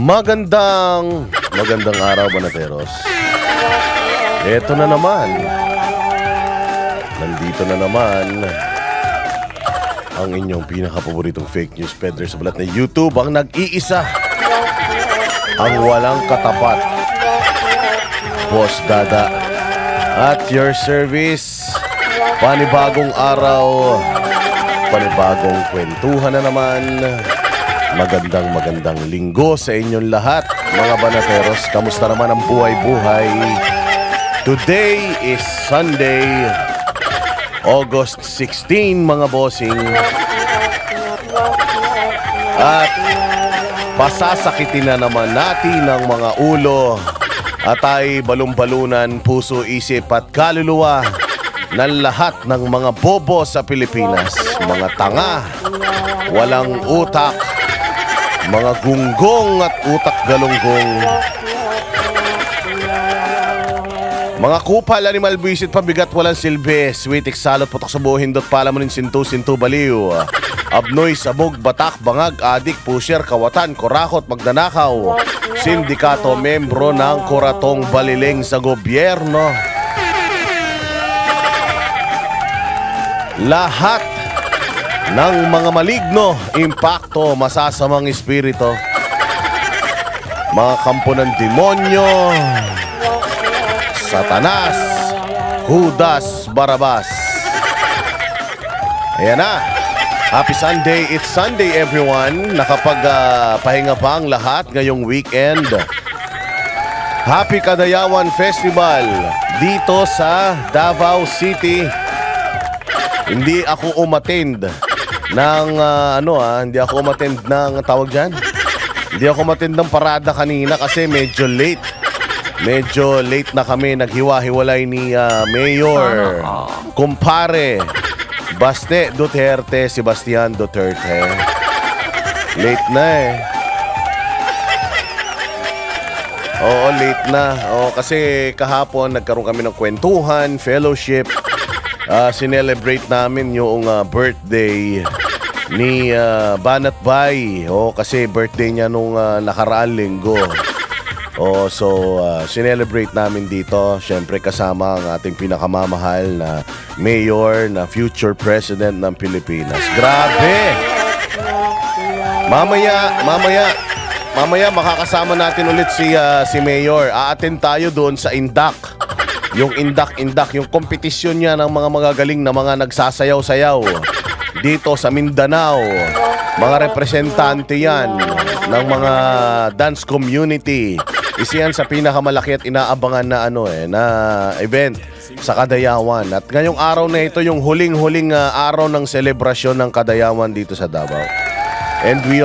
Magandang araw, Banateros. Eto na naman. Nandito na naman ang inyong pinaka-paboritong fake news peddler sa balat na YouTube, ang nag-iisa, ang walang katapat, Boss Dada. At your service, panibagong araw, panibagong kwentuhan na naman. Magandang linggo sa inyong lahat, mga Banateros. Kamusta naman ang buhay-buhay? Today is Sunday, August 16, mga bossing. At pasasakitin na naman natin ang mga ulo at ay balon-balunan puso, isip at kaluluwa ng lahat ng mga bobo sa Pilipinas. Mga tanga, walang utak, mga gunggong at utak galunggong, mga kupal, animal buwisit, pabigat, walang silbi, sweetik, salot, putok sa buhin, dot pala mo rin sintu, baliw, abnoy, sabog, batak, bangag, adik, pusher, kawatan, korakot, magnanakaw, sindikato, membro ng Kuratong Baliling sa gobyerno. Lahat ng mga maligno, impakto, masasamang espiritu, mga kampo ng demonyo, Satanas, Judas, Barabas. Ayan na. Happy Sunday. It's Sunday, everyone. Nakapagpahinga pa ang lahat ngayong weekend. Happy Kadayawan Festival dito sa Davao City. Hindi ako umattend ng hindi ako umattend ng tawag dyan. Hindi ako umattend ng parada kanina kasi medyo late. Medyo late na kami, naghiwa-hiwalay ni Mayor kumpare Baste Duterte, Sebastian Duterte. Late na eh. Oo, late na. Oo, kasi kahapon nagkaroon kami ng kwentuhan, fellowship. Sinelebrate namin yung birthday ni Banat Bay. Oo, kasi birthday niya nung nakaraang linggo. So sinelebrate namin dito, syempre kasama ang ating pinakamamahal na mayor, na future president ng Pilipinas. Grabe! Mamaya makakasama natin ulit si Mayor. A-attend tayo doon sa Indak. Yung Indak, yung kompetisyon niya ng mga magagaling na mga nagsasayaw-sayaw dito sa Mindanao. Mga representante yan ng mga dance community. Isa yan sa pinakamalaki at inaabangan na na event sa Kadayawan. At ngayong araw na ito yung huling-huling araw ng selebrasyon ng Kadayawan dito sa Davao. And we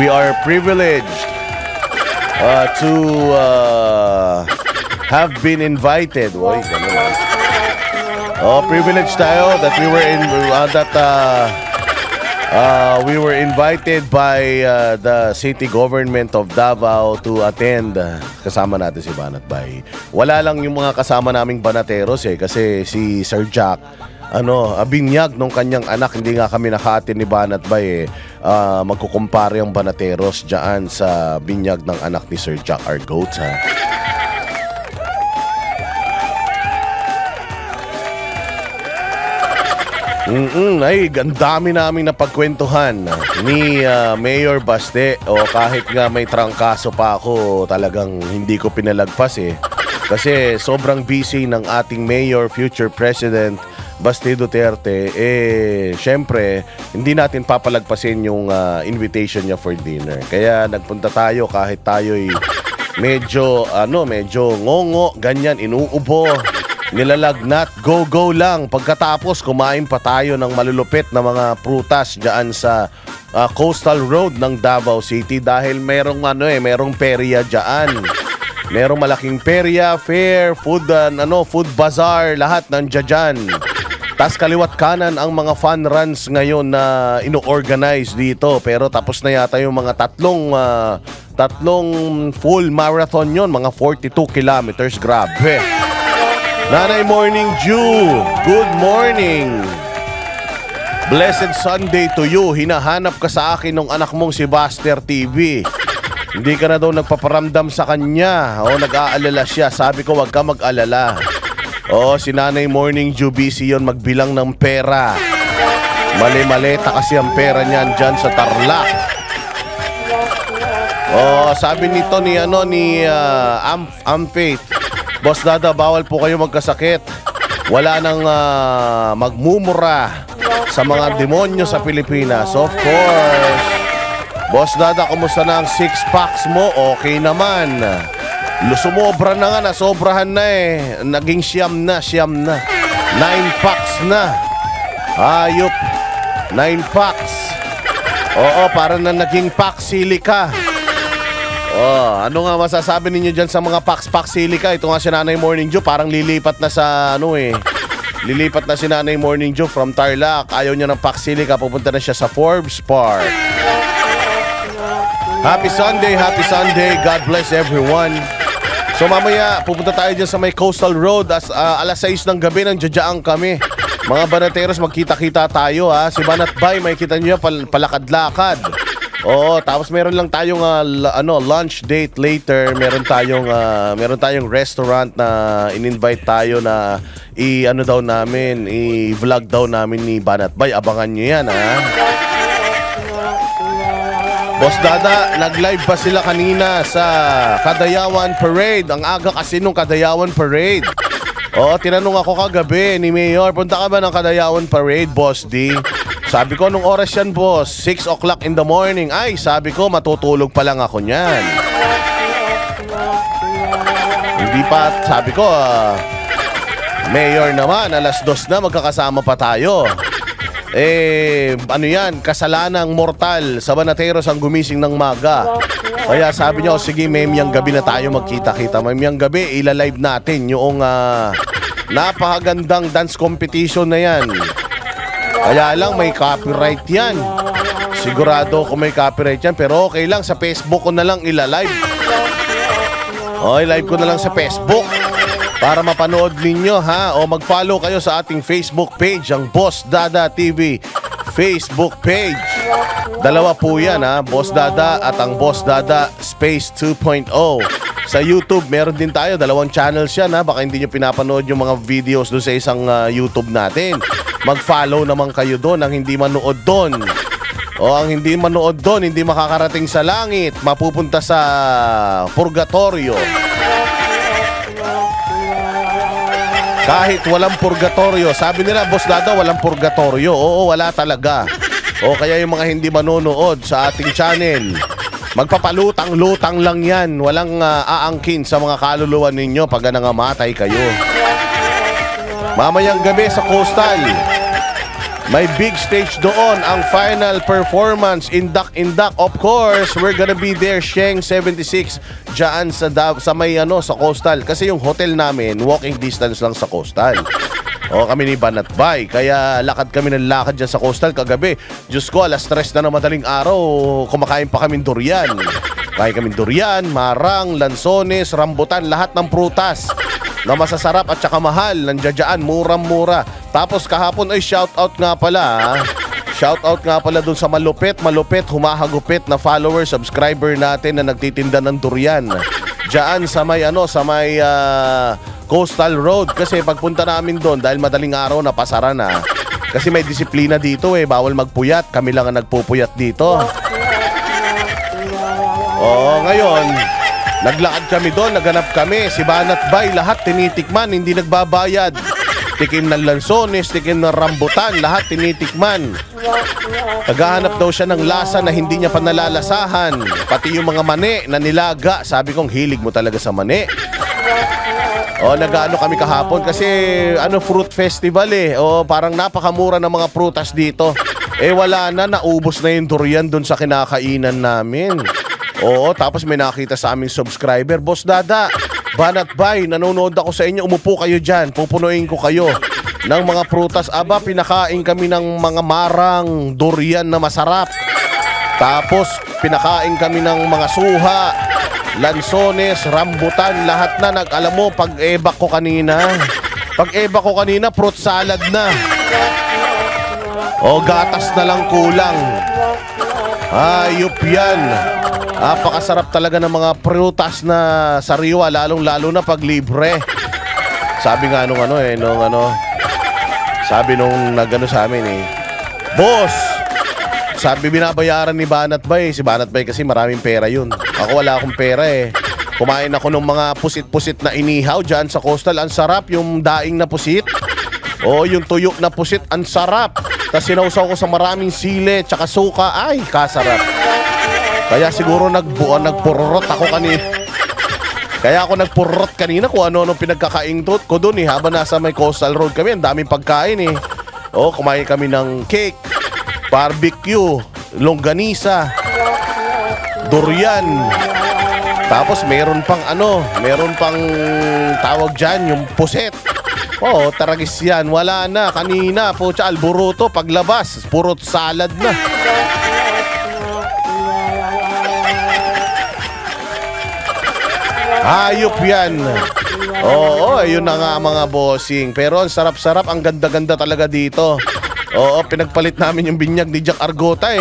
are privileged to have been invited. Privileged tayo that we were invited by the city government of Davao to attend. Kasama natin si Banat Bay. Wala lang yung mga kasama naming Banateros kasi si Sir Jack binyag nung kanyang anak. Hindi nga kami naka-attend ni Banat Bay magkukumpare ang Banateros dyan sa binyag ng anak ni Sir Jack Argoat. Ay, ang dami namin napagkwentuhan ni Mayor Baste. Kahit nga may trangkaso pa ako, talagang hindi ko pinalagpas kasi sobrang busy ng ating Mayor, future President Baste Duterte. Syempre, hindi natin papalagpasin yung invitation niya for dinner. Kaya nagpunta tayo kahit tayo'y medyo ngongo, ganyan, inuubo, nilalagnat, go lang. Pagkatapos, kumain pa tayo ng malulupit na mga prutas dyan sa coastal road ng Davao City dahil merong perya dyan. Merong malaking perya, fair, food bazaar, lahat nandiyan dyan. Tas kaliwat kanan ang mga fun runs ngayon na ino-organize dito. Pero tapos na yata yung mga tatlong full marathon yon, mga 42 kilometers. Grabe. Nanay Morning Dew, good morning. Blessed Sunday to you. Hinahanap ka sa akin ng anak mong si Buster TV. Hindi ka na daw nagpaparamdam sa kanya. O nag-aalala siya. Sabi ko wag ka mag-alala. O si Nanay Morning Dew busy yun magbilang ng pera. Mali-maleta kasi ang pera niyan dyan sa Tarlac. O sabi nito ni Faith, Boss Dada, bawal po kayo magkasakit. Wala nang magmumura sa mga demonyo sa Pilipinas. Of course. Boss Dada, kumusta na ang 6 packs mo? Okay naman. Sumobra na nga, nasobrahan na eh. Naging siyam na. 9 packs na. Ayop. 9 packs. Oo, para na naging pack silika. Oh, ano nga masasabi ninyo dyan sa mga pack silika? Ito nga si Nanay Morning Dew, parang lilipat na sa Lilipat na si Nanay Morning Dew from Tarlac. Ayaw niya ng pack silika, pupunta na siya sa Forbes Park. Happy Sunday. God bless everyone. So mamaya, pupunta tayo dyan sa may Coastal Road. Alas 6 ng gabi, nang dyadyaan kami. Mga banateros, magkita-kita tayo ha. Si Banat Bay, may kita nyo palakad-lakad. Oo, tapos meron lang tayong lunch date later. Meron tayong restaurant na in-invite tayo na i-vlog daw namin ni Banat Bay. Abangan nyo yan ha. Boss Dada, nag-live pa sila kanina sa Kadayawan Parade. Ang aga kasi nung Kadayawan Parade. Oo, tinanong ako kagabi ni Mayor, punta ka ba ng Kadayawan Parade, Boss D? Sabi ko, nung oras yan, boss? 6 o'clock in the morning. Ay, sabi ko, matutulog pa lang ako niyan. Hindi pa, sabi ko, Mayor naman, alas 2 na, magkakasama pa tayo. Ano yan, kasalanang mortal sa banateros ang gumising ng maga. Kaya sabi niya, sige, mamayang gabi na tayo magkita-kita. Mamayang gabi, ilalive natin yung napakagandang dance competition na yan. Kaya lang may copyright yan. Sigurado ko may copyright yan. Pero okay lang, sa Facebook ko na lang ilalive. Live ko na lang sa Facebook para mapanood ninyo ha. O mag-follow kayo sa ating Facebook page, ang Boss Dada TV Facebook page. Dalawa po yan ha, Boss Dada at ang Boss Dada Space 2.0. Sa YouTube, meron din tayo, 2 channels yan ha. Baka hindi nyo pinapanood yung mga videos doon sa isang YouTube natin. Mag-follow naman kayo doon ang hindi manood doon. O ang hindi manood doon, hindi makakarating sa langit, mapupunta sa purgatorio. Kahit walang purgatorio. Sabi nila, Boss Dada, walang purgatorio. Oo, wala talaga. O kaya yung mga hindi manonood sa ating channel, magpapalutang-lutang lang yan. Walang aangkin sa mga kaluluwa ninyo pag nangamatay kayo. Mamayang gabi sa Coastal, may big stage doon. Ang final performance, Indak. Of course, we're gonna be there, Sheng 76, dyan sa may sa Coastal. Kasi yung hotel namin, walking distance lang sa Coastal. O kami ni Banat Bay, kaya lakad kami ng lakad dyan sa Coastal kagabi. Diyos ko, alas 3 na ng madaling araw, kumakain pa kaming durian. Kain kaming durian, marang, lansones, rambutan, lahat ng prutas na masasarap at saka mahal, nandiyan, murang-mura. Tapos kahapon ay shoutout nga pala. Shoutout nga pala dun sa malupit, humahagupit na follower, subscriber natin na nagtitinda ng durian. Diyan sa may Coastal Road. Kasi pagpunta namin doon, dahil madaling araw na pasara na. Kasi may disiplina dito bawal magpuyat. Kami lang ang nagpupuyat dito. Oo, ngayon naglakad kami doon, naganap kami. Si Banat Bay, lahat tinitikman, hindi nagbabayad. Tikim ng lansones, tikim ng rambutan, lahat tinitikman. Naghahanap daw siya ng lasa na hindi niya pa nalalasahan. Pati yung mga mani na nilaga. Sabi kong, hilig mo talaga sa mani. Nag-ano kami kahapon kasi fruit festival parang napakamura ng mga prutas dito. Wala na, naubos na yung durian doon sa kinakainan namin. Oo, tapos may nakita sa aming subscriber, Boss Dada, Banat Bay, nanonood ako sa inyo, umupo kayo dyan, pupunuin ko kayo ng mga prutas. Aba, pinakain kami ng mga marang, durian na masarap. Tapos, pinakain kami ng mga suha, lansones, rambutan, lahat na. Alam mo, pag-ebak ko kanina, fruit salad na. O gatas na lang kulang. Ayop yan. Napakasarap talaga ng mga prutas na sariwa, lalong-lalo na pag libre. Sabi nga sabi nung nagano sa amin boss, sabi binabayaran ni Banat Bay. Si Banat Bay kasi maraming pera yun. Ako wala akong pera Kumain ako ng mga pusit-pusit na inihaw dyan sa coastal. Ang sarap yung daing na pusit. Yung tuyo na pusit, ang sarap. Tapos sinausaw ko sa maraming sili tsaka suka. Ay, kasarap. Kaya siguro nagpurot ako kanina. Kaya ako nagpurot kanina kung ano-ano pinagkakaingtot ko doon habang nasa may coastal road kami. Ang daming pagkain kumain kami ng cake, barbecue, longganisa, durian. Tapos meron pang tawag dyan, yung puset. Taragis yan. Wala na. Kanina, alburuto, paglabas, puro salad na. Hayop yan. Ayun na nga mga bossing. Pero ang sarap-sarap, ang ganda-ganda talaga dito. Pinagpalit namin yung binyag ni Jack Argota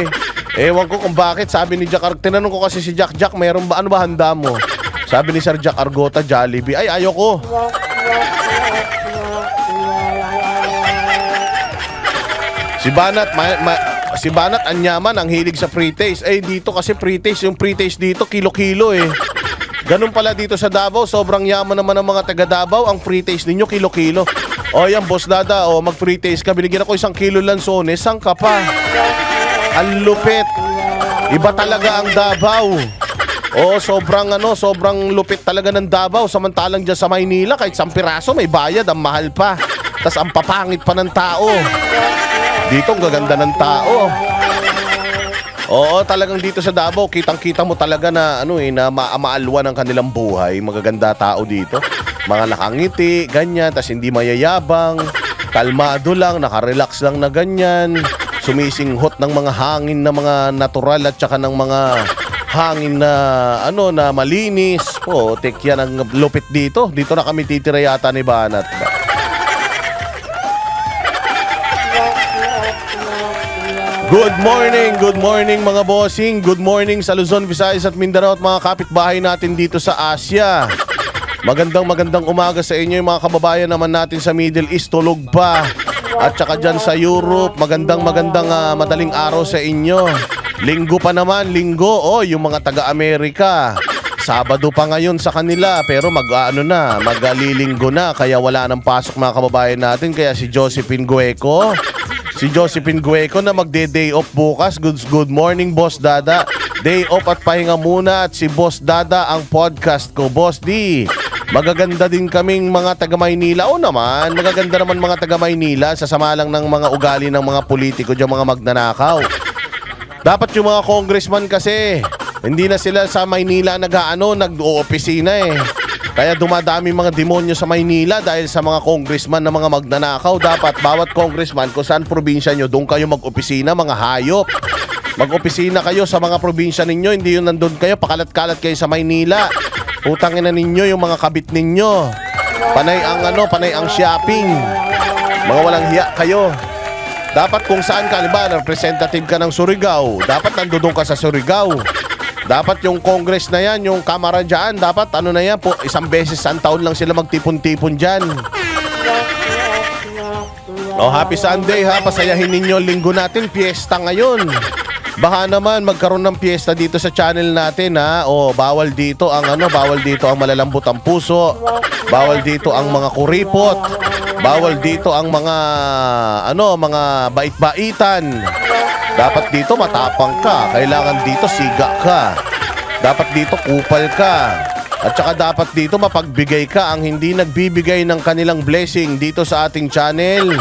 Ewan ko kung bakit. Sabi ni Jack tinanong ko kasi si Jack, meron ba, ano ba handa mo? Sabi ni Sir Jack Argota, Jollibee. Ay, ayoko. Si Banat anyaman, ang hilig sa pre-taste. Dito kasi pre-taste, yung pre-taste dito kilo-kilo Ganun pala dito sa Davao, sobrang yaman naman ng mga taga Davao. Ang pre-taste ninyo kilo-kilo. Yan, Boss Dada, mag pre-taste ka. Binigyan ako 1 kilo lansones, sang ka pa. Ang lupit. Iba talaga ang Davao. Sobrang lupit talaga ng Davao. Samantalang dyan sa Maynila, kahit 1 piraso may bayad, ang mahal pa. Tas ang papangit pa ng tao. Dito ang gaganda ng tao. Talagang dito sa Davao, kitang-kita mo talaga na na maalwan ang kanilang buhay. Magaganda tao dito. Mga nakangiti, ganyan, tas hindi mayayabang, kalmado lang, nakarelax lang na ganyan. Sumisinghot ng mga hangin na mga natural at saka ng mga hangin na na malinis. Yan ang lupit dito. Dito na kami titira yata ni Banat. Good morning mga bossing. Good morning sa Luzon, Visayas at Mindanao at mga kapitbahay natin dito sa Asia. Magandang umaga sa inyo yung mga kababayan naman natin sa Middle East, tulog pa. At saka dyan sa Europe, magandang madaling araw sa inyo. Linggo pa naman, yung mga taga-Amerika. Sabado pa ngayon sa kanila, pero magalilinggo na, kaya wala nang pasok mga kababayan natin. Kaya si Josephine Gueco na magde-day off bukas. Good morning, Boss Dada. Day off at pahinga muna. At si Boss Dada ang podcast ko, Boss D. Magaganda din kaming mga taga Maynila. Naman, magaganda naman mga taga Maynila. Sasama lang ng mga ugali ng mga politiko dyan, mga magnanakaw. Dapat yung mga congressman kasi, hindi na sila sa Maynila nag-o-opisina Kaya dumadami mga demonyo sa Maynila dahil sa mga congressman na mga magnanakaw. Dapat bawat congressman, kung saan probinsya nyo, doon kayo mag-opisina, mga hayop. Mag-opisina kayo sa mga probinsya ninyo, hindi yung nandun kayo, pakalat-kalat kayo sa Maynila. Utangin na ninyo yung mga kabit ninyo. Panay ang shopping. Mga walang hiya kayo. Dapat kung saan ka, representative ka ng Surigao, dapat nandoon ka sa Surigao. Dapat yung Congress na yan, yung Kamara dyan, dapat isang beses sa taon lang sila magtipon-tipon dyan. Happy Sunday ha, pasayahin ninyo linggo natin, piyesta ngayon. Baka naman magkaroon ng piyesta dito sa channel natin ha. Bawal dito ang malalambot ang puso. Bawal dito ang mga kuripot. Bawal dito ang mga bait-baitan. Dapat dito matapang ka. Kailangan dito siga ka. Dapat dito kupal ka. At saka dapat dito mapagbigay ka. Ang hindi nagbibigay ng kanilang blessing dito sa ating channel.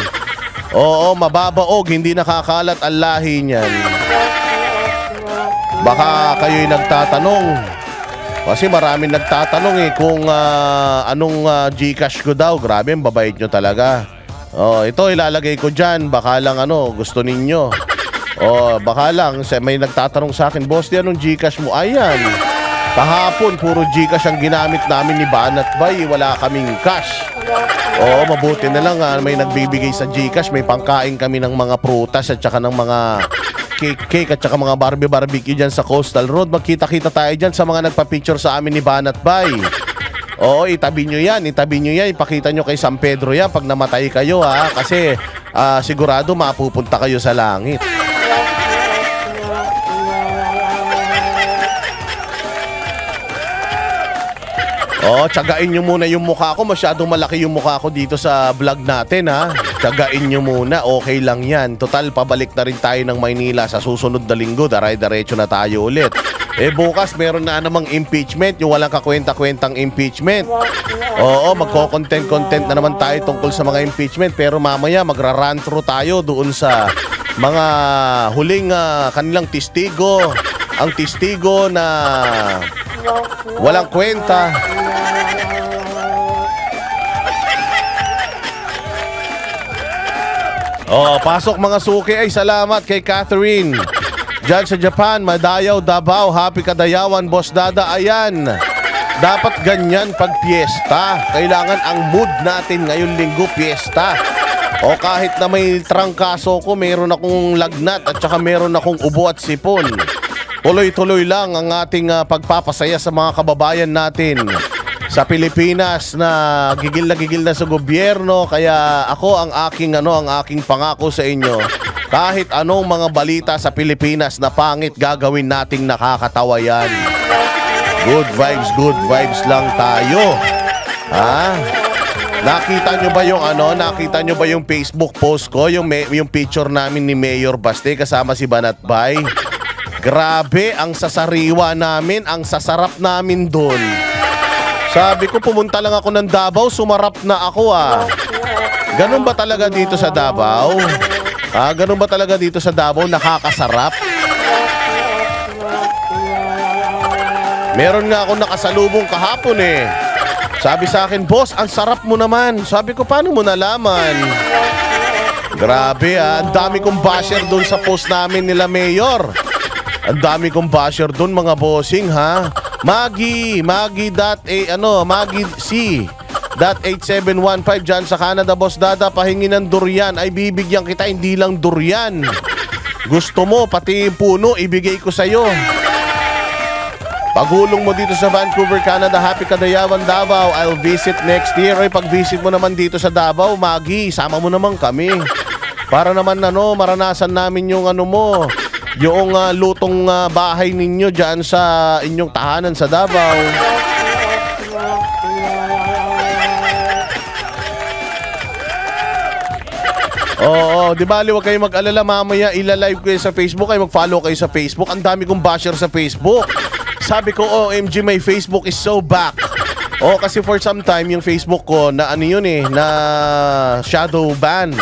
Mababaog, hindi nakakalat ang lahi niyan. Baka kayo'y nagtatanong. Kasi maraming nagtatanong kung anong Gcash ko daw. Grabe, ang babait nyo talaga. Ito ilalagay ko dyan. Baka lang gusto ninyo. Baka lang may nagtatanong sa akin, Boss, di anong Gcash mo? Ayan. Kahapon, puro Gcash ang ginamit namin ni Banat Bay. Wala kaming cash. Oo, mabuti na lang may nagbibigay sa Gcash. May pangkain kami ng mga prutas at saka ng mga cake at saka mga barbecue dyan sa Coastal Road. Magkita-kita tayo dyan sa mga nagpa-picture sa amin ni Banat Bay. Oo, itabi nyo yan. Ipakita nyo kay San Pedro yan pag namatay kayo ha. Kasi sigurado mapupunta kayo sa langit. Tiyagain nyo muna yung mukha ko. Masyadong malaki yung mukha ko dito sa vlog natin ha. Tiyagain nyo muna. Okay lang yan. Total, pabalik na rin tayo ng Maynila sa susunod na linggo. Daray-diretso na tayo ulit. Bukas meron na namang impeachment. Yung walang kakwenta-kwentang impeachment. Oo, magko-content na naman tayo tungkol sa mga impeachment. Pero mamaya magra-run through tayo doon sa mga huling kanilang testigo. Ang testigo na walang kwenta. Pasok mga suki. Ay, salamat kay Catherine diyan sa Japan, Madayaw, Davao. Happy Kadayawan, Boss Dada. Ayan, dapat ganyan pag piyesta. Kailangan ang mood natin ngayon linggo piyesta. Kahit na may trangkaso ko, meron akong lagnat at saka meron akong ubo at sipon, tuloy-tuloy lang ang ating pagpapasaya sa mga kababayan natin sa Pilipinas na gigil na sa gobyerno. Kaya ako ang aking pangako sa inyo, kahit anong mga balita sa Pilipinas na pangit, gagawin nating nakakatawa yan. Good vibes lang tayo. Nakita nyo ba yung Facebook post ko, yung picture namin ni Mayor Baste kasama si Banat Bay? Grabe, ang sasariwa namin, ang sasarap namin doon. Sabi ko, pumunta lang ako ng Davao, sumarap na ako Ganun ba talaga dito sa Davao? Ganun ba talaga dito sa Davao, nakakasarap? Meron nga ako nakasalubong kahapon Sabi sa akin, boss, ang sarap mo naman. Sabi ko, paano mo nalaman? Grabe ang dami kong basher doon sa post namin nila Mayor. Ang dami kong basher doon, mga bossing ha. Maggie C.8715 dyan sa Canada. Boss Dada, pahingi ng durian. Ay, bibigyan kita, hindi lang durian. Gusto mo, pati yung puno, ibigay ko sa'yo. Pagulong mo dito sa Vancouver, Canada. Happy Kadayawan, Davao. I'll visit next year. Ay, pag-visit mo naman dito sa Davao, Maggie, sama mo naman kami. Para naman maranasan namin yung yung lutong bahay ninyo dyan sa inyong tahanan sa Davao. Di bali, wag kayong mag-alala. Mamaya ilalive ko sa Facebook. Ay, mag-follow kayo sa Facebook. Ang dami kong basher sa Facebook. Sabi ko, OMG, my Facebook is so back. Kasi for some time yung Facebook ko na na shadow ban.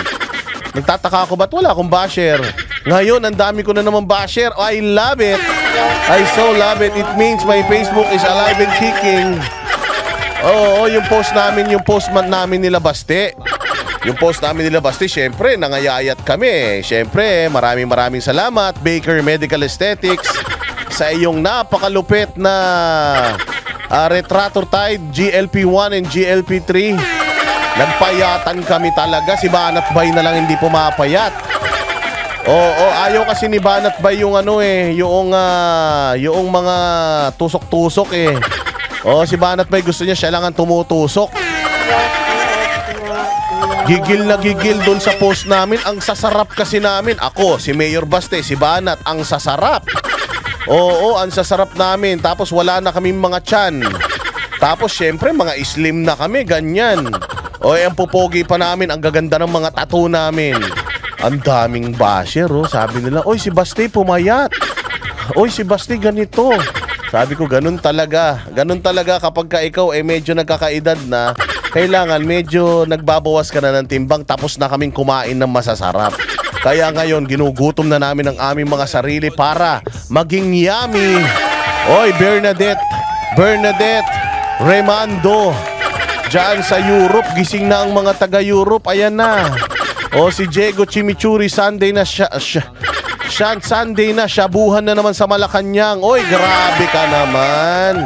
Nagtataka ako, ba't wala akong basher? Ngayon, ang dami ko na naman basher. I love it. I so love it. It means my Facebook is alive and kicking. Yung post namin nila Baste. Yung post namin nila Baste, syempre, nangayayat kami. Syempre, maraming salamat, Baker Medical Aesthetics, sa iyong napakalupit na Retrator Tide GLP-1 and GLP-3. Nagpayatan kami talaga. Si Banat Bay na lang hindi pumapayat. Ayaw kasi ni Banat Bay yung yung mga tusok-tusok si Banat Bay gusto niya siya lang ang tumutusok. Gigil na gigil doon sa post namin. Ang sasarap kasi namin. Ako, si Mayor Baste, si Banat, ang sasarap. Ang sasarap namin. Tapos wala na kaming mga tiyan. Tapos syempre mga slim na kami, ganyan. Ang pupogi pa namin, ang gaganda ng mga tattoo namin. Ang daming basher Sabi nila, oy, si Baste pumayat. Oy, si Baste ganito. Sabi ko, ganun talaga. Ganun talaga kapag ka ikaw medyo nagkakaedad na. Kailangan medyo nagbabawas ka na ng timbang, tapos na kaming kumain ng masasarap. Kaya ngayon, ginugutom na namin ang aming mga sarili para maging yummy. Oy, Bernadette, Remando, dyan sa Europe, gising na ang mga taga-Europe. Ayan na. Si Diego Chimichurri, Sunday na Sunday na, shabuhan na naman sa Malacanang. Oy, grabe ka naman.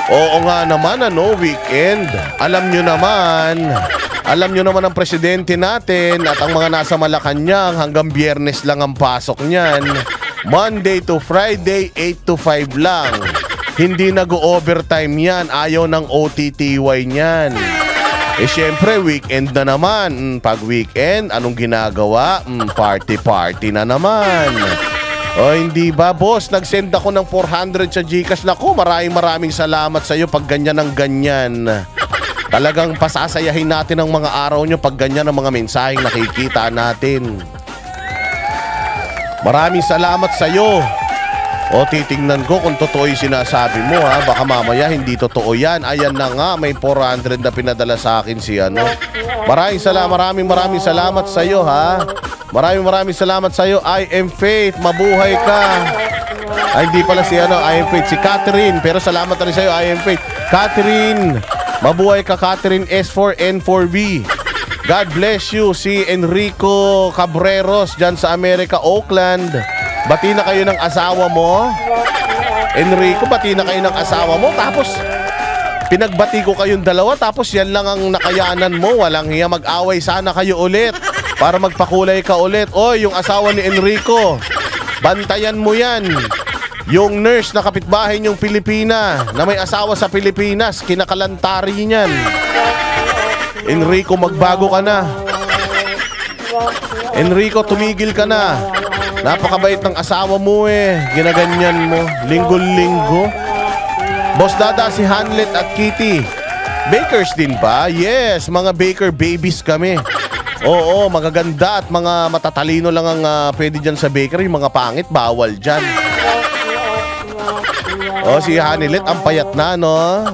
Oo nga naman, weekend. Alam nyo naman ang presidente natin at ang mga nasa Malacanang hanggang Biyernes lang ang pasok niyan. Monday to Friday, 8 to 5 lang. Hindi nag-overtime yan. Ayaw ng OTTY niyan. Syempre, weekend na naman. Pag weekend, anong ginagawa? Party na naman. O hindi ba, boss? Nag-send ako ng 400 sa GCash. Naku, maraming salamat sa iyo pag ganyan ng ganyan. Talagang pasasayahin natin ang mga araw nyo pag ganyan ang mga mensaheng nakikita natin. Maraming salamat sa iyo. O titingnan ko kung totoo yung sinasabi mo, ha. Baka mamaya hindi totoo yan. Ayan na nga, may 400 na pinadala sa akin si ano. Maraming salamat sa iyo, ha. Maraming salamat sa iyo. I am Faith, mabuhay ka. Ay, hindi pala si I am Faith, si Catherine. Pero salamat na rin sa iyo, I am Faith. Catherine, mabuhay ka, Catherine S4N4V. God bless you. Si Enrico Cabreros dyan sa America, Oakland. Bati na kayo ng asawa mo. Enrico, bati na kayo ng asawa mo. Tapos, pinagbati ko kayong dalawa. Tapos, yan lang ang nakayanan mo. Walang hiya, mag-away sana kayo ulit. Para magpakulay ka ulit. Oy, yung asawa ni Enrico, bantayan mo yan. Yung nurse na kapitbahay niyong Pilipina, na may asawa sa Pilipinas, kinakalantari niyan. Enrico, magbago ka na. Enrico, tumigil ka na. Napakabait ng asawa mo ginaganyan mo, linggo-linggo. Boss Dada, si Hanlet at Kitty, bakers din ba? Yes, mga baker babies kami. Oo, magaganda at mga matatalino lang ang pwede dyan sa bakery. Mga pangit, bawal dyan. Si Hanilet, ang payat na, no?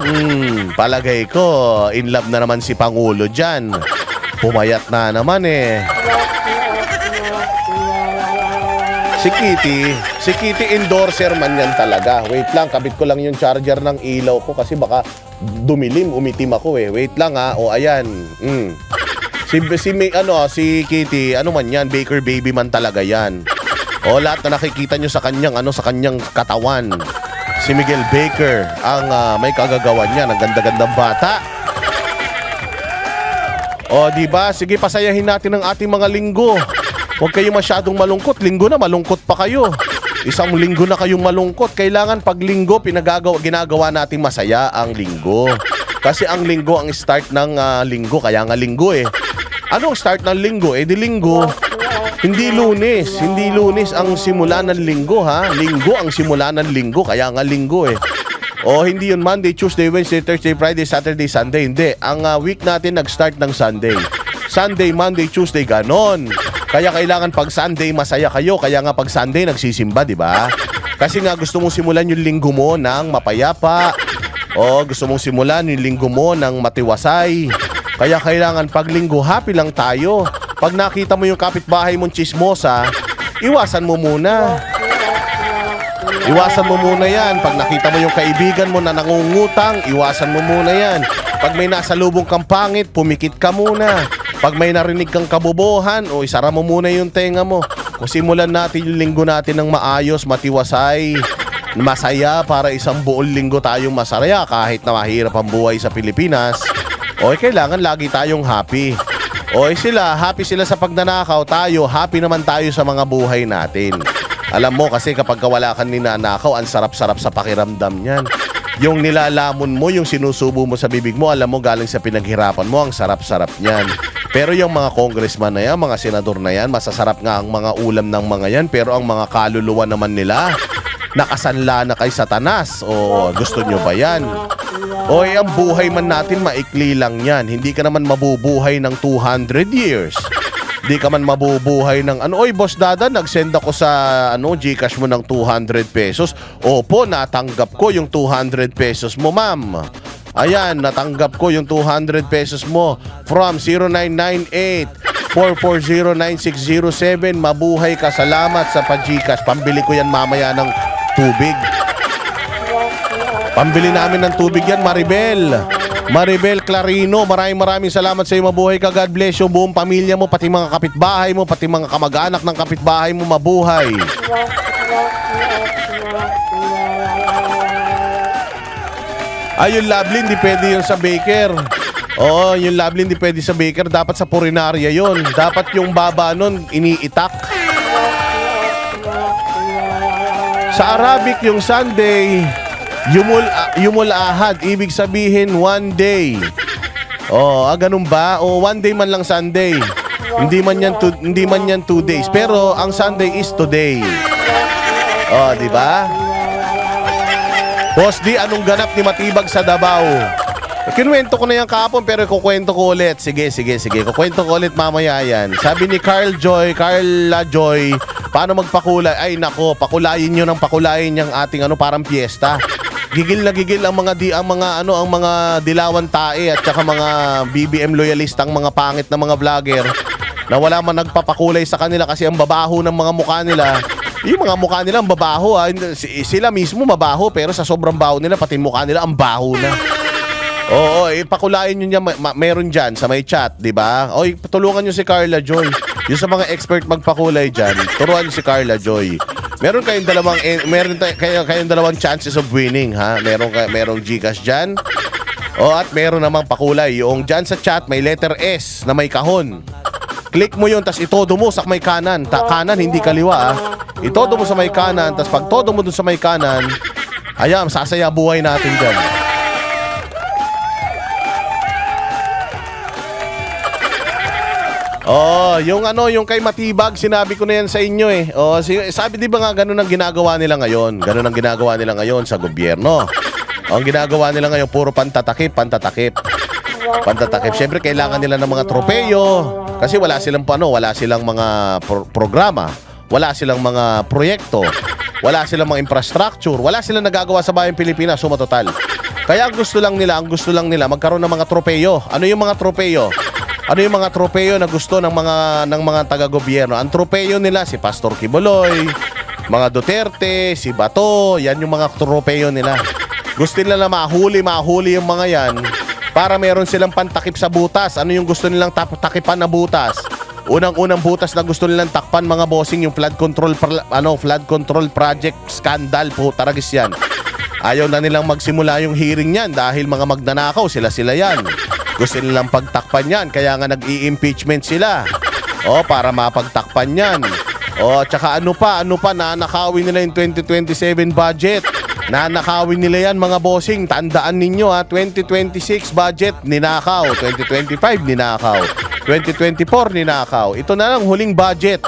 Palagay ko, in love na naman si Pangulo dyan. Pumayat na naman Si Kitty endorser man yan talaga. Wait lang, kabit ko lang yung charger ng ilaw ko kasi baka umitim ako Wait lang o ayan. Si Kitty, ano man yan, baker baby man talaga yan. Lahat na nakikita nyo sa kanyang katawan. Si Miguel Baker ang may kagagawan niya. Ang ganda-gandang bata. Diba? Sige, pasayahin natin ang ating mga linggo. Huwag kayo masyadong malungkot. Linggo na, malungkot pa kayo. Isang linggo na kayong malungkot. Kailangan pag linggo, ginagawa natin masaya ang linggo. Kasi ang linggo ang start ng linggo. Kaya nga linggo Ano ang start ng linggo? Di linggo. Hindi Lunes. Hindi Lunes ang simula ng linggo, ha? Linggo ang simula ng linggo. Kaya nga linggo hindi yun Monday, Tuesday, Wednesday, Thursday, Friday, Saturday, Sunday. Hindi. Ang week natin nag-start ng Sunday. Sunday, Monday, Tuesday, ganon. Kaya kailangan pag Sunday masaya kayo. Kaya nga pag Sunday nagsisimba, di ba? Kasi nga gusto mong simulan yung linggo mo ng mapayapa. Gusto mong simulan yung linggo mo ng matiwasay. Kaya kailangan pag linggo happy lang tayo. Pag nakita mo yung kapitbahay mong chismosa, iwasan mo muna. Iwasan mo muna yan. Pag nakita mo yung kaibigan mo na nangungutang, iwasan mo muna yan. Pag may nasa lubong kang pangit, pumikit ka muna. Pag may narinig kang kabobohan, isara mo muna yung tenga mo. Kung simulan natin yung linggo natin ng maayos, matiwasay, masaya para isang buong linggo tayong masaya kahit na mahirap ang buhay sa Pilipinas. Kailangan lagi tayong happy. Happy sila sa pagnanakaw, tayo, happy naman tayo sa mga buhay natin. Alam mo kasi kapag wala kang ninanakaw, ang sarap-sarap sa pakiramdam niyan. Yung nilalamon mo, yung sinusubo mo sa bibig mo, alam mo galing sa pinaghirapan mo, ang sarap-sarap niyan. Pero yung mga congressman na yan, mga senador na yan, masasarap nga ang mga ulam ng mga yan, pero ang mga kaluluwa naman nila, nakasanla na kay Satanas. Gusto nyo ba yan? Ang buhay man natin, maikli lang yan. Hindi ka naman mabubuhay ng 200 years. Hindi ka man mabubuhay ng Boss Dada, nagsend ako sa GCash mo ng 200 pesos. Opo, natanggap ko yung 200 pesos mo, ma'am. Ayan, natanggap ko yung 200 pesos mo from 0998-440-9607. Mabuhay ka, salamat sa pa-GCash. Pambili ko yan mamaya ng tubig. Pambili namin ng tubig yan, Maribel. Maribel Clarino, maraming salamat sa iyo. Mabuhay ka. God bless you. Buong pamilya mo, pati mga kapitbahay mo, pati mga kamag-anak ng kapitbahay mo, mabuhay. Yung Loveline, di pwede yun sa baker. Oo, yung Loveline, di pwede sa baker. Dapat sa purinarya yun. Dapat yung baba nun, iniitak. Sa Arabic, yung Sunday, yumul ahad. Ibig sabihin, one day. Ganun ba? One day man lang Sunday. Hindi man yan 2 days. Pero ang Sunday is today. Di ba? Boss D, anong ganap ni Matibag sa Davao? Kinuwento ko na yan kahapon pero kukwento ko ulit. Sige. Kukwento ko ulit mamaya yan. Sabi ni Carla Joy, paano magpakulay? Ay nako, pakulayin nyo ng pakulayin yung ating parang piyesta. Gigil na gigil ang mga dilawan tae at saka mga BBM loyalistang mga pangit na mga vlogger na wala man nagpapakulay sa kanila kasi ang babaho ng mga mukha nila. Yung mga mukha nila ang babaho sila mismo mabaho pero sa sobrang baho nila pati mukha nila ang baho na. Pakulayin nyo niya, meron dyan sa may chat, di ba? Tulungan nyo si Carla Joy. Yung sa mga expert magpakulay dyan, turuan nyo si Carla Joy. Meron kayong dalawang chances of winning, ha? Merong Gcash dyan. At meron namang pakulay. Yung dyan sa chat, may letter S na may kahon. Click mo yun, tas itodo mo sa may kanan. Kanan, hindi kaliwa, ha? Itodo mo sa may kanan, tas pag todo mo dun sa may kanan, ayan, sasaya buhay natin dyan. Yung kay Matibag, sinabi ko na yan sa inyo eh. Sabi di ba nga ganun ang ginagawa nila ngayon? Ganun ang ginagawa nila ngayon sa gobyerno. Ang ginagawa nila ngayon, puro pantatakip. Siyempre, kailangan nila ng mga tropeyo. Kasi wala silang mga programa. Wala silang mga proyekto. Wala silang mga infrastructure. Wala silang nagagawa sa bayang Pilipinas, suma total. Kaya ang gusto lang nila, magkaroon ng mga tropeyo. Ano yung mga tropeyo? Ano yung mga tropeyo na gusto ng mga taga-gobyerno? Ang tropeyo nila si Pastor Kibuloy, mga Duterte, si Bato, yan yung mga tropeyo nila. Gusto nila na mahuli yung mga yan para meron silang pantakip sa butas. Ano yung gusto nilang takipan na butas? Unang butas na gusto nilang takpan mga bossing, yung flood control project scandal po, taragis yan. Ayaw na nilang magsimula yung hearing niyan dahil mga magnanakaw sila yan. Gusto nilang pagtakpan yan, kaya nga nag-i-impeachment sila. Para mapagtakpan yan. Tsaka ano pa, nanakawin nila yung 2027 budget. Nanakawin nila yan mga bossing. Tandaan ninyo 2026 budget, ninakaw. 2025, ninakaw. 2024, ninakaw. Ito na lang huling budget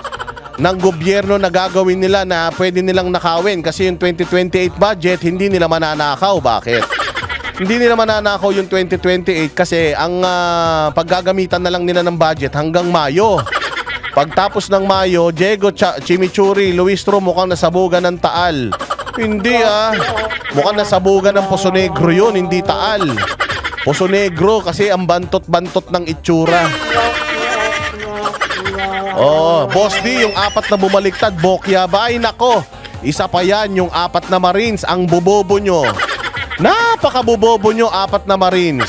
ng gobyerno na gagawin nila na pwede nilang nakawin. Kasi yung 2028 budget, hindi nila mananakaw. Bakit? Hindi nila mananakaw yung 2028 kasi ang paggagamitan na lang nila ng budget hanggang Mayo. Pagtapos ng Mayo, Diego Chimichurri, Luis Tro, mukhang nasabugan ng Taal. Hindi mukhang nasabugan ng Poso Negro yun, hindi Taal. Poso Negro kasi ang bantot-bantot ng itsura. Boss D, yung 4 na bumaliktad, bokya ba? Ay nako, isa pa yan, yung 4 na Marines, ang bubobo nyo. Napakabubobo nyo, 4 na Marines.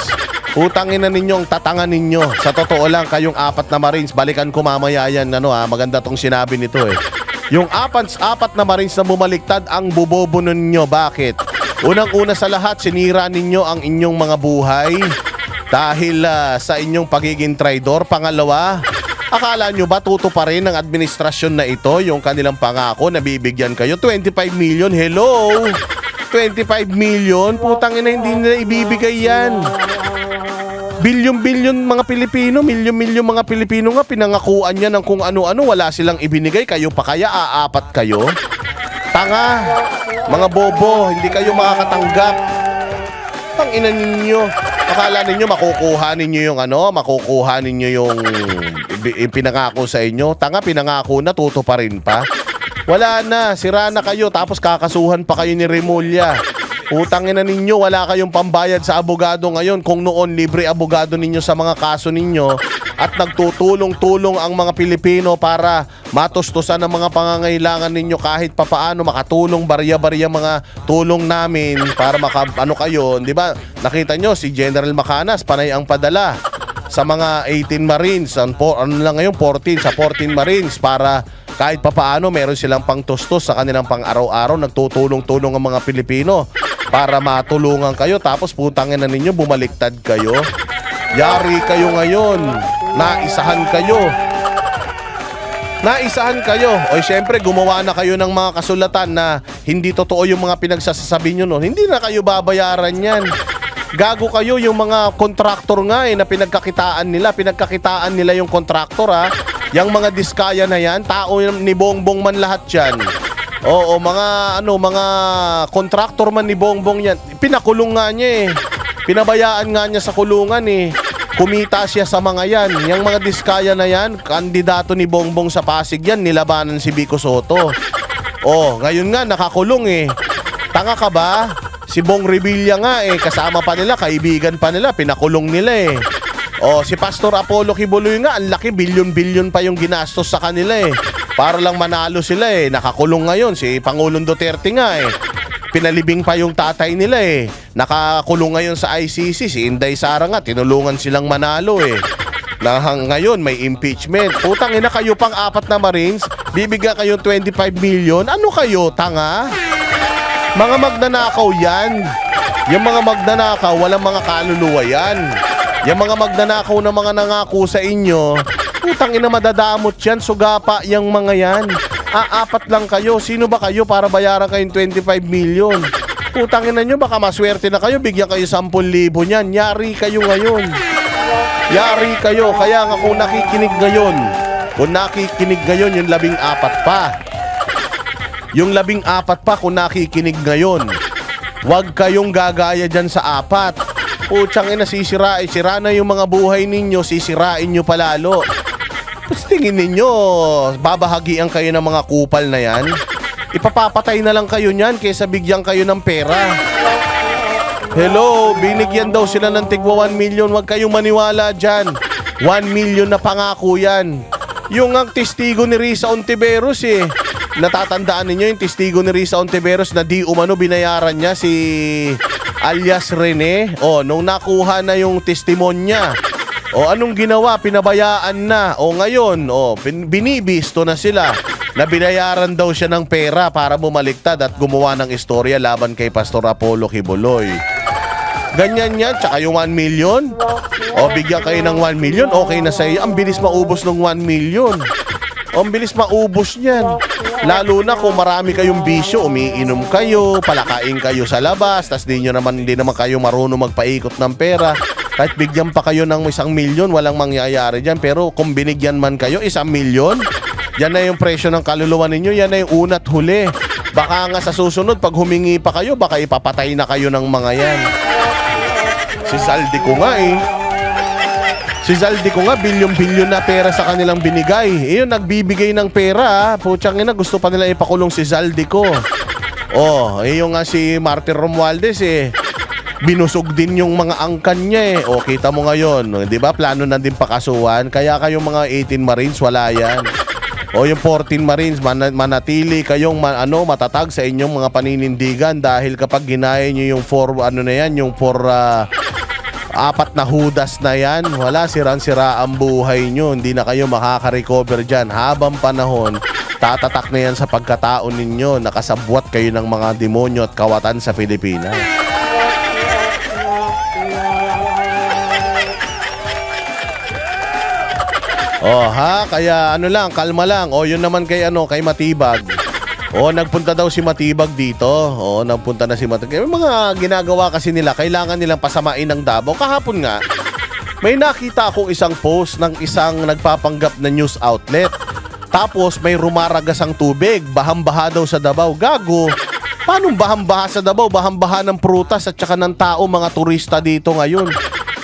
Utangin na ninyong tatangan ninyo. Sa totoo lang, kayong 4 na Marines, balikan ko mamaya yan, maganda tong sinabi nito eh. Yung 4 na Marines na bumaliktad, ang bubobo ninyo. Bakit? Unang-una sa lahat, sinira ninyo ang inyong mga buhay dahil sa inyong pagiging traidor. Pangalawa, akala nyo ba tutuparin ng administrasyon na ito yung kanilang pangako na bibigyan kayo 25 million? Hello? 25 million? Putang ina, hindi nila ibibigay yan. Bilyon-bilyon mga Pilipino, milyon-milyon mga Pilipino nga pinangakuan niya ng kung ano-ano, wala silang ibinigay. Kayo pa kaya aapat kayo? Tanga, mga bobo, hindi kayo makakatanggap. Ang ina ninyo. Akala ninyo makukuha ninyo yung pinangako sa inyo. Tanga, pinangako na, tutuparin pa. Wala na, sira na kayo, tapos kakasuhan pa kayo ni Remulla. Utangin na ninyo, wala kayong pambayad sa abogado ngayon. Kung noon libre abogado ninyo sa mga kaso ninyo at nagtutulong-tulong ang mga Pilipino para matustusan ang mga pangangailangan ninyo kahit papaano makatulong barya-barya mga tulong namin para kayo, di ba? Nakita nyo si General Macanas, panay ang padala sa mga 18 Marines, ngayon 14 sa 14 Marines para kahit papaano meron silang pangtustos sa kanilang pang-araw-araw. Nagtutulong-tulong ang mga Pilipino para matulungan kayo, tapos putangin na ninyo bumaliktad kayo. Yari kayo ngayon. Naisahan kayo. O syempre gumawa na kayo ng mga kasulatan na hindi totoo yung mga pinagsasabi nyo noon. Hindi na kayo babayaran yan. Gago kayo, yung mga kontraktor nga na pinagkakitaan nila yung kontraktor Yang mga diskaya na yan, tao ni Bongbong man lahat yan. Oo, mga kontraktor man ni Bongbong yan. Pinakulong nga niya Pinabayaan nga niya sa kulungan Kumita siya sa mga yan. Yang mga diskaya na yan, kandidato ni Bongbong sa Pasig yan, nilabanan si Vico Soto. Oh, ngayon nga nakakulong Tanga ka ba? Si Bong Revilla nga kasama pa nila, kaibigan pa nila, pinakulong nila Oh, si Pastor Apollo Kibuloy nga, ang laki, bilyon-bilyon pa yung ginastos sa kanila para lang manalo sila Nakakulong ngayon si Pangulong Duterte nga Pinalibing pa yung tatay nila Nakakulong ngayon sa ICC. Si Inday Sara nga, tinulungan silang manalo Ngayon may impeachment. Putang ina, kayo pang 4 na Marines, bibigyan kayo 25 million. Ano kayo, tanga? Mga magnanakaw yan. Yung mga magnanakaw, walang mga kaluluwa yan. Yung mga magnanakaw na mga nangako sa inyo, putang ina, madadamot yan. Sugapa yung mga yan. 4 lang kayo. Sino ba kayo para bayaran kayong 25 million? Putang ina nyo, baka maswerte na kayo, bigyan kayo 10,000 niyan. Yari kayo ngayon. Yari kayo. Kaya nga kung nakikinig ngayon, yung 14 pa. Yung 14 pa kung nakikinig ngayon, huwag kayong gagaya dyan sa 4. Putsang ina, sira na yung mga buhay ninyo, sisirain nyo palalo. Tapos tingin ninyo, babahagian kayo ng mga kupal na yan? Ipapapatay na lang kayo niyan kaysa bigyan kayo ng pera. Hello, binigyan daw sila ng tigwa 1 million. Huwag kayong maniwala dyan. 1 million na pangako yan. Yung ang testigo ni Risa Ontiveros natatandaan ninyo yung testigo ni Risa Ontiveros na di umano binayaran niya si alias Rene? Nung nakuha na yung testimonya, anong ginawa? Pinabayaan na. Ngayon, binibisto na sila na binayaran daw siya ng pera para bumaliktad at gumawa ng istorya laban kay Pastor Apollo Kibuloy. Ganyan yan, tsaka yung 1 million. Bigyan kayo ng 1 million, okay na sa'yo. Ang bilis maubos ng 1 million. Ang bilis maubos niyan. Lalo na kung marami kayong bisyo, umiinom kayo, palakain kayo sa labas, tas hindi naman kayo marunong magpaikot ng pera. Kahit bigyan pa kayo ng 1 million, walang mangyayari dyan. Pero kung binigyan man kayo 1 million, yan na yung presyo ng kaluluwa ninyo, yan na yung una't huli. Baka nga sa susunod, pag humingi pa kayo, baka ipapatay na kayo ng mga yan. Si Zaldico nga, bilyon-bilyon na pera sa kanilang binigay. Yung nagbibigay ng pera, putsang ina, gusto pa nila ipakulong si Zaldico. Yung nga si Martin Romualdez binusog din yung mga angkan niya kita mo ngayon, di ba? Plano na din pakasuhan. Kaya kayong mga 18 Marines, wala yan. Yung 14 Marines, manatili kayong matatag sa inyong mga paninindigan dahil kapag ginaya nyo yung 4 na Judas na yan, wala, sirang-sira ang buhay nyo. Hindi na kayo makaka-recover dyan. Habang panahon, tatatak na yan sa pagkatao ninyo. Nakasabwat kayo ng mga demonyo at kawatan sa Pilipinas. Kaya kalma lang. Yun naman kay Matibag. Nagpunta daw si Matibag dito. Nagpunta na si Matibag. May mga ginagawa kasi nila, kailangan nilang pasamain ng Davao. Kahapon nga, may nakita akong isang post ng isang nagpapanggap na news outlet. Tapos may rumaragasang tubig, bahang-baha daw sa Davao. Gago. Paano bahang-baha sa Davao? Bahang-baha ng prutas at saka ng tao, mga turista dito ngayon.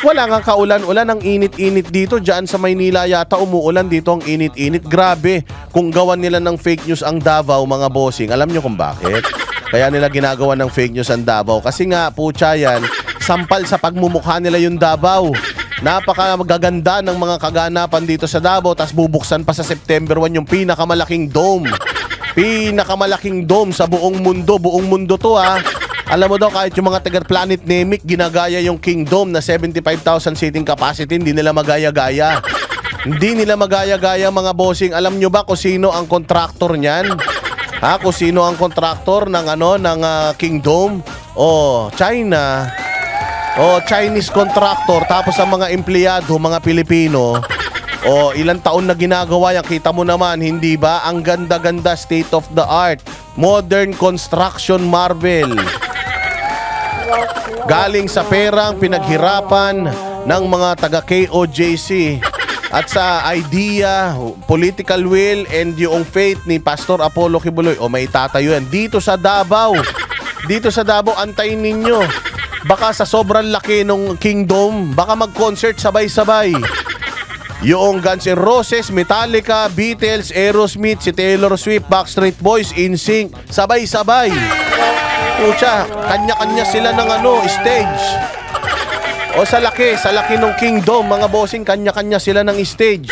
Wala nga kaulan-ulan, ang init-init dito. Diyan sa Maynila yata umuulan, dito ang init-init. Grabe, kung gawan nila ng fake news ang Davao, mga bossing. Alam nyo kung bakit? Kaya nila ginagawa ng fake news ang Davao. Kasi nga, putya yan, sampal sa pagmumukha nila yung Davao. Napakagaganda ng mga kaganapan dito sa Davao. Tapos bubuksan pa sa September 1 yung pinakamalaking dome. Pinakamalaking dome sa buong mundo. Buong mundo to ha. Alam mo daw, kahit yung mga taga-planet Namek, ginagaya yung Kingdom na 75,000 seating capacity, hindi nila magaya-gaya. Hindi nila magaya-gaya mga bossing. Alam nyo ba kung sino ang kontraktor niyan? Ha, kung sino ang kontraktor ng Kingdom? China. Chinese contractor. Tapos ang mga empleyado, mga Pilipino. Ilang taon na ginagawa yan. Kita mo naman, hindi ba? Ang ganda-ganda, state of the art. Modern construction marvel. Galing sa perang pinaghirapan ng mga taga KOJC at sa idea, political will and yung faith ni Pastor Apollo Kibuloy. May tatayo yan dito sa Davao. Dito sa Davao, antayin ninyo. Baka sa sobrang laki ng Kingdom, baka mag-concert sabay-sabay. Yung Guns N' Roses, Metallica, Beatles, Aerosmith, si Taylor Swift, Backstreet Boys, NSYNC, sabay-sabay. Pucha, kanya-kanya sila ng stage. Sa laki ng Kingdom, mga bossing, kanya-kanya sila ng stage.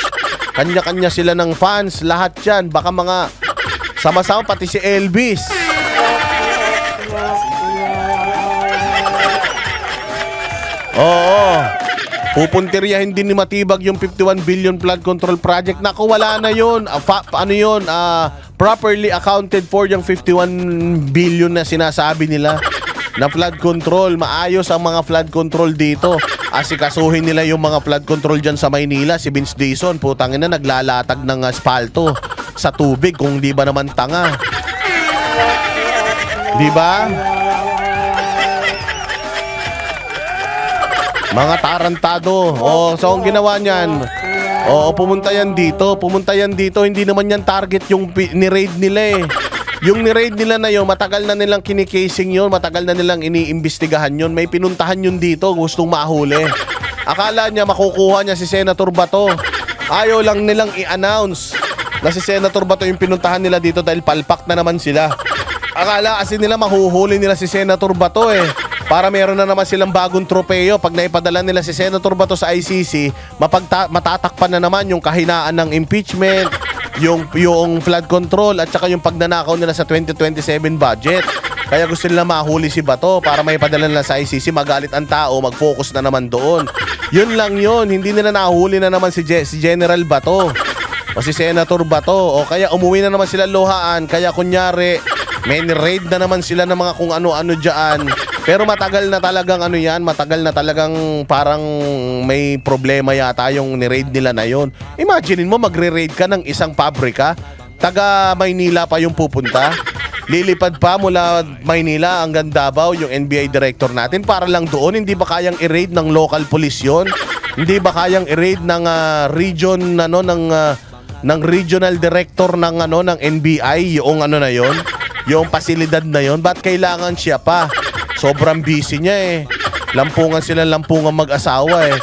Kanya-kanya sila ng fans, lahat yan. Baka mga sama-sama, pati si Elvis. Pupuntiryahin din ni Matibag yung 51 billion flood control project. Naku, wala na yun. Properly accounted for yung 51 billion na sinasabi nila na flood control. Maayos ang mga flood control dito. Asikasuhin nila yung mga flood control dyan sa Maynila. Si Vince Dizon, putangin na, naglalatag ng aspalto sa tubig kung di ba naman tanga. Di ba? Mga tarantado. So ang ginawa niyan, pumunta yan dito. Hindi naman yan target yung ni-raid nila eh. Yung ni-raid nila na yun, matagal na nilang kinikasing yun, matagal na nilang iniimbestigahan yun. May pinuntahan yun dito, gustong mahuli. Akala niya makukuha niya si Senator Bato. Ayaw lang nilang i-announce na si Senator Bato yung pinuntahan nila dito dahil palpak na naman sila. Akala kasi nila mahuhuli nila si Senator Bato eh. Para meron na naman silang bagong tropeyo. Pag naipadala nila si Senator Bato sa ICC, matatakpan na naman yung kahinaan ng impeachment, yung flood control, at saka yung pagnanakaw nila sa 2027 budget. Kaya gusto nila mahuli si Bato para maipadala nila sa ICC, magalit ang tao, mag-focus na naman doon. Yun lang yun. Hindi nila nahuli na naman si General Bato o si Senator Bato. O kaya umuwi na naman sila Lohaan. Kaya kunyari, may raid na naman sila ng mga kung ano-ano dyan. Pero matagal na talagang matagal na talagang parang may problema yata yung ni-raid nila na yon. Imagine mo, magre-raid ka ng isang pabrika, taga Maynila pa yung pupunta. Lilipad pa mula Maynila hanggang Davao yung NBI director natin para lang doon. Hindi ba kayang i-raid ng local police yun? Hindi ba kayang i-raid ng ng regional director ng NBI yung na yon? Yung pasilidad na yon? Ba't kailangan siya pa? Sobrang busy niya eh. Lampungan mag-asawa eh.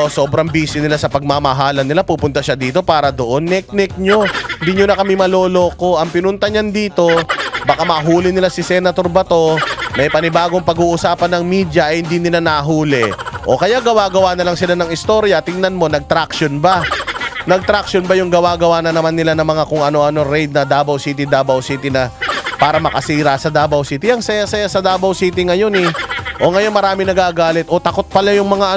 Sobrang busy nila sa pagmamahalan nila. Pupunta siya dito para doon. Nek-nek nyo. Hindi nyo na kami maloloko. Ang pinunta niyan dito, baka mahuli nila si Senator Bato. May panibagong pag-uusapan ng media ay hindi nila nahuli. O kaya gawa-gawa na lang sila ng istorya. Tingnan mo, nag-traction ba? Nag-traction ba yung gawa-gawa na naman nila ng mga kung ano-ano raid na Davao City na para makasira sa Davao City? Ang saya-saya sa Davao City ngayon eh. Ngayon marami nagagalit. Takot pala yung mga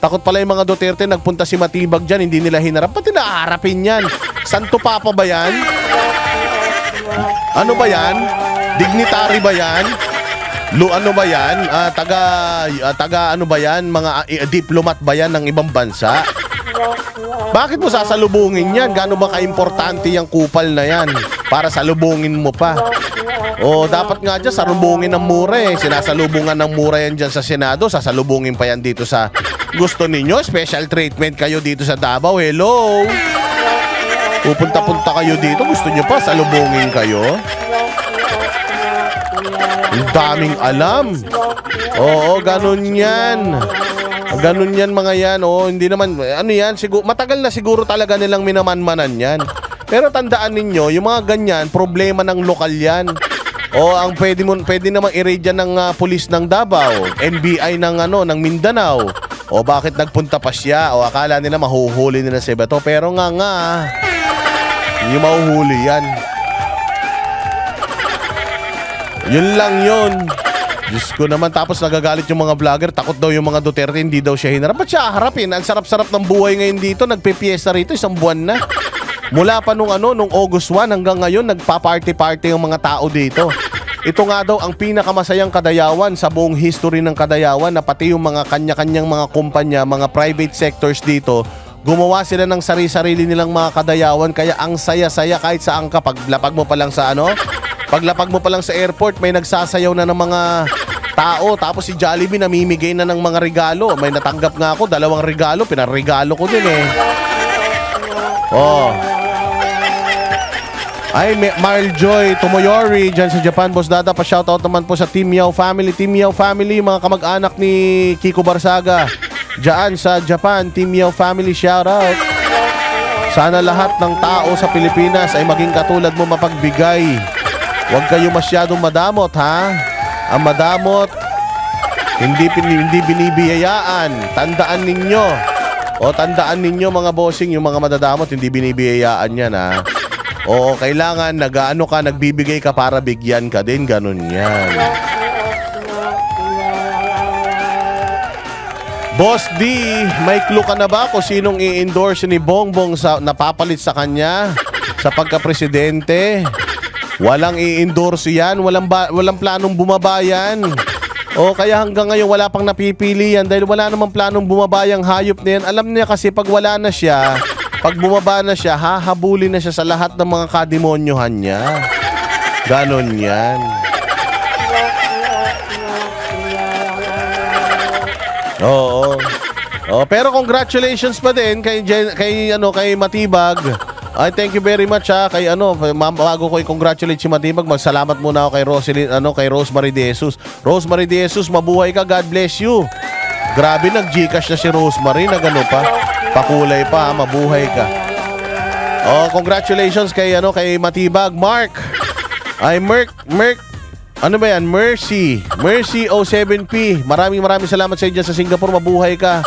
takot pala yung mga Duterte. Nagpunta si Matibag dyan, hindi nila hinarap. Pati naharapin yan. Santo Papa ba yan? Ano ba yan? Dignitary ba yan? Ano ba yan? Taga ano ba yan? Mga diplomat ba yan ng ibang bansa? Bakit mo sasalubungin yan? Gaano ba kaimportante yung kupal na yan para salubungin mo pa? Dapat nga dyan salubungin ng mura eh. Sinasalubungan ng mura yan dyan sa Senado. Sasalubungin pa yan dito sa gusto ninyo. Special treatment kayo dito sa Davao. Hello? Pupunta-punta kayo dito. Gusto nyo pa salubungin kayo? Ang daming alam. Ganun yan. Ganun yan mga yan. Hindi naman, yan, matagal na siguro talaga nilang minamanmanan yan. Pero tandaan ninyo, yung mga ganyan, problema ng lokal yan. O ang pwede namang i-raid yan ng pulis ng Davao, NBI ng Mindanao. O bakit nagpunta pa siya? O akala nila mahuhuli nila si Bato. Pero nga, hindi mahuhuli yan. Yun lang yun. Diyos ko naman, tapos nagagalit yung mga vlogger. Takot daw yung mga Duterte, hindi daw siya hinarap. Ba't siya harapin? Ang sarap-sarap ng buhay ngayon dito. Nagpipiesta rito, isang buwan na. Mula pa nung August 1 hanggang ngayon, nagpa-party-party yung mga tao dito. Ito nga daw ang pinakamasayang Kadayawan sa buong history ng Kadayawan, na pati yung mga kanya-kanyang mga kumpanya, mga private sectors dito, gumawa sila ng sarili-sarili nilang mga Kadayawan. Kaya ang saya-saya kahit saan ka. Paglapag mo pa lang sa paglapag mo pa lang sa airport, may nagsasayaw na ng mga tao. Tapos si Jollibee namimigay na ng mga regalo. May natanggap nga ako, 2 regalo. Pinarregalo ko din eh. Oh. Ay, Marl Joy Tomoyori dyan sa Japan, Boss Dada, pa-shoutout naman po sa Team Yao Family. Team Yao Family, mga kamag-anak ni Kiko Barsaga dyan sa Japan. Team Yao Family, shoutout. Sana lahat ng tao sa Pilipinas ay maging katulad mo, mapagbigay. Huwag kayo masyadong madamot, ha? Ang madamot, hindi binibiyayaan. Tandaan ninyo mga bossing, yung mga madadamot, hindi binibiyayaan yan, ha? Oo, kailangan nagbibigay ka para bigyan ka din, ganun yan. Boss D, may clue ka na ba kung sinong i-endorse ni Bongbong sa napapalit sa kanya sa pagka-presidente? Walang i-endorse yan, walang planong bumaba yan. O kaya hanggang ngayon wala pang napipili yan dahil wala namang planong bumaba yung hayop na yan. Alam niya kasi pag wala na siya, pag bumaba na siya, hahabulin na siya sa lahat ng mga kademonyohan niya. Ganon yan. Oo. Pero congratulations pa din kay Matibag. Ay, thank you very much kay bago ko i-congratulate si Matibag, magsalamat muna ako kay Rosemary De Jesus. Rosemary De Jesus, mabuhay ka, God bless you. Grabe, nag-Gcash na si Rosemary, pa. Pakulay pa, mabuhay ka. Congratulations kay Matibag, Mark. Ay, Merc. Ano ba yan? Mercy 07P. Maraming salamat sa inyo sa Singapore, mabuhay ka.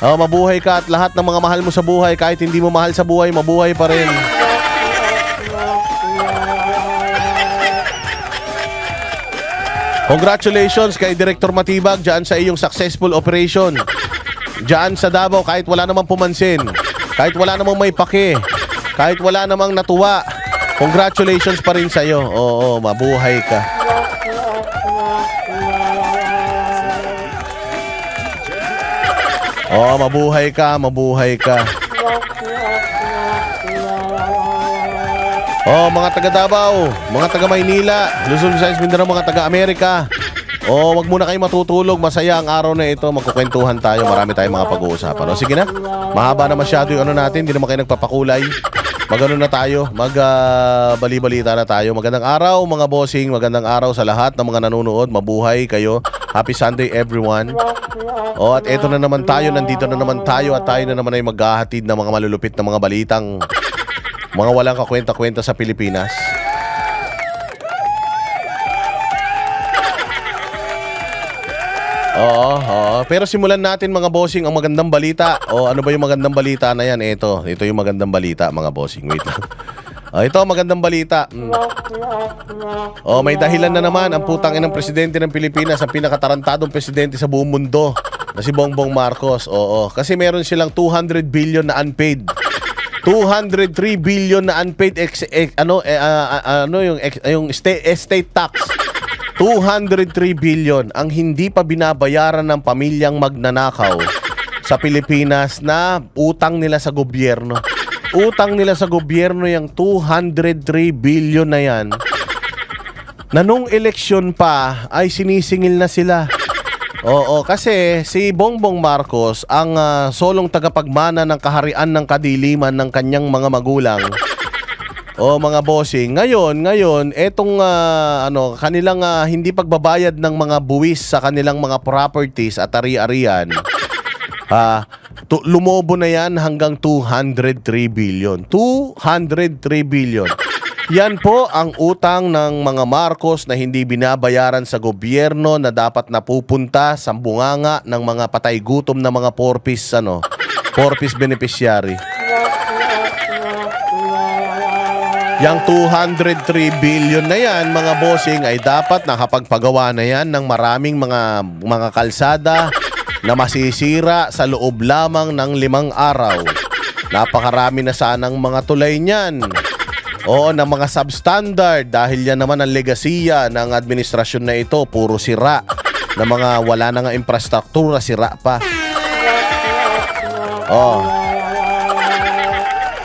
Mabuhay ka at lahat ng mga mahal mo sa buhay, kahit hindi mo mahal sa buhay, mabuhay pa rin. Congratulations kay Director Matibag dyan sa iyong successful operation. Dyan sa Davao, kahit wala namang pumansin, kahit wala namang may pake, kahit wala namang natuwa, congratulations pa rin sa'yo. Oo, mabuhay ka. Mabuhay ka. Mga taga Davao, mga taga Maynila, Luzon, Visayas, Mindanao, mga taga Amerika. Wag muna kayo matutulog. Masaya ang araw na ito. Magkukwentuhan tayo. Marami tayong mga pag-uusapan. Sige na. Mahaba na masyado yung natin. Hindi naman kayo nagpapakulay. Magano na tayo. Bali-balita na tayo. Magandang araw mga bossing. Magandang araw sa lahat ng mga nanonood. Mabuhay kayo. Happy Sunday everyone. At eto na naman tayo. Nandito na naman tayo. At tayo na naman ay maghahatid ng mga malulupit na mga balitang mga walang kakwenta-kwenta sa Pilipinas. Pero simulan natin mga bossing ang magandang balita. Ano ba yung magandang balita na yan? Ito yung magandang balita mga bossing. Wait lang. Ito magandang balita. May dahilan na naman ang putang inang presidente ng Pilipinas, ang pinakatarantadong presidente sa buong mundo, na si Bongbong Marcos. Kasi meron silang 200 billion na unpaid. 203 billion na unpaid yung estate tax. 203 billion ang hindi pa binabayaran ng pamilyang magnanakaw sa Pilipinas na utang nila sa gobyerno. Utang nila sa gobyerno yung 203 billion na yan, na nung eleksyon pa ay sinisingil na sila. Kasi si Bongbong Marcos ang solong tagapagmana ng kaharian ng kadiliman ng kanyang mga magulang. Mga bossing, ngayon, etong kanilang hindi pagbabayad ng mga buwis sa kanilang mga properties at ari-arian, lumobo na yan hanggang 203 billion. 203 billion. Yan po ang utang ng mga Marcos na hindi binabayaran sa gobyerno na dapat napupunta sa bunganga ng mga patay gutom na mga porpis beneficiary. Yang 203 billion na yan, mga bossing, ay dapat nakapagpagawa na yan ng maraming mga kalsada na masisira sa loob lamang ng 5 araw. Napakarami na sanang mga tulay niyan. Oo, ng mga substandard, dahil yan naman ang legasiya ng administrasyon na ito, puro sira. Na mga wala na nga infrastruktura, sira pa. Oh.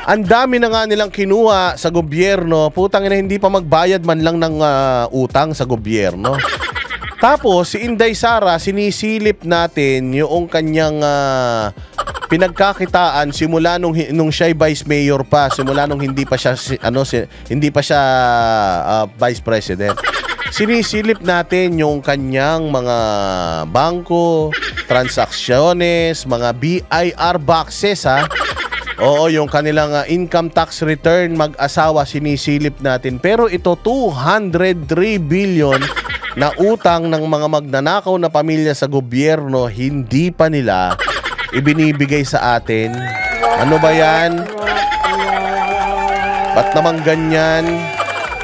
Ang dami na nga nilang kinuha sa gobyerno, putang ina, hindi pa magbayad man lang ng utang sa gobyerno. Tapos si Inday Sara, sinisilip natin yung kanyang pinagkakitaan simula nung siya ay vice mayor pa, simula nung hindi pa siya vice president. Sinisilip natin yung kanyang mga bangko, transaksyones, mga BIR boxes ha. Oo, yung kanilang income tax return mag-asawa, sinisilip natin. Pero ito 203 billion na utang ng mga magnanakaw na pamilya sa gobyerno, hindi pa nila ibinibigay sa atin. Ano ba yan? Ba't naman ganyan?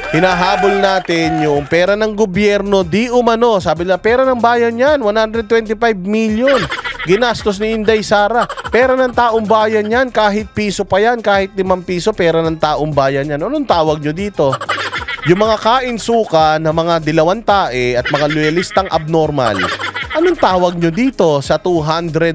Hinahabol natin yung pera ng gobyerno, di umano. Sabi nila, pera ng bayan yan, 125 million. Ginastos ni Inday Sara. Pera ng taong bayan yan, kahit piso pa yan, kahit 5 piso, pera ng taong bayan yan. Anong tawag nyo dito? Yung mga kain-suka na mga dilawang tae at mga loyalistang abnormal, anong tawag nyo dito sa 200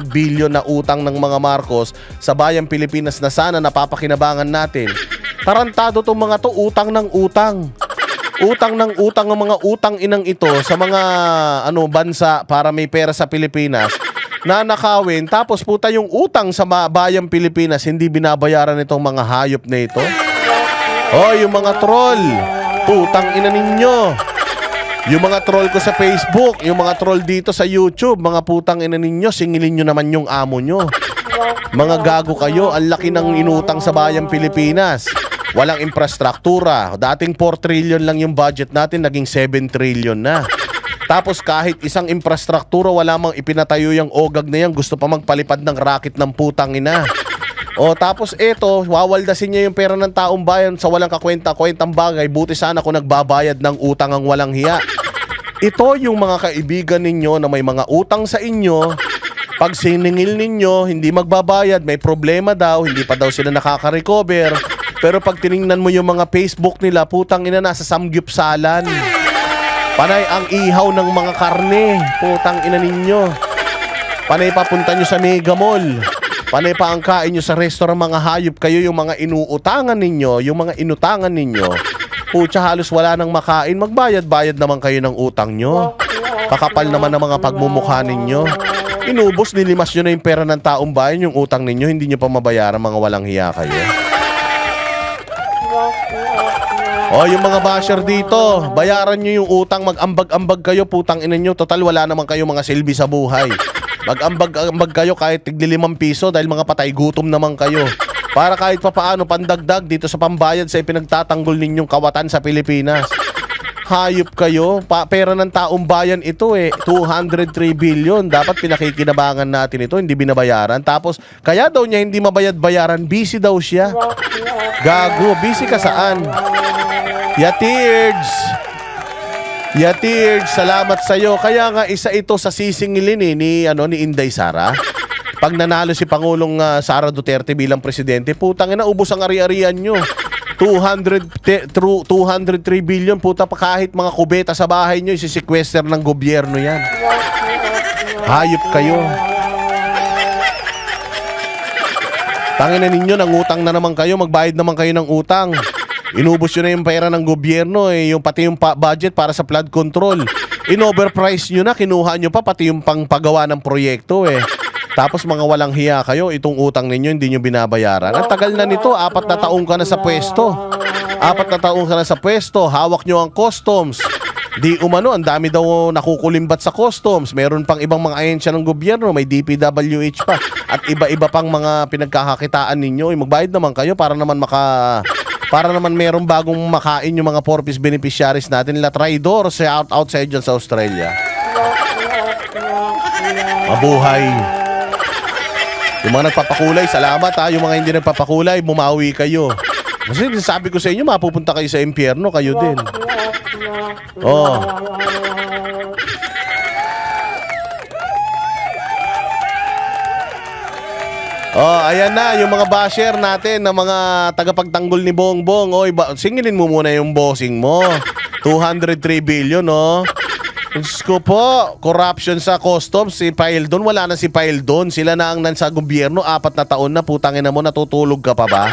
billion na utang ng mga Marcos sa bayang Pilipinas na sana napapakinabangan natin? Tarantado tong mga to, utang ng utang. Utang ng utang ang mga utang inang ito sa mga bansa para may pera sa Pilipinas. Nanakawin, tapos puta yung utang sa bayang Pilipinas hindi binabayaran itong mga hayop na ito. Oh, yung mga troll, putang ina ninyo. Yung mga troll ko sa Facebook, yung mga troll dito sa YouTube, mga putang ina ninyo, singilin nyo naman yung amo nyo. Mga gago kayo, ang laki ng inutang sa bayang Pilipinas. Walang infrastruktura. Dating 4 trillion lang yung budget natin, naging 7 trillion na. Tapos kahit isang infrastruktura, wala mang ipinatayo yung ogag na yan, gusto pa magpalipad ng racket ng putang ina. O tapos eto, wawaldasin niya yung pera ng taong bayan sa walang kakwenta-kwentang bagay. Buti sana kung nagbabayad ng utang ang walang hiya. Ito yung mga kaibigan ninyo na may mga utang sa inyo. Pag siningil ninyo, hindi magbabayad, may problema daw, hindi pa daw sila nakaka-recover. Pero pag tiningnan mo yung mga Facebook nila, putang ina, nasa samgyupsalan. Panay ang ihaw ng mga karne, putang ina ninyo. Panay papunta nyo sa Mega Mall. Panay pa ang kain nyo sa restaurant, mga hayop kayo, yung mga inuutangan ninyo, yung mga inutangan ninyo. Putya, halos wala nang makain, magbayad-bayad naman kayo ng utang nyo. Kakapal naman ang mga pagmumukha ninyo. Inubos, nilimas nyo na yung pera ng taong bayan, yung utang ninyo, hindi nyo pa mabayaran, mga walang hiya kayo. O, yung mga basher dito, bayaran nyo yung utang, mag-ambag-ambag kayo, putang ina nyo, total wala naman kayo mga silbi sa buhay. Mag-ambag-ambag kayo kahit tigli 5 piso dahil mga patay gutom naman kayo. Para kahit papaano pandagdag dito sa pambayad sa ipinagtatanggol ninyong kawatan sa Pilipinas. Hayop kayo, pera ng taong bayan ito 203 billion. Dapat pinakikinabangan natin ito, hindi binabayaran. Tapos, kaya daw niya hindi mabayad-bayaran, busy daw siya. Gago, busy ka saan? Yatirds, salamat sa'yo. Kaya nga isa ito sa sisingilin ni Inday Sara. Pag nanalo si Pangulong Sara Duterte bilang presidente, putang ina, ubos ang ari-arian nyo. 203 billion, puta pa, kahit mga kubeta sa bahay nyo, isisequester ng gobyerno yan. Hayop kayo. Tangina ninyo, nangutang na naman kayo, magbayad naman kayo ng utang. Inubos nyo na yung pera ng gobyerno, yung pati yung budget para sa flood control. In-overprice nyo na, kinuha nyo pa pati yung pangpagawa ng proyekto Tapos mga walang hiya kayo, itong utang ninyo hindi nyo binabayaran. Ang tagal na nito, 4 na taong ka na sa pwesto. 4 na taong ka na sa pwesto, hawak nyo ang customs. Di umano, ang dami daw nakukulimbat sa customs. Meron pang ibang mga ahensya ng gobyerno, may DPWH pa. At iba-iba pang mga pinagkakakitaan ninyo. Magbayad naman kayo para naman Para naman merong bagong makain yung mga 4-piece beneficiaries natin. La Traidor, shout out sa dyan sa Australia. Mabuhay. Yung mga nagpapakulay, salamat ha. Yung mga hindi nagpapakulay, bumawi kayo. Kasi sabi ko sa inyo, mapupunta kayo sa impyerno, kayo din. Oh. Oh, ayan na, yung mga basher natin na mga tagapagtanggol ni Bongbong. Oy, singilin mo muna yung bossing mo. 203 billion, oh. Diyos ko po, corruption sa customs, si Paildon, wala na si Paildon. Sila na ang nasa gobyerno, 4 na taon na, putangin na mo, natutulog ka pa ba?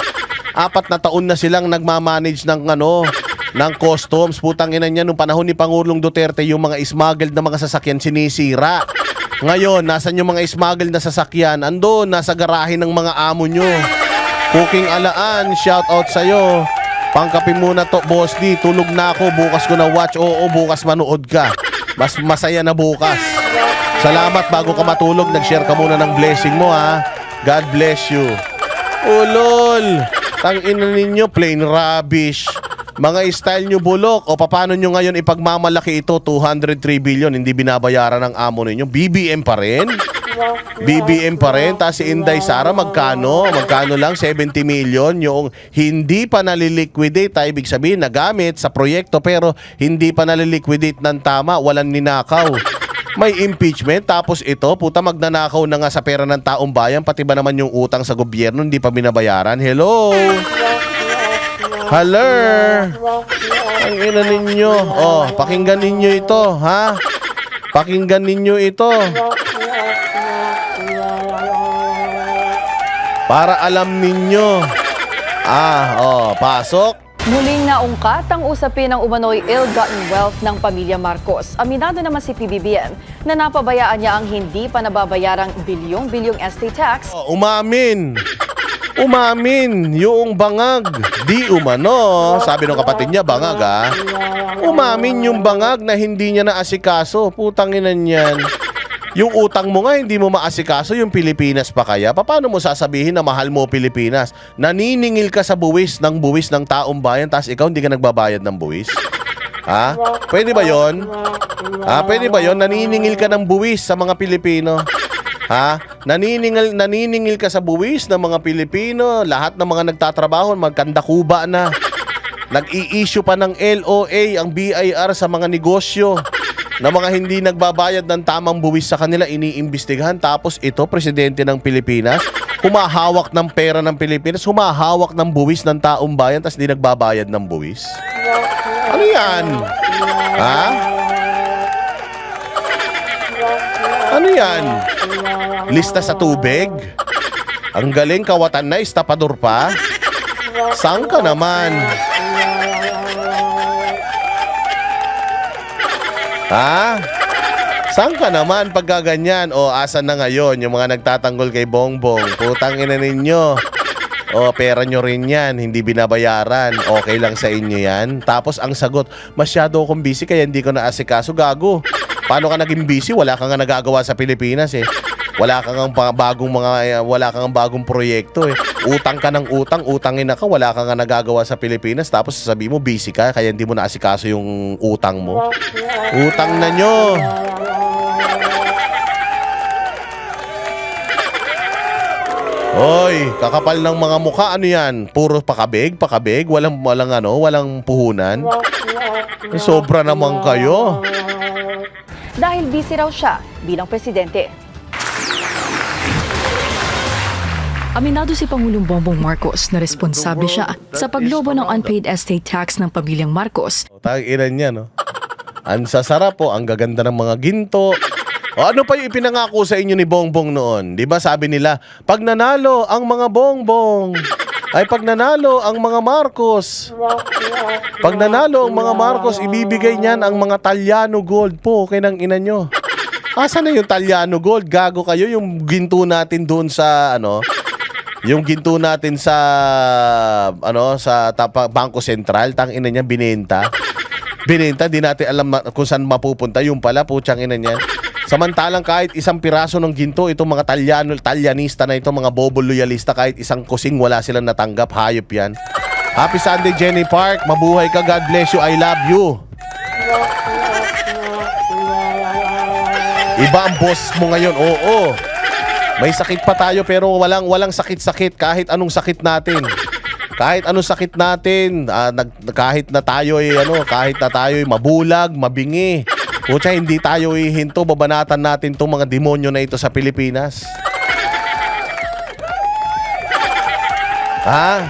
4 na taon na silang nagmamanage ng ng customs. Putangin na niya, nung panahon ni Pangulong Duterte, yung mga smuggled na mga sasakyan sinisira. Ngayon, nasan yung mga smuggled na sasakyan? Andun, nasa garahe ng mga amo nyo. Cooking Alaan, shout out sa'yo. Pangkapin muna to, Boss D. Tulog na ako, bukas ko na watch. Oo, bukas manood ka. Mas masaya na bukas. Salamat, bago ka matulog, nag-share ka muna ng blessing mo, ha. God bless you. Ulol, tangina ninyo, plain rubbish. Mga style nyo bulok. O paano nyo ngayon ipagmamalaki ito? 203 billion, hindi binabayaran ng amo ninyo. BBM pa rin? BBM pa rin. Tapos si Inday Sara, magkano? Magkano lang? 70 million. Yung hindi pa naliliquidate, ibig sabihin nagamit sa proyekto pero hindi pa naliliquidate ng tama, walang ninakaw. May impeachment, tapos ito, puta, magnanakaw na nga sa pera ng taong bayan, pati ba naman yung utang sa gobyerno hindi pa binabayaran? Hello? Hello? Ang ina ninyo. Oh, pakinggan ninyo ito, ha? Pakinggan ninyo ito. Para alam ninyo. Pasok. Muling naungkat ang usapin ng umano'y ill-gotten wealth ng pamilya Marcos. Aminado naman si PBBM na napabayaan niya ang hindi pa nababayarang bilyong-bilyong estate tax. Umamin yung bangag. Di umano. Sabi ng kapatid niya, bangag ha. Umamin yung bangag na hindi niya naasikaso. Putanginan yan. Yung utang mo nga hindi mo maasikaso, yung Pilipinas pa kaya? Paano mo sasabihin na mahal mo Pilipinas? Naniningil ka sa buwis ng taong bayan, tapos ikaw hindi ka nagbabayad ng buwis? Ha? Pwede ba yon? Pwede ba yon? Naniningil ka ng buwis sa mga Pilipino? Ha? Naniningil ka sa buwis ng mga Pilipino, lahat ng mga nagtatrabaho, magkandakuba na. Nag-i-issue pa ng LOA ang BIR sa mga negosyo na mga hindi nagbabayad ng tamang buwis sa kanila, iniimbestigahan. Tapos ito, presidente ng Pilipinas, humahawak ng pera ng Pilipinas, humahawak ng buwis ng taong bayan, tapos hindi nagbabayad ng buwis. Ano yan? Ha? Ano yan? Lista sa tubig? Ang galing, kawatan na, estapador pa? Saan ka naman? Ha? Saan ka naman pagkaganyan? O asan na ngayon yung mga nagtatanggol kay Bongbong? Putang ina ninyo. O pera nyo rin yan, hindi binabayaran. Okay lang sa inyo yan. Tapos ang sagot, masyado akong busy kaya hindi ko naasikaso. Gago. Paano ka naging busy? Wala kang nagagawa sa Pilipinas eh. Wala kang bagong proyekto eh. Utang ka ng utang, utangin na ka, wala kang nagagawa sa Pilipinas, tapos sasabihin mo busy ka kaya hindi mo naasikaso yung utang mo. Utang na nyo. Oy, kakapal ng mga mukha, ano yan? Puro pakabig, walang puhunan. Sobra naman kayo. Dahil busy raw siya bilang presidente. Aminado si Pangulong Bongbong Marcos na responsable siya sa paglobo ng unpaid estate tax ng pamilyang Marcos. Tag-inan niya, no? Ang sasarap po, ang gaganda ng mga ginto. O ano pa yung ipinangako sa inyo ni Bongbong noon? Di ba sabi nila, pag nanalo ang mga Bongbong, ay pag nanalo ang mga Marcos. Pag nanalo ang mga Marcos, ibibigay niyan ang mga Talyano gold po, kinang ina nyo. Asa na yung Talyano gold? Gago kayo, yung ginto natin doon sa, yung ginto natin sa Bangko Sentral, tang ina niya binenta. Binenta, di natin alam kung saan mapupunta. Yung pala, putsang ina niya. Samantalang kahit isang piraso ng ginto, itong mga Talyanista na ito, mga bobo loyalista, kahit isang kusing wala silang natanggap, hayop yan. Happy Sunday, Jenny Park. Mabuhay ka. God bless you. I love you. Iba ang boss mo ngayon. Oo. May sakit pa tayo pero walang sakit-sakit kahit anong sakit natin. Kahit anong sakit natin, kahit na tayo ay mabulag, mabingi. Kutsa, hindi tayo ihinto, babanatan natin tong mga demonyo na ito sa Pilipinas. Ha?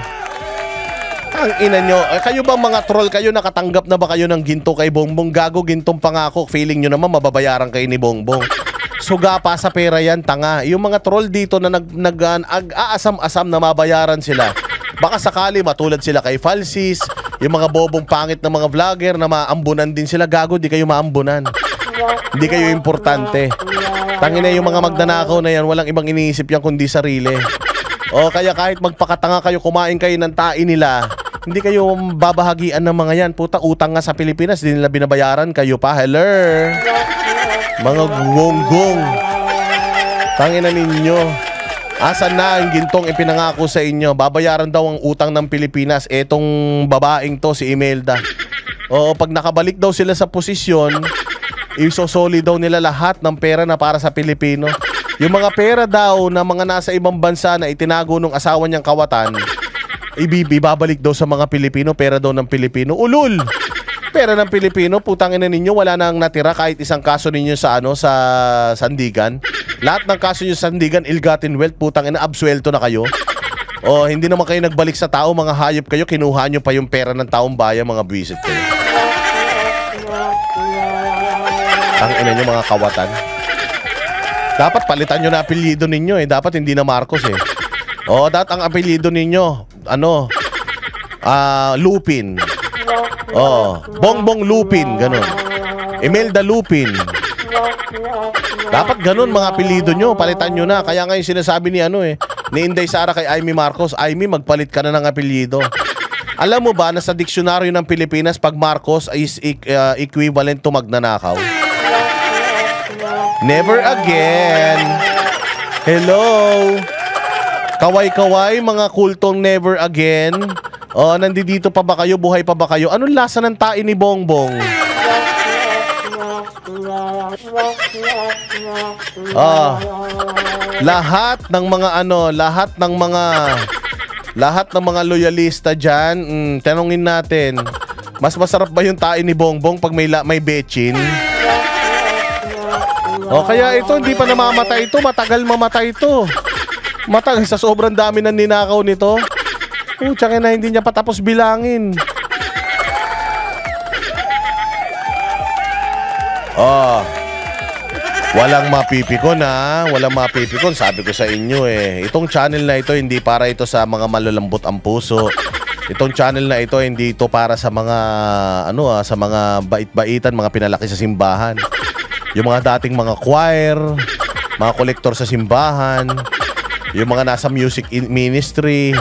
Ang ina nyo, kayo bang mga troll kayo, nakatanggap na ba kayo ng ginto kay Bongbong? Gago, gintong pangako, feeling nyo naman mababayaran kayo ni Bongbong. Suga pa sa pera yan, tanga. Yung mga troll dito na nag-aasam-asam na mabayaran sila. Baka sakali matulad sila kay Falsis, yung mga bobong pangit na mga vlogger na maambunan din sila. Gago, di kayo maambunan. Hindi kayo importante. Tangina yung mga magnanakaw na yan, walang ibang iniisip yan kundi sarili. O kaya kahit magpakatanga kayo, kumain kayo ng tae nila, hindi kayo babahagian ng mga yan. Puta, utang nga sa Pilipinas, di nila binabayaran, kayo pa. Hello? Mga gonggong. Tangina ninyo. Asan na ang gintong ipinangako sa inyo? Babayaran daw ang utang ng Pilipinas. Etong babaeng to, si Imelda. Oo, pag nakabalik daw sila sa posisyon, isosoli daw nila lahat ng pera na para sa Pilipino. Yung mga pera daw na mga nasa ibang bansa na itinago ng asawa niyang kawatan, ibabalik daw sa mga Pilipino. Pera daw ng Pilipino. Ulul! Pera ng Pilipino, putangin na ninyo, wala nang natira kahit isang kaso ninyo sa sa Sandigan. Lahat ng kaso niyo sa Sandigan, ill-gotten wealth, putangin na, absuelto na kayo. O hindi naman kayo nagbalik sa tao, mga hayop kayo, kinuha nyo pa yung pera ng taong bayan, mga buwisit kayo. Tangina nyo, mga kawatan. Dapat palitan nyo na apelyido ninyo dapat hindi na Marcos O dapat ang apelyido ninyo, Lupin. Bongbong Lupin, ganun. Imelda Lupin. Dapat ganun mga apelyido nyo, palitan nyo na. Kaya ngayon sinasabi ni ni Inday Sara kay Amy Marcos, Amy, magpalit ka na ng apelyido. Alam mo ba na sa diksyonaryo ng Pilipinas, pag Marcos is equivalent to magnanakaw? Never again. Hello. Kaway-kaway, mga kultong never again. Nandito pa ba kayo? Buhay pa ba kayo? Anong lasa ng tae ni Bongbong? Lahat ng mga loyalista diyan, tanungin natin, mas masarap ba yung tae ni Bongbong pag may betchin? Kaya ito hindi pa namamatay ito, matagal mamatay ito. Matagal sa sobrang dami ng ninakaw nito. Tsaka na hindi niya patapos bilangin. Walang mapipikon walang mapipikon. Sabi ko sa inyo itong channel na ito hindi para ito sa mga malalambot ang puso. Itong channel na ito hindi ito para sa mga sa mga bait-baitan, mga pinalaki sa simbahan. Yung mga dating mga choir, mga kolektor sa simbahan, yung mga nasa music ministry,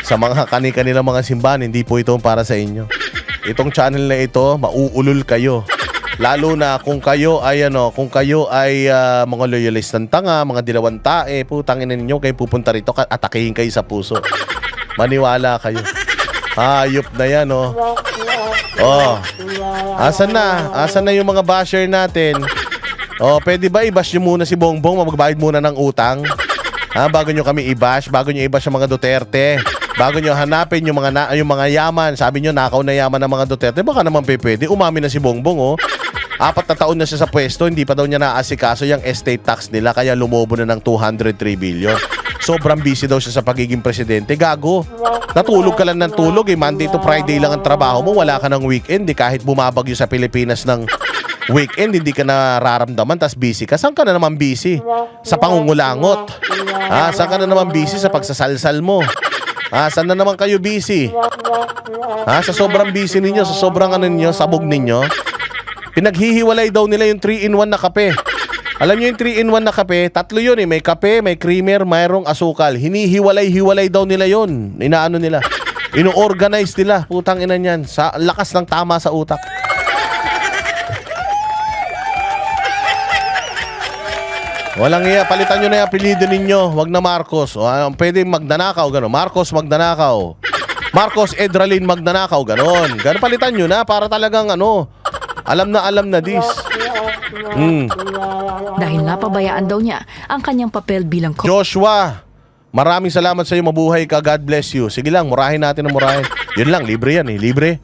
sa mga kani-kanilang mga simbahan, hindi po ito para sa inyo. Itong channel na ito, mauulol kayo. Lalo na kung kayo ay mga loyalistang tanga, mga dilawang tae, putangin ninyo kayo pupunta rito, atakihin kayo sa puso. Maniwala kayo. Hayop na yan, Asan na yung mga basher natin? Pwede ba i-bash nyo muna si Bongbong, magbayad muna ng utang? Bago nyo kami i-bash, bago nyo i-bash yung mga Duterte, bago nyo hanapin yung mga yaman. Sabi nyo nakaw na yaman ng mga Duterte, baka naman pwede. Umamin na si Bongbong 4 na taon na siya sa pwesto, hindi pa daw niya naasikaso yung estate tax nila, kaya lumobo na ng 203 billion. Sobrang busy daw siya sa pagiging presidente. Gago, natulog ka lang ng tulog Monday to Friday lang ang trabaho mo, wala ka ng weekend kahit bumabagyo sa Pilipinas ng weekend, hindi ka nararamdaman, tas busy ka. Saan ka na naman busy? Sa pangungulangot. Saan ka na naman busy sa pagsasalsal mo? Saan na naman kayo busy? Sa sobrang busy ninyo, sa sobrang sabog ninyo, pinaghihiwalay daw nila yung 3-in-1 na kape. Alam nyo yung 3-in-1 na kape, 3 yun may kape, may creamer, mayroong asukal. Hinihiwalay-hiwalay daw nila yun. Inaano nila, ino-organize nila. Putang ina niyan, sa lakas ng tama sa utak. Walang iya, palitan nyo na yung apelido ninyo. Wag na Marcos. Pwede magnanakaw, gano'n. Marcos magnanakaw. Marcos Edralin magnanakaw, ganon. Ganon, palitan nyo na para talagang alam na this. Dahil napabayaan daw niya ang kanyang papel bilang Joshua, maraming salamat sa iyo, mabuhay ka, God bless you. Sige lang, murahin natin ng murahin. Yun lang, libre yan libre.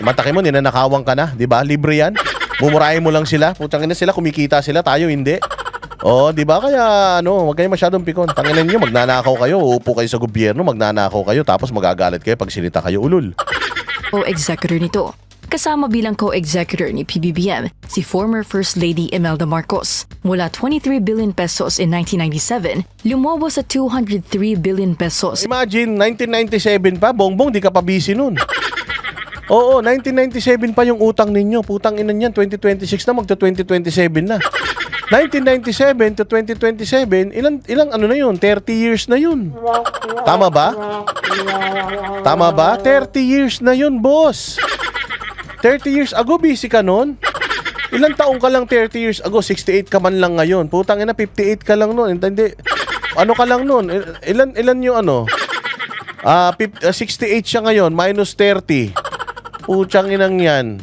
Mataki mo, ninanakawang ka na, di ba? Libre yan. Mumurahin mo lang sila. Putang ina sila, kumikita sila, tayo hindi. Di ba? Kaya wag kayo masyadong pikon. Tanginan niyo, magnanakaw kayo, uupo kayo sa gobyerno, magnanakaw kayo, tapos magagalit kayo pag sinita kayo ulul. co-executor nito. Kasama bilang co-executor ni PBBM si former First Lady Imelda Marcos. Mula 23 billion pesos in 1997, lumobo sa 203 billion pesos. Imagine, 1997 pa, bongbong, di ka pa busy nun. Oo, 1997 pa yung utang ninyo. Putang ina niyan, 2026 na, magto-2027 na. 1997 to 2027, ilang na yun? 30 years na yun. Tama ba? Tama ba? 30 years na yun, boss. 30 years ago, busy ka nun? Ilang taong ka lang 30 years ago? 68 ka man lang ngayon. Putang ina, 58 ka lang nun. Hindi. Ano ka lang nun? Ilan yung 68 siya ngayon, minus 30. Putang inang yan.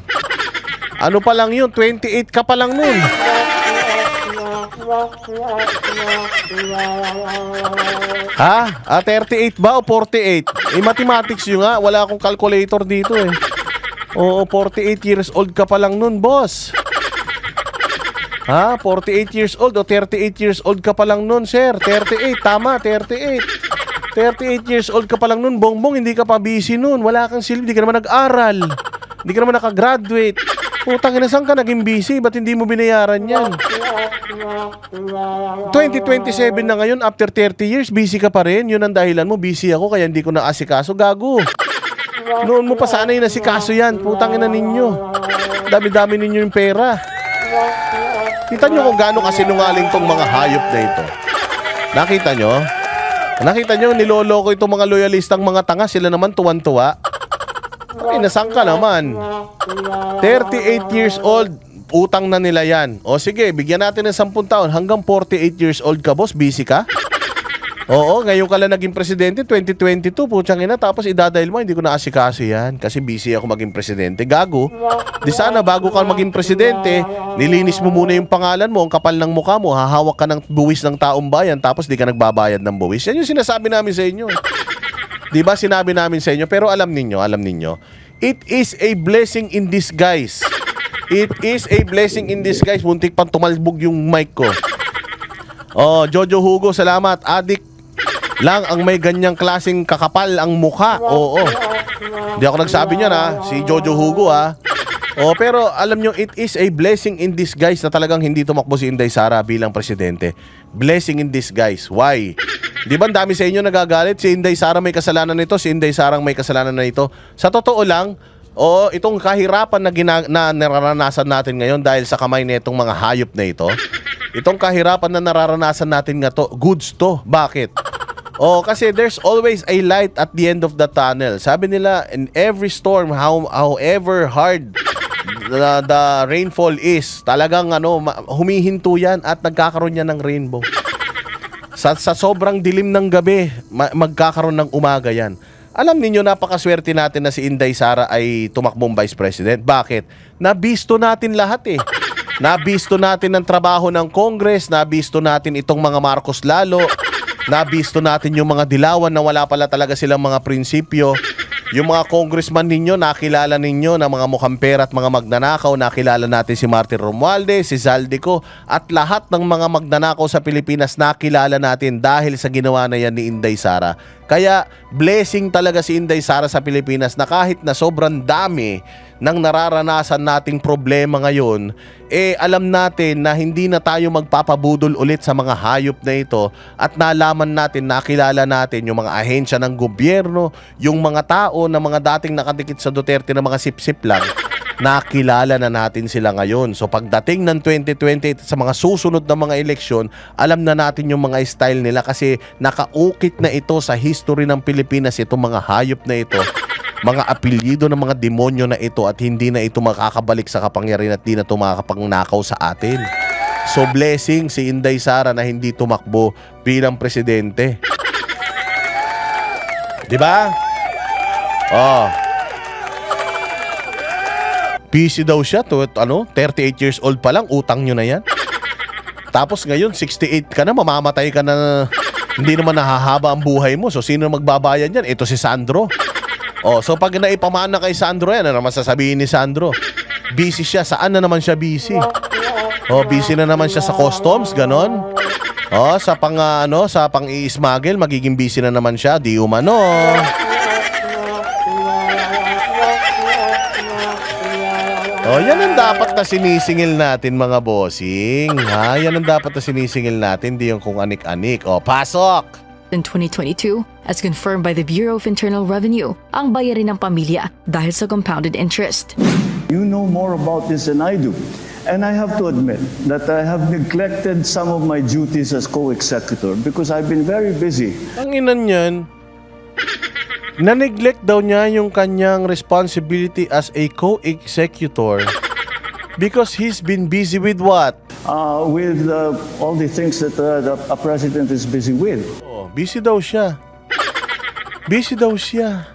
Ano pa lang yun? 28 ka pa lang nun. Ha? 38 ba o 48? Mathematics yun nga. Wala akong calculator dito eh. Oo, 48 years old ka pa lang nun, boss. Ha? 48 years old o 38 years old ka pa lang nun, sir? 38, tama, 38. 38 years old ka pa lang nun, bongbong, hindi ka pa busy nun. Wala kang silbi, hindi ka naman nag-aral. Hindi ka naman nakagraduate. Putang ina, saan ka naging busy? Ba't hindi mo binayaran yan? 2027 na ngayon, after 30 years, busy ka pa rin. Yun ang dahilan mo, busy ako, kaya hindi ko naasikaso. Gago. Noon mo pa sana yung nasikaso yan. Putang ina ninyo. Dami-dami ninyo yung pera. Kita nyo kung gaano kasinungaling tong mga hayop na ito. Nakita nyo? Nakita nyo, niloloko itong mga loyalistang mga tanga. Sila naman tuwan-tuwa. Ay, nasaan ka naman? 38 years old, utang na nila yan. O sige, bigyan natin ng 10 taon. Hanggang 48 years old ka, boss, busy ka? Oo, ngayon ka lang naging presidente, 2022, putsang ina, tapos idadahil mo, hindi ko naasikaso yan kasi busy ako maging presidente. Gago. Di sana bago ka maging presidente, nilinis mo muna yung pangalan mo, ang kapal ng mukha mo, hahawak ka ng buwis ng taong bayan, tapos di ka nagbabayad ng buwis. Yan yung sinasabi namin sa inyo. Di ba sinabi namin sa inyo? Pero alam ninyo, it is a blessing in disguise. It is a blessing in disguise. Muntik pang tumalbog yung mic ko. Oh, Jojo Hugo, salamat. Adik lang ang may ganyang klaseng kakapal ang mukha. Oo. Di ako nagsabi niyan ha. Si Jojo Hugo ha. Oh, pero alam nyo, it is a blessing in disguise na talagang hindi tumakbo si Inday Sara bilang presidente. Blessing in disguise. Why? Di ba ang dami sa inyo nagagalit? Si Inday Sara may kasalanan nito, si Inday Sarang may kasalanan na ito. Sa totoo lang, itong kahirapan na nararanasan natin ngayon dahil sa kamay nitong mga hayop na ito, itong kahirapan na nararanasan natin nga to, goods to. Bakit? Kasi there's always a light at the end of the tunnel. Sabi nila, in every storm, however hard the rainfall is, talagang humihinto yan at nagkakaroon yan ng rainbow. Sa sobrang dilim ng gabi, magkakaroon ng umaga yan. Alam niyo, napakaswerte natin na si Inday Sara ay tumakbong Vice President. Bakit? Nabisto natin lahat eh. Nabisto natin ang trabaho ng Congress, nabisto natin itong mga Marcos lalo, nabisto natin yung mga dilawan na wala pala talaga silang mga prinsipyo. Yung mga congressman ninyo, nakilala ninyo na mga mukhang pera at mga magnanakaw. Nakilala natin si Martin Romualdez, si Zaldico, at lahat ng mga magnanakaw sa Pilipinas nakilala natin dahil sa ginawa na yan ni Inday Sara. Kaya blessing talaga si Inday Sara sa Pilipinas na kahit na sobrang dami ng nararanasan nating problema ngayon, alam natin na hindi na tayo magpapabudol ulit sa mga hayop na ito at nalaman natin, nakilala natin yung mga ahensya ng gobyerno, yung mga tao na mga dating nakadikit sa Duterte na mga sip-sip lang, nakilala na natin sila ngayon. So pagdating ng 2020 sa mga susunod na mga eleksyon, alam na natin yung mga style nila kasi nakaukit na ito sa history ng Pilipinas, itong mga hayop na ito. Mga apelyido ng mga demonyo na ito at hindi na ito makakabalik sa kapangyarihan at hindi na ito makakapangnakaw sa atin. So blessing si Inday Sara na hindi tumakbo bilang presidente. Diba? Oh. Busy daw siya to, 38 years old pa lang, utang nyo na yan. Tapos ngayon, 68 ka na, mamamatay ka na, hindi naman nahahaba ang buhay mo. So, sino magbabayad yan? Ito si Sandro. Oh, so pag naipamana kay Sandro yan, ano naman sasabihin ni Sandro? Busy siya. Saan na naman siya busy? Oh, busy na naman siya sa customs, ganon. Oh, sa pang i-smuggle, magiging busy na naman siya. Di umano. Oh, yan ang dapat na sinisingil natin, mga bossing. Ha? Yan ang dapat na sinisingil natin, di yung kung anik-anik. Oh, pasok! In 2022, as confirmed by the Bureau of Internal Revenue, ang bayarin ng pamilya dahil sa compounded interest. You know more about this than I do. And I have to admit that I have neglected some of my duties as co-executor because I've been very busy. Ang inan yan, na-neglect daw niya yung kanyang responsibility as a co-executor because he's been busy with what? With all the things that a president is busy with. Oh, busy daw siya. Busy daw siya.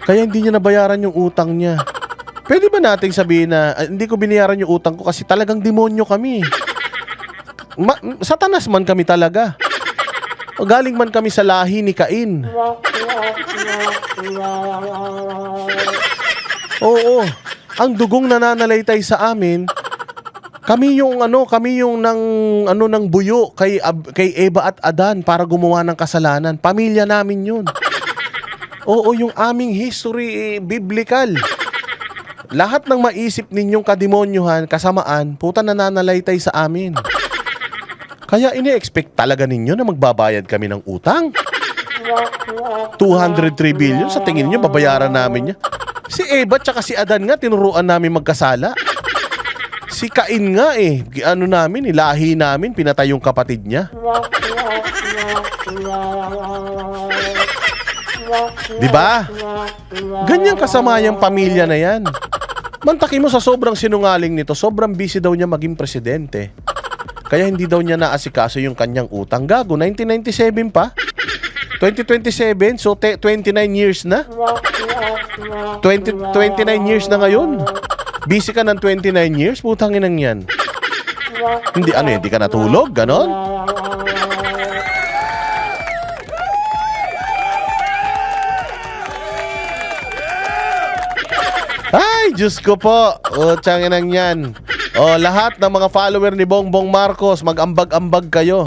Kaya hindi niya nabayaran yung utang niya. Pwede ba nating sabihin na hindi ko binayaran yung utang ko kasi talagang demonyo kami. Satanas man kami talaga. O galing man kami sa lahi ni Cain. Oo. Ang dugong nananalaytay sa amin, kami yung ng buyo kay Eva at Adan para gumawa ng kasalanan. Pamilya namin 'yun. Oo, yung aming history biblical. Lahat ng maisip ninyong kademonyuhan, kasamaan, puta nananalaytay sa amin. Kaya ini-expect talaga ninyo na magbabayad kami ng utang? 203 billion, sa tingin nyo, babayaran namin niya. Si Eva tsaka si Adan nga, tinuruan namin magkasala. Si Cain nga lahi namin, pinatay yung kapatid niya. Diba? Ganyang kasama yung pamilya na yan. Mantakin mo sa sobrang sinungaling nito, sobrang busy daw niya maging presidente. Kaya hindi daw niya naasikaso yung kanyang utang. Gago, 1997 pa? 2027, so 29 years na? 29 years na ngayon? Busy ka ng 29 years? Putangin ang yan. Hindi ka natulog? Ganon? Ay, Diyos ko po. O, tsanginang yan. O, lahat ng mga follower ni Bongbong Marcos, mag-ambag-ambag kayo.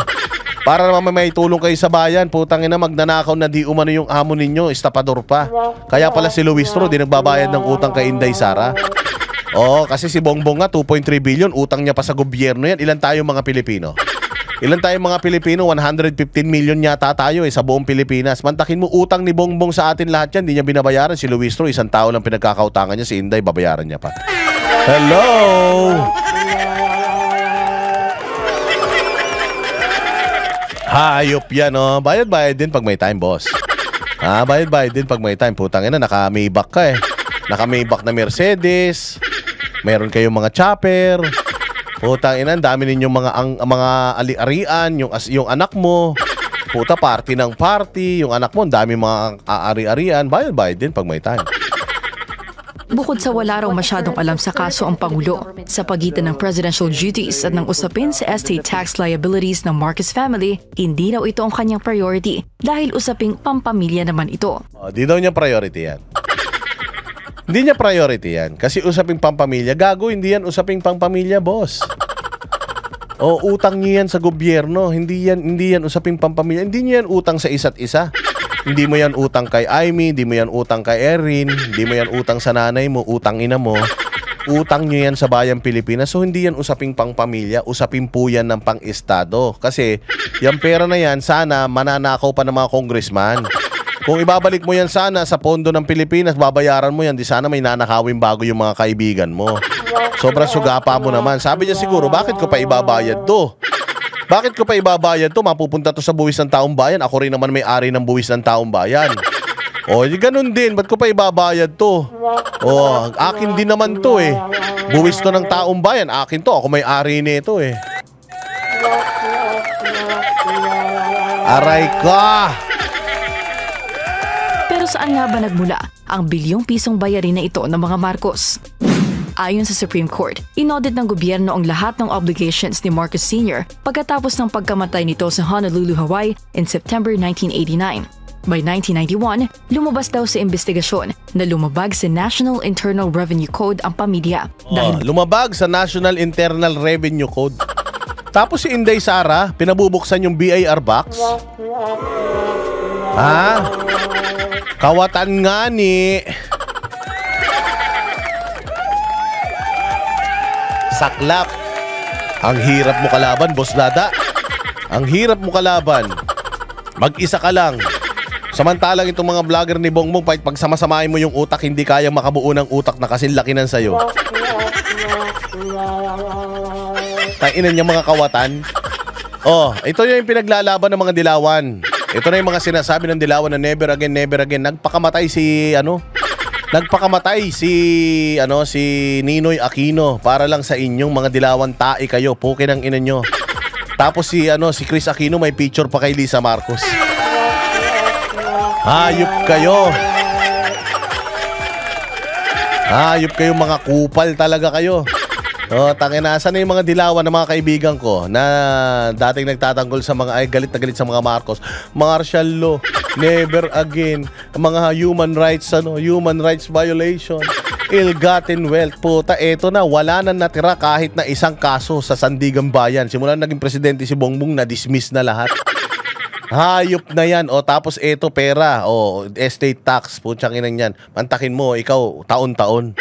Para naman may tulong kayo sa bayan. Putangin na, magnanakaw na di umano yung amo ninyo, estapador pa. Kaya pala si Luis Tro, di nagbabayad ng utang kay Inday Sara. O, kasi si Bongbong nga, 2.3 billion, utang niya pa sa gobyerno yan. Ilan tayo mga Pilipino? Ilan tayo mga Pilipino? 115 million yata tayo sa buong Pilipinas. Mantakin mo, utang ni Bongbong sa atin lahat yan, di niya binabayaran. Si Luis Tro, isang tao lang pinagkakautangan niya. Si Inday, babayaran niya pa. Hello! Hayop yan, oh. Bayad-bayad din pag may time, boss. Bayad-bayad din pag may time. Putang ina, naka-Maybach ka eh. Naka-Maybach na Mercedes. Meron kayong mga chopper. Putang ina, dami ninyong mga ali-arian, yung anak mo. Puta, party ng party. Yung anak mo, dami mga ari-arian. Bayad-bayad din pag may time. Bukod sa wala raw masyadong alam sa kaso ang Pangulo, sa pagitan ng presidential duties at ng usapin sa estate tax liabilities ng Marcos family, hindi raw ito ang kanyang priority dahil usaping pampamilya naman ito. Di daw niya priority yan. Hindi niya priority yan. Kasi usaping pampamilya. Gago, hindi yan usaping pampamilya, boss. O, utang niyo yan sa gobyerno. Hindi yan usaping pampamilya. Hindi niyo yan utang sa isa't isa. Hindi mo yan utang kay Aimee, hindi mo yan utang kay Erin, hindi mo yan utang sa nanay mo, utang ina mo. Utang nyo yan sa bayang Pilipinas. So hindi yan usaping pang-pamilya, usaping po yan ng pang-estado. Kasi yung pera na yan, sana mananakaw pa ng mga congressman. Kung ibabalik mo yan sana sa pondo ng Pilipinas, babayaran mo yan, di sana may nanakawin bago yung mga kaibigan mo. Sobrang sugapa mo naman. Sabi niya siguro, bakit ko pa ibabayad to? Bakit ko pa ibabayad to? Mapupunta to sa buwis ng taong bayan. Ako rin naman may-ari ng buwis ng taong bayan. O, ganun din. Ba't ko pa ibabayad to? O, akin din naman to eh. Buwis to ng taong bayan. Akin to. Ako may-ari nito eh. Aray ka! Pero Pero saan nga ba nagmula ang bilyong pisong bayarin na ito ng mga Marcos? Ayon sa Supreme Court, inaudit ng gobyerno ang lahat ng obligations ni Marcos Sr. pagkatapos ng pagkamatay nito sa Honolulu, Hawaii in September 1989. By 1991, lumabas daw sa investigasyon na lumabag sa National Internal Revenue Code ang pamilya dahil Lumabag sa National Internal Revenue Code. Tapos si Inday Sara, pinabubuksan yung BIR box. Ha? Kawatan nga ni... Saklap. Ang hirap mo kalaban, Boss Dada. Ang hirap mo kalaban. Mag-isa ka lang. Samantalang itong mga vlogger ni Bongbong, pag sama-samahin mo yung utak, hindi kayang makabuo ng utak na kasi laki ng sayo. Tainan niya mga kawatan. Oh, ito yung pinaglalaban ng mga dilawan. Ito na yung mga sinasabi ng dilawan na never again, never again. Nagpakamatay si si Ninoy Aquino para lang sa inyong mga dilawan tae kayo, pukin ang ina nyo. Tapos si Chris Aquino may picture pa kay Lisa Marcos. Hayop kayo. Hayop kayo, mga kupal talaga kayo. Nasa na yung mga dilawan ng mga kaibigan ko na dating nagtatanggol sa mga galit na galit sa mga Marcos. Martial law, never again, mga human rights violation, ill-gotten wealth. Puta, eto na, wala na natira kahit na isang kaso sa Sandigan Bayan. Simula naging presidente si Bongbong, na-dismiss na lahat. Hayop na yan. Tapos eto, pera, estate tax, putsang inan yan. Mantakin mo, ikaw, taon-taon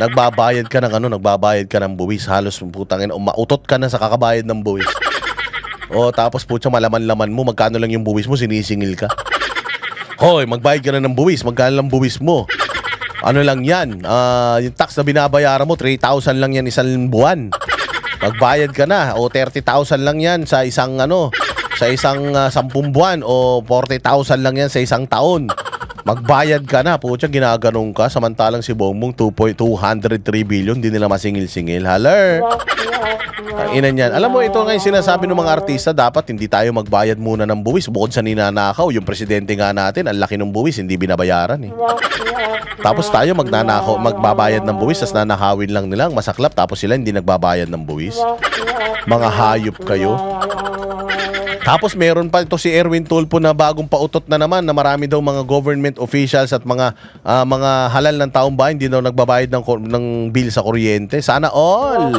nagbabayad ka ng buwis. Halos putang ina, mautot ka na sa kakabayad ng buwis. Tapos putya, malaman-laman mo magkano lang yung buwis mo, sinisingil ka. Hoy, magbayad ka na ng buwis. Magkano lang buwis mo? Ano lang yan? Yung tax na binabayaran mo, 3,000 lang yan isang buwan. Magbayad ka na, 30,000 lang yan sa isang 10 buwan, o 40,000 lang yan sa isang taon. Magbayad ka na, putya, ginaganong ka. Samantalang si Bongbong 203 billion, di nila masingil-singil. Haler! Ang ina niyan. Alam mo, ito nga yung sinasabi ng mga artista, dapat hindi tayo magbayad muna ng buwis. Bukod sa ninanakaw, yung presidente nga natin, ang laki ng buwis, hindi binabayaran eh. Tapos tayo magbabayad ng buwis, tas nanakawin lang nila, ang masaklap, tapos sila hindi nagbabayad ng buwis. Mga hayop kayo. Tapos meron pa ito si Erwin Tulfo na bagong pautot na naman na marami daw mga government officials at mga halal ng taong bayan hindi daw nagbabayad ng bill sa kuryente. Sana all!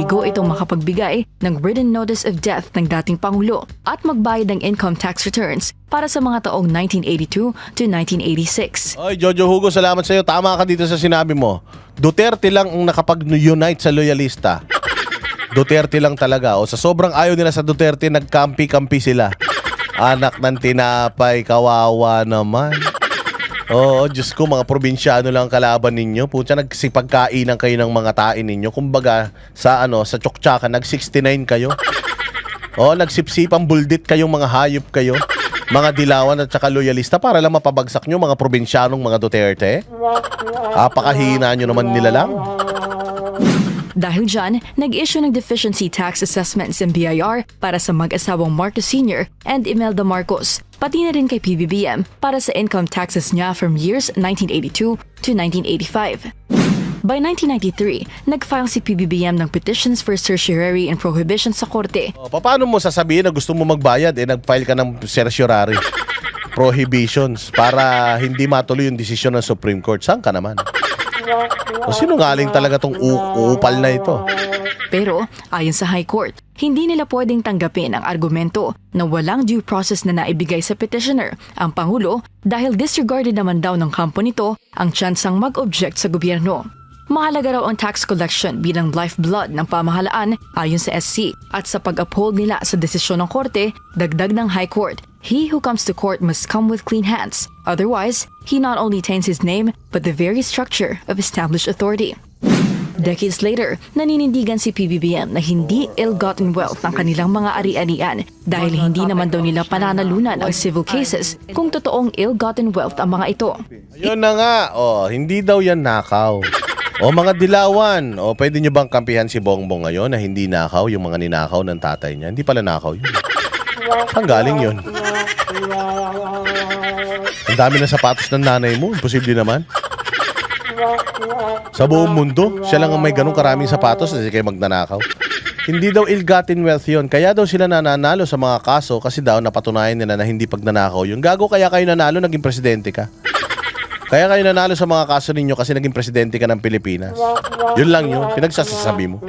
bigo itong makapagbigay ng written notice of death ng dating Pangulo at magbayad ng income tax returns para sa mga taong 1982 to 1986. Oy, Jojo Hugo, salamat sa iyo. Tama ka dito sa sinabi mo. Duterte lang ang nakapag-unite sa loyalista. Duterte lang talaga. Sa sobrang ayaw nila sa Duterte, nagkampi-kampi sila. Anak ng tinapay, kawawa naman. Diyos ko, mga probinsyano lang kalaban ninyo. Pucha, nagsipagkainan kayo ng mga tain ninyo. Kumbaga, sa Tsoktsakan, nag-69 kayo. Nagsipsipang buldit kayong mga hayop kayo. Mga dilawan at saka loyalista para lang mapabagsak nyo mga probinsyanong mga Duterte. Apakahina nyo naman nila lang. Dahil dyan, nag-issue ng deficiency tax assessments ng BIR para sa mag-asawang Marcos Sr. and Imelda Marcos, pati na rin kay PBBM para sa income taxes niya from years 1982 to 1985. By 1993, nag-file si PBBM ng petitions for certiorari and prohibition sa korte. Paano mo sasabihin na gusto mo magbayad? Nag-file ka ng certiorari prohibitions para hindi matuloy yung desisyon ng Supreme Court. Saan ka naman? Sinungaling talaga tong upal na ito. Pero, ayon sa High Court, hindi nila pwedeng tanggapin ang argumento na walang due process na naibigay sa petitioner ang Pangulo dahil disregarded naman daw ng kampo nito ang tsansang mag-object sa gobyerno. Mahalaga raw ang tax collection bilang lifeblood ng pamahalaan ayon sa SC at sa pag-uphold nila sa desisyon ng korte, dagdag ng High Court, he who comes to court must come with clean hands. Otherwise, he not only taints his name but the very structure of established authority. Decades later, naninindigan si PBBM na hindi ill-gotten wealth ang kanilang mga ari-arian dahil hindi naman daw nila pananalunan ang civil cases kung totoong ill-gotten wealth ang mga ito. Yun na nga, hindi daw yan nakaw. Mga dilawan, pwede nyo bang kampihan si Bongbong ngayon na hindi nakaw yung mga ninakaw ng tatay niya? Hindi pala nakaw yun. Saan galing yun? dami na sapatos ng nanay mo. Imposible naman. Sa buong mundo, siya lang ang may ganun karaming sapatos kasi kayo magnanakaw. Hindi daw ill-gotten wealth yun. Kaya daw sila nananalo sa mga kaso kasi daw napatunayan nila na hindi pagnanakaw yun. Gago, kaya kayo nanalo, naging presidente ka. Kaya kayo nanalo sa mga kaso ninyo kasi naging presidente ka ng Pilipinas. Yun lang yun. Pinagsasasabi mo.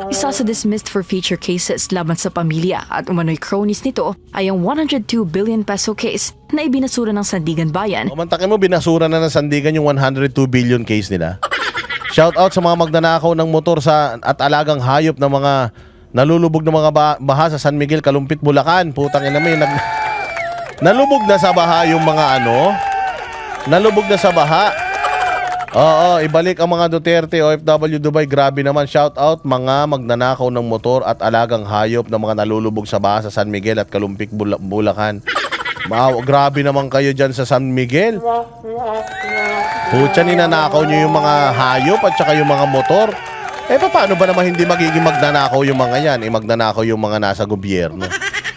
Isa sa dismissed for future cases laban sa pamilya at umano'y cronies nito ay ang 102 billion peso case na ibinasura ng Sandigan Bayan. O mantakin mo, binasura na ng Sandigan yung 102 billion case nila. Shout out sa mga magnanakaw ng motor at alagang hayop ng mga nalulubog ng mga baha sa San Miguel, Kalumpit, Bulacan. Putang ina mo yun. Nalubog na sa baha yung mga nalubog na sa baha. Oo, ibalik ang mga Duterte, OFW Dubai. Grabe naman. Shout out mga magnanakaw ng motor at alagang hayop ng mga nalulubog sa baha sa San Miguel at Kalumpit, Bulacan. Grabe naman kayo dyan sa San Miguel. Putya, ninanakaw nyo yung mga hayop at saka yung mga motor. Paano ba naman hindi magiging magnanakaw yung mga yan? Magnanakaw yung mga nasa gobyerno.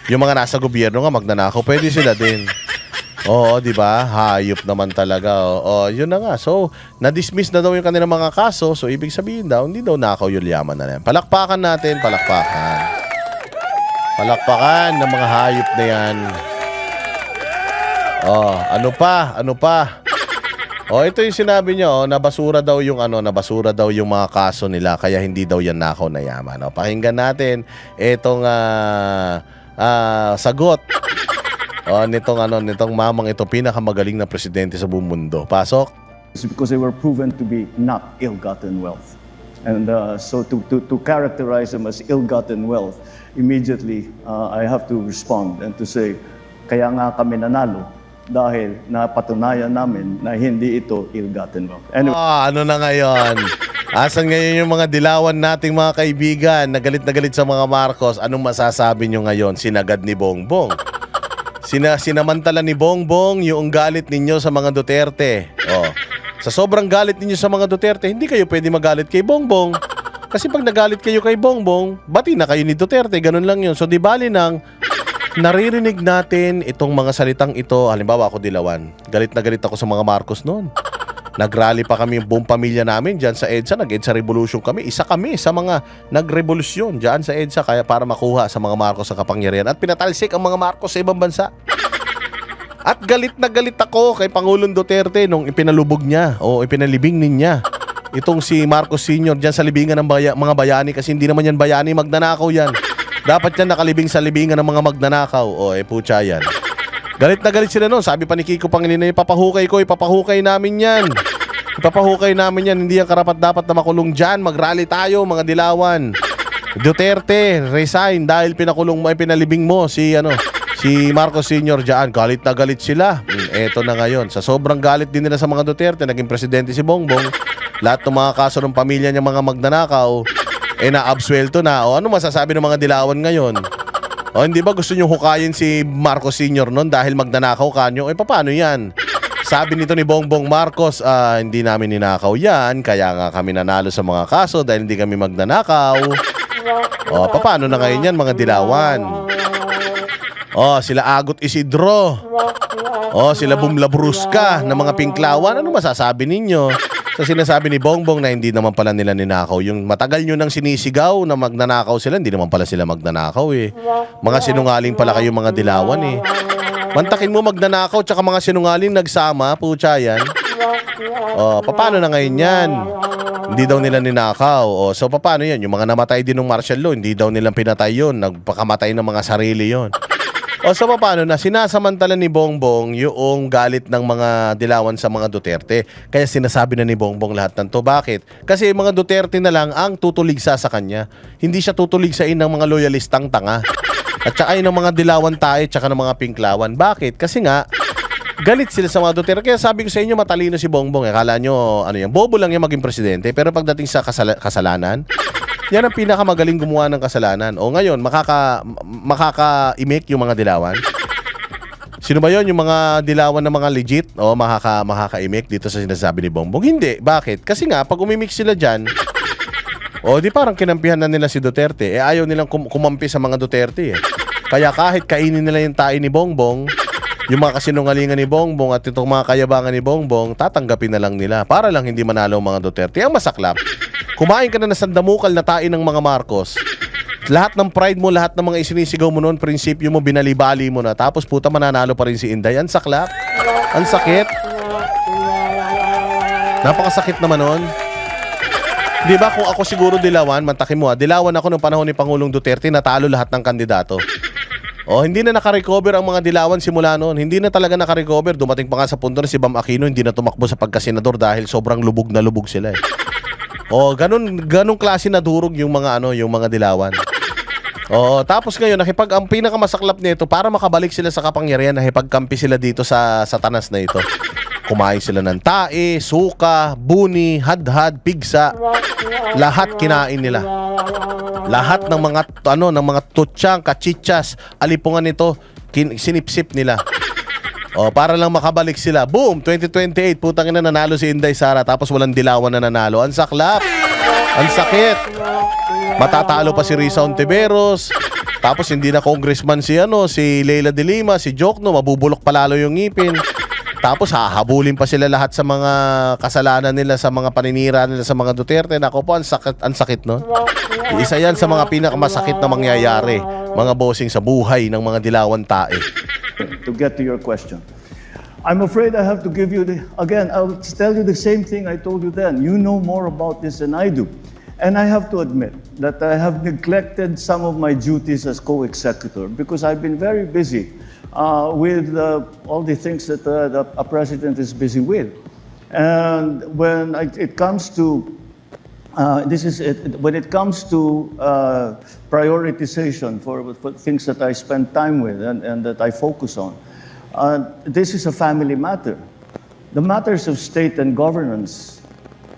Yung mga nasa gobyerno nga magnanakaw, pwede sila din. Oo, di ba? Hayop naman talaga. Oo, yun na nga. So, na-dismiss na daw yung kanilang mga kaso. So, ibig sabihin daw, hindi daw nakaw yung yaman na yan. Palakpakan natin, palakpakan. Palakpakan ng mga hayop na yan. Oh, ano pa? Oh, ito yung sinabi niyo, nabasura daw yung nabasura daw yung mga kaso nila kaya hindi daw yan nakaw na yaman. Oh, pakinggan natin itong sagot. Oh, nitong mamang ito, pinakamagaling na presidente sa buong mundo. Pasok. It's because they were proven to be not ill-gotten wealth. And so to characterize them as ill-gotten wealth, immediately I have to respond and to say, kaya nga kami nanalo dahil napatunayan namin na hindi ito ill-gotten wealth. Anyway. Ano na ngayon? Asan ngayon yung mga dilawan nating mga kaibigan na galit sa mga Marcos? Anong masasabi nyo ngayon? Sinagad ni Bongbong. Sinamantala ni Bongbong yung galit ninyo sa mga Duterte. Oh. Sa sobrang galit ninyo sa mga Duterte, hindi kayo pwede magalit kay Bongbong. Kasi pag nagalit kayo kay Bongbong, bati na kayo ni Duterte. Ganun lang yun. So di bali nang naririnig natin itong mga salitang ito. Halimbawa ako dilawan. Galit na galit ako sa mga Marcos noon. Nagrally pa kami yung buong pamilya namin dyan sa EDSA. Nag-EDSA Revolution kami. Isa kami sa mga nagrevolusyon dyan sa EDSA kaya para makuha sa mga Marcos ang kapangyarihan. At pinatalsik ang mga Marcos sa ibang bansa. At galit na galit ako kay Pangulong Duterte nung ipinalubog niya o ipinalibing niya itong si Marcos Sr. dyan sa libingan ng mga bayani kasi hindi naman yan bayani, magnanakaw yan. Dapat yan nakalibing sa libingan ng mga magnanakaw. O putya yan. Galit na galit sila noon. Sabi pa ni Kiko Pangilinan, ipapahukay namin yan. Ipapahukay namin yan. Hindi yan karapat-dapat na makulong dyan. Mag-rally tayo, mga dilawan. Duterte, resign dahil pinalibing mo si Marcos Sr. dyan. Galit na galit sila. Eto na ngayon. Sa sobrang galit din nila sa mga Duterte, naging presidente si Bongbong. Lahat ng mga kaso ng pamilya niya mga magnanakaw, na-absuelto na. O ano masasabi ng mga dilawan ngayon? O hindi ba gusto nyo hukayin si Marcos Sr. noon dahil magnanakaw kanyo? Paano yan? Sabi nito ni Bongbong Marcos, hindi namin ninakaw yan, kaya nga kami nanalo sa mga kaso dahil hindi kami magnanakaw. O paano na ngayon yan mga dilawan? O sila Agot Isidro. O sila Bumlabruska na mga Pinklawan. Ano masasabi ninyo? So sinasabi ni Bongbong na hindi naman pala nila ninakaw. Yung matagal nyo nang sinisigaw na magnanakaw sila, hindi naman pala sila magnanakaw eh. Mga sinungaling pala kayo mga dilawan eh. Mantakin mo magnanakaw tsaka mga sinungaling nagsama, putya yan. O, paano na ngayon yan? Hindi daw nila ninakaw. O, so paano yan? Yung mga namatay din ng martial law, hindi daw nilang pinatay yun. Nagpakamatay ng mga sarili yun. O so paano na sinasamantala ni Bongbong yung galit ng mga dilawan sa mga Duterte. Kaya sinasabi na ni Bongbong lahat ng to. Bakit? Kasi yung mga Duterte na lang ang tutuligsa sa kanya. Hindi siya tutuligsain ng mga loyalistang tanga. At saka ng mga dilawan tayo at saka ng mga Pinklawan. Bakit? Kasi nga galit sila sa mga Duterte. Kaya sabi ko sa inyo matalino si Bongbong. Akala nyo bobo lang yung maging presidente. Pero pagdating sa kasalanan, yan ang pinakamagaling gumawa ng kasalanan. O ngayon, makaka-imik yung mga dilawan. Sino ba yon? Yung mga dilawan na mga legit? O makaka-imik dito sa sinasabi ni Bongbong? Hindi. Bakit? Kasi nga, pag umimik sila dyan, di parang kinampihan na nila si Duterte. Ayaw nilang kumampi sa mga Duterte eh. Kaya kahit kainin nila yung tayo ni Bongbong, yung mga kasinungalingan ni Bongbong at itong mga kayabangan ni Bongbong, tatanggapin na lang nila para lang hindi manalo ang mga Duterte. Ang masaklap, kumain ka na ng sandamukal na tain ng mga Marcos. Lahat ng pride mo, lahat ng mga isinisigaw mo noon, prinsipyo mo, binalibali mo na. Tapos puta, mananalo pa rin si Inday. Ang saklap. Ang sakit. Napakasakit naman noon. Di ba kung ako siguro dilawan, mantakin mo dilawan ako noong panahon ni Pangulong Duterte, natalo lahat ng kandidato. Hindi na nakarecover ang mga dilawan simula noon. Hindi na talaga nakarecover. Dumating pa nga sa punto na si Bam Aquino hindi na tumakbo sa pagkasenador dahil sobrang lubog na lubog sila eh. Ganun klase na durog yung mga yung mga dilawan. Tapos ngayon ang pinakamasaklap nito para makabalik sila sa kapangyarihan, nakipagkampi sila dito sa tanas na ito. Kumain sila ng tae, suka, buni, hadhad, pigsa. Lahat kinain nila. Lahat ng mga tutsang, kachichas, alipungan nito, sinipsip nila. Para lang makabalik sila. Boom! 2028, putang ina, nanalo si Inday Sara tapos walang dilawan na nanalo. Ang saklap! Ang sakit! Matatalo pa si Risa Ontiveros. Tapos hindi na congressman si Leila de Lima, si Jokno, mabubulok palalo yung ngipin. Tapos hahabulin pa sila lahat sa mga kasalanan nila, sa mga paninira nila sa mga Duterte. Nako po, ang sakit no? Isa yan sa mga pinakamasakit na mangyayari, mga bossing, sa buhay ng mga dilawan tae. To get to your question, I'm afraid I have to give you again, I'll tell you the same thing I told you then. You know more about this than I do. And I have to admit that I have neglected some of my duties as co-executor because I've been very busy with all the things that a president is busy with. And when it comes to when it comes to prioritization for things that I spend time with and that I focus on, this is a family matter. The matters of state and governance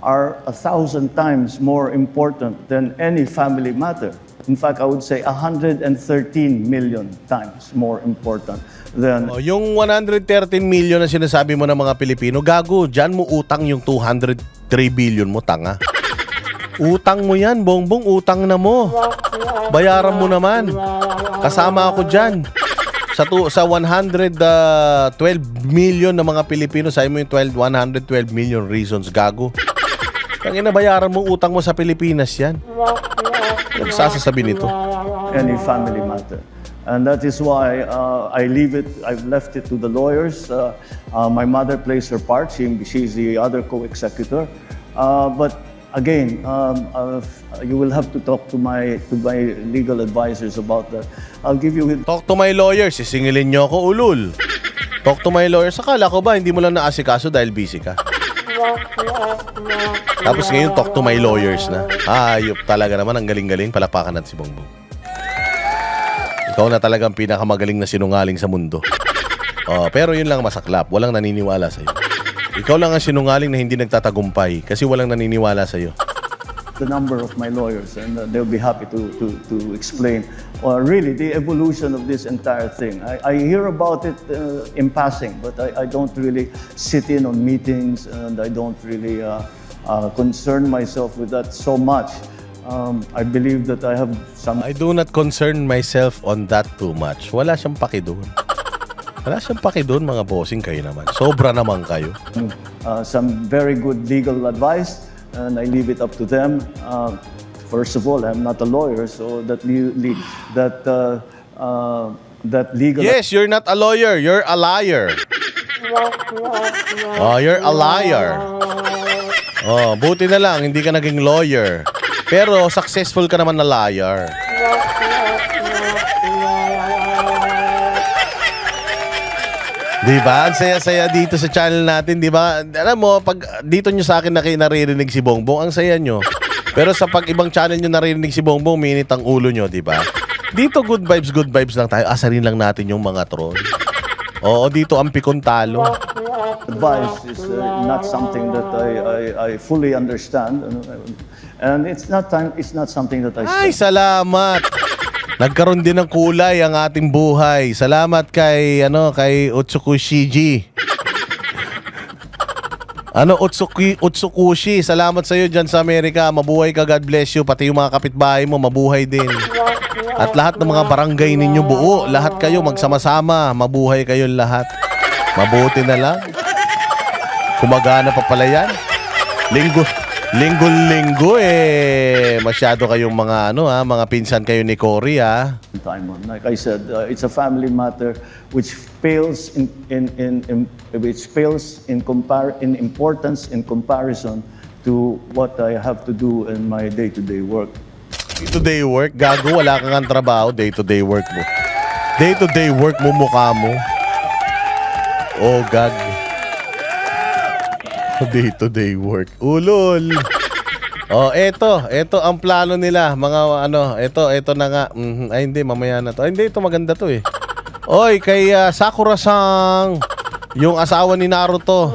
are 1,000 times more important than any family matter. In fact, I would say 113 million times more important than... Yung 113 million na sinasabi mo ng mga Pilipino, gago, dyan mo utang yung 203 billion mo, tanga. Utang mo yan, Bongbong, utang na mo. Bayaran mo naman. Kasama ako dyan. Sa 112 million na mga Pilipino, sabi mo yung 112 million reasons, gago. Kaya bayaran mo utang mo sa Pilipinas yan. Nagsasasabi nito. Any family matter. And that is why I've left it to the lawyers. My mother plays her part. She's the other co-executor. But again, you will have to talk to my legal advisors about that. I'll give you... Talk to my lawyers. Sisingilin nyo ako, ulul. Talk to my lawyers. Akala ko ba, hindi mo lang naasikaso dahil busy ka? Tapos ngayon, talk to my lawyers na. Ayop talaga naman. Ang galing-galing. Palapakan natin si Bongbong. Ikaw na talagang pinakamagaling na sinungaling sa mundo. Pero yun lang masaklap. Walang naniniwala sa'yo. Ikaw lang ang sinungaling na hindi nagtatagumpay kasi walang naniniwala sa'yo. The number of my lawyers, and they'll be happy to explain really the evolution of this entire thing. I hear about it in passing, but I don't really sit in on meetings, and I don't really concern myself with that so much. I believe that I have some... I do not concern myself on that too much. Wala siyang paki doon. Wala siyang paki doon, mga bossing, kayo naman. Sobra naman kayo. Some very good legal advice, and I leave it up to them. First of all, I'm not a lawyer, so that legal... Yes, you're not a lawyer. You're a liar. You're a liar. Buti na lang, hindi ka naging lawyer. Pero successful ka naman na liar. Diba? Ang saya-saya dito sa channel natin, diba? Alam mo, pag dito nyo sa akin naririnig si Bongbong, ang saya nyo. Pero sa pag ibang channel nyo naririnig si Bongbong, minit ang ulo nyo, diba? Dito good vibes lang tayo. Asarin lang natin yung mga troll. Dito ang pikon talo. Advice is not something that I fully understand, and it's not something that I... Ay, salamat! Nagkaroon din ng kulay ang ating buhay. Salamat kay Utsukushiji. Utsukushi, salamat sa iyo diyan sa Amerika. Mabuhay ka, God bless you. Pati yung mga kapitbahay mo, mabuhay din. At lahat ng mga barangay ninyo buo, lahat kayo magsama-sama, mabuhay kayong lahat. Mabuti na lang. Kumagana pa pala yan. Linggo masyado kayong mga mga pinsan kayo ni Cory time on. Like I said, it's a family matter which pales in importance in comparison to what I have to do in my day-to-day work. Day-to-day work? Gago, wala kang trabaho, day-to-day work mo. Day-to-day work mo, mukha mo. Oh, gag. Day-to-day work. Ulol. Oh, eto ang plano nila, mga ito na nga. Ay hindi, mamaya na to. Ay hindi, ito maganda to eh. Oy, kay Sakura-sang, yung asawa ni Naruto.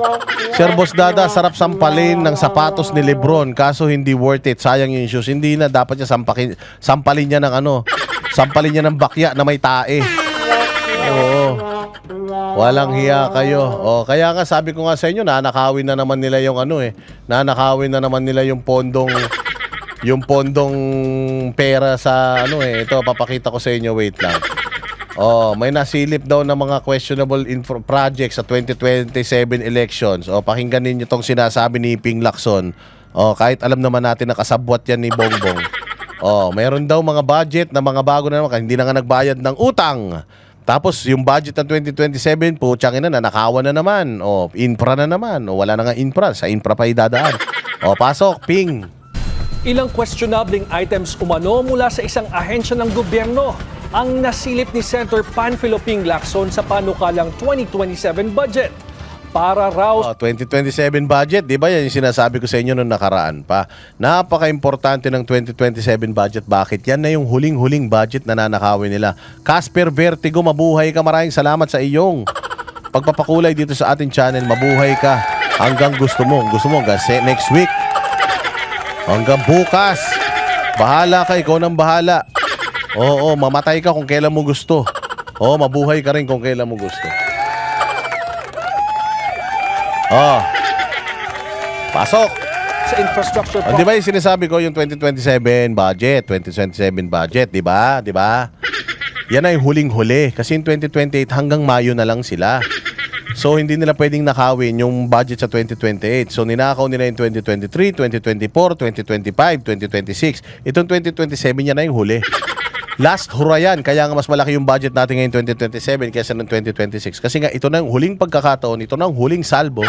Sir Boss Dada, sarap sampalin ng sapatos ni Lebron, kaso hindi worth it. Sayang yung shoes. Hindi na, dapat niya sampalin niya ng sampalin niya ng bakya na may tae. Oo. Walang hiya kayo. Kaya nga sabi ko nga sa inyo, nanakawin na naman nila yung nanakawin na naman nila yung pondong pera sa ito papakita ko sa inyo, wait lang. May nasilip daw ng mga questionable projects sa 2027 elections. Pakinggan ninyo tong sinasabi ni Ping Lacson. Kahit alam naman natin na kasabwat yan ni Bongbong. Mayroon daw mga budget na mga bago na naman, hindi na nga nagbayad ng utang. Tapos yung budget ng 2027, putsangin na, nanakawan na naman. Infra na naman. Wala na nga infra. Sa infra pa idadaan. Pasok, Ping. Ilang questionabling items umano mula sa isang ahensya ng gobyerno ang nasilip ni Senator Panfilo Ping Lacson sa panukalang 2027 budget. Para raw 2027 budget, di ba yan yung sinasabi ko sa inyo noong nakaraan pa? Napaka-importante ng 2027 budget. Bakit? Yan na yung huling-huling budget na nanakawin nila. Casper Vertigo, mabuhay ka. Maraming salamat sa iyong pagpapakulay dito sa ating channel. Mabuhay ka hanggang gusto mo. Gusto mo hanggang next week. Hanggang bukas. Bahala ka, ikaw nang bahala. Oo, mamatay ka kung kailan mo gusto. Mabuhay ka rin kung kailan mo gusto. Pasok. sa infrastructure Di ba yung sinasabi ko yung 2027 budget, di ba? Di ba? Yan ay huling-huli kasi yung 2028 hanggang Mayo na lang sila. So hindi nila pwedeng nakawin yung budget sa 2028. So ninakaw nila yung 2023, 2024, 2025, 2026. Itong 2027 yan na yung huli. Last hura yan. Kaya nga mas malaki yung budget natin ngayon 2027 kaysa ng 2026. Kasi nga ito na yung huling pagkakataon, ito na yung huling salbo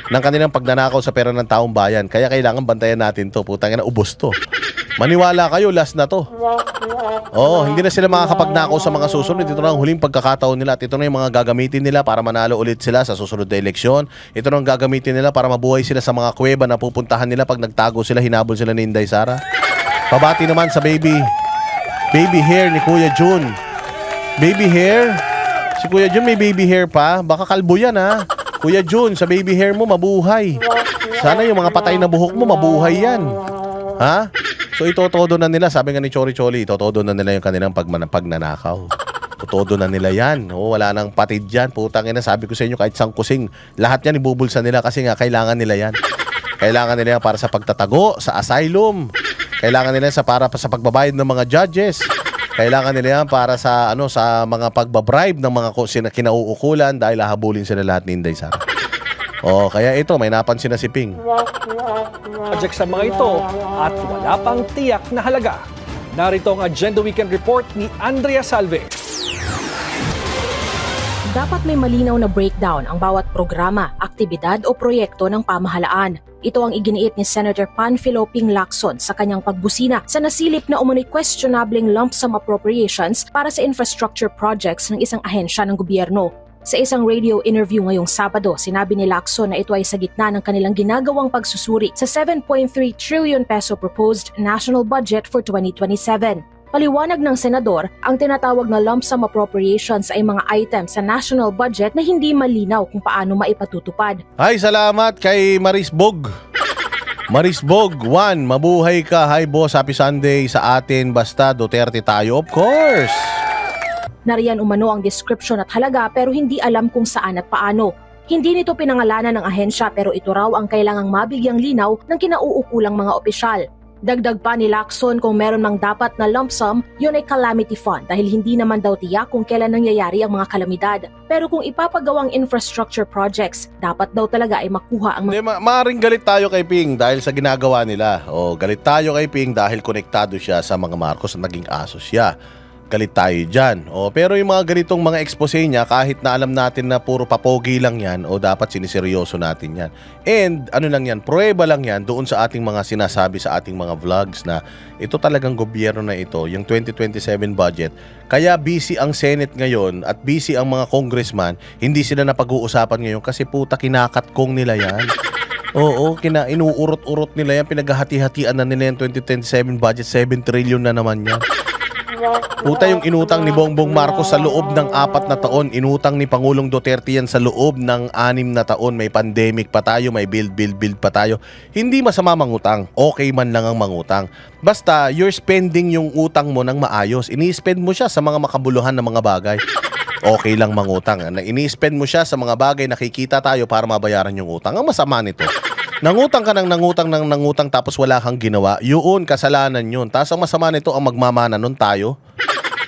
ng kanilang pagnanakaw sa pera ng taong bayan. Kaya kailangan bantayan natin to. Putang ina, ubos to. Maniwala kayo, last na to. Oo, hindi na sila makakapagnakaw sa mga susunod. Ito na ang huling pagkakataon nila. At ito na yung mga gagamitin nila para manalo ulit sila sa susunod na eleksyon. Ito na ang gagamitin nila para mabuhay sila sa mga kuweba na pupuntahan nila pag nagtago sila, hinabol sila ni Inday Sara. Pabati naman sa baby hair ni Kuya Jun. Baby hair? Si Kuya Jun may baby hair pa? Baka kalbo yan ha. Kuya Jun, sa baby hair mo mabuhay. Sana yung mga patay na buhok mo mabuhay yan. Ha? So itotodo na nila, sabi nga ni Chori Choli, itotodo na nila yung kanilang pagnanakaw. Totodo na nila yan. Wala nang patid dyan. Putang ina, sabi ko sa inyo, kahit sang kusing, lahat yan ibubulsa nila kasi nga kailangan nila yan. Kailangan nila yan para sa pagtatago, sa asylum. Kailangan nila yan para sa pagbabayad ng mga judges. Kailangan nila yan para sa sa mga pagbabribe ng mga kinauukulan dahil hahabulin sila lahat ni Inday Sara. Kaya ito, may napansin na si Ping. Project sa mga ito at wala pang tiyak na halaga. Narito ang Agenda Weekend Report ni Andrea Salve. Dapat may malinaw na breakdown ang bawat programa, aktibidad o proyekto ng pamahalaan. Ito ang iginiit ni Senator Panfilo Ping Lacson sa kanyang pagbusina sa nasilip na umunoy questionabling lump sum appropriations para sa infrastructure projects ng isang ahensya ng gobyerno. Sa isang radio interview ngayong Sabado, sinabi ni Lacson na ito ay sa gitna ng kanilang ginagawang pagsusuri sa 7.3 trillion peso proposed national budget for 2027. Paliwanag ng senador, ang tinatawag na lump sum appropriations ay mga items sa national budget na hindi malinaw kung paano maipatutupad. Hi, salamat kay Maris Bog. Maris Bog, 1, mabuhay ka. Hi boss, happy Sunday sa atin. Basta Duterte tayo, of course. Nariyan umano ang description at halaga pero hindi alam kung saan at paano. Hindi nito pinangalanan ng ahensya pero ito raw ang kailangang mabigyang linaw ng kinauukulang mga opisyal. Dagdag pa ni Lacson kung meron mang dapat na lump sum, yun ay calamity fund dahil hindi naman daw tiyak kung kailan nangyayari ang mga kalamidad. Pero kung ipapagawang infrastructure projects, dapat daw talaga ay makuha ang mga... Hindi, maaring galit tayo kay Ping dahil sa ginagawa nila. O galit tayo kay Ping dahil konektado siya sa mga Marcos at naging aso siya. Galit tayo dyan. O, pero yung mga ganitong mga expose niya, kahit na alam natin na puro papogi lang yan, o dapat siniseryoso natin yan. And ano lang yan, prueba lang yan doon sa ating mga sinasabi sa ating mga vlogs na ito talagang gobyerno na ito, yung 2027 budget. Kaya busy ang Senate ngayon at busy ang mga congressman, hindi sila napag-uusapan ngayon kasi puta kinakatkong nila yan. Oo, inuurot-urot nila yan, pinaghahati-hatian na nila yung 2027 budget, 7 trillion na naman yan. Puta yung inutang ni Bongbong Marcos sa loob ng 4 na taon. Inutang ni Pangulong Duterte yan sa loob ng 6 na taon. May pandemic pa tayo, may build pa tayo. Hindi masama mangutang. Okay man lang ang mangutang. Basta you're spending yung utang mo ng maayos. Ini-spend mo siya sa mga makabuluhan na mga bagay. Okay lang mangutang. Ini-spend mo siya sa mga bagay na kikita tayo para mabayaran yung utang. Ang masama nito, nangutang ka ng nangutang tapos wala kang ginawa, yun, kasalanan yun. Tapos ang masama nito, ang magmamana nun tayo.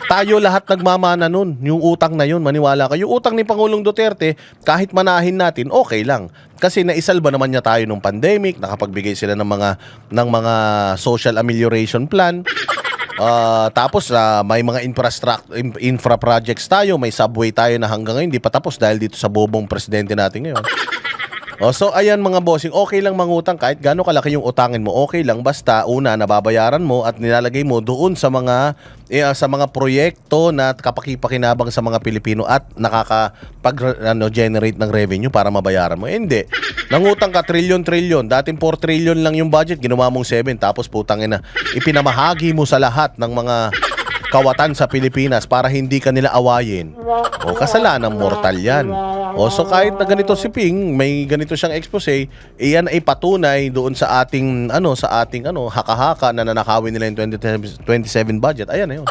Tayo lahat nagmamana nun. Yung utang na yun, maniwala ka. Yung utang ni Pangulong Duterte, kahit manahin natin, okay lang. Kasi naisalba naman niya tayo nung pandemic, nakapagbigay sila ng mga social amelioration plan. Tapos may mga infra projects tayo, may subway tayo na hanggang ngayon hindi pa tapos dahil dito sa bobong presidente natin ngayon. So ayan mga bossing, okay lang mangutang kahit gaano kalaki yung utangin mo, okay lang basta una nababayaran mo at nilalagay mo doon sa mga proyekto na kapakipakinabang sa mga Pilipino at generate ng revenue para mabayaran mo. Hindi. Nangutang ka trillion, dating 4 trillion lang yung budget, ginawa mong 7 tapos putangin na ipinamahagi mo sa lahat ng mga kawatan sa Pilipinas para hindi ka nila awayin. O kasalanan mortal yan. O so kahit na ganito si Ping, may ganito siyang expose, iyan ay patunay doon sa ating haka-haka na nanakawin nila yung 2027 budget. Ayan na yun.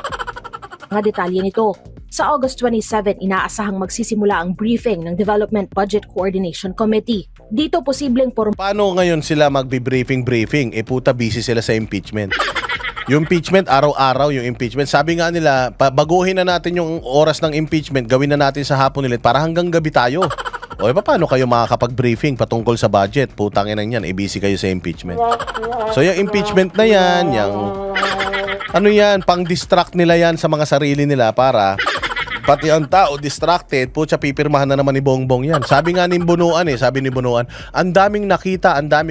Mga detalye nito. Sa August 27, inaasahang magsisimula ang briefing ng Development Budget Coordination Committee. Dito posibleng Paano ngayon sila magbi-briefing? Puta busy sila sa impeachment. Yung impeachment, araw-araw yung impeachment. Sabi nga nila, baguhin na natin yung oras ng impeachment, gawin na natin sa hapon ulit para hanggang gabi tayo. O paano kayo makakapag-briefing patungkol sa budget? Putangin na yan, busy kayo sa impeachment. So yung impeachment na yan, pang-distract nila yan sa mga sarili nila para pati ang tao distracted, putya pipirmahan na naman ni Bongbong yan. Sabi nga ni Bunuan sabi ni Bunuan, ang dami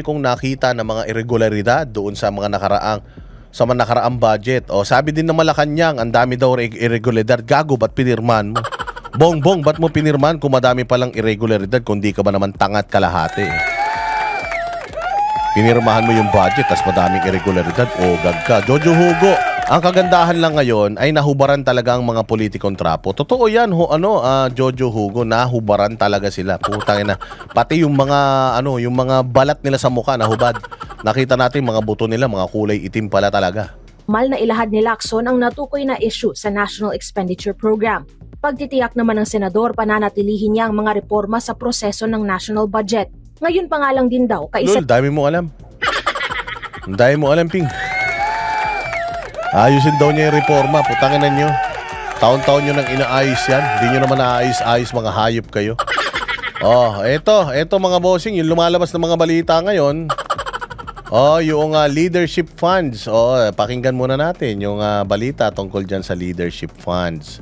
kong nakita na mga irregularidad doon sa mga nakaraang budget. O sabi din ng Malacanang, ang dami daw irregularidad. Gago, ba't pinirman mo? Bongbong, ba't mo pinirman kung madami palang irregularidad kung di ka ba naman tangat kalahati? Pinirmahan mo yung budget tas madaming irregularidad. O gag ka. Jojo Hugo, ang kagandahan lang ngayon ay nahubaran talaga ang mga politikong trapo. Totoo yan, Jojo Hugo, nahubaran talaga sila. Putang ina. Pati yung mga balat nila sa mukha nahubad. Nakita natin mga buto nila, mga kulay itim pala talaga. Mal na ilahad ni Lacson ang natukoy na issue sa National Expenditure Program. Pagtitiyak naman ng senador, pananatilihin niya ang mga reforma sa proseso ng national budget. Ngayon pa nga lang din daw, Lul, dami mo alam. Dami mo alam, Ping. Ayusin daw niya yung reforma, putanginan nyo. Taon-taon nyo nang inaayos yan. Hindi nyo naman naayos-ayos, mga hayop kayo. Eto mga bossing, yung lumalabas ng mga balita ngayon. Yung leadership funds. Pakinggan muna natin yung balita tungkol dyan sa leadership funds.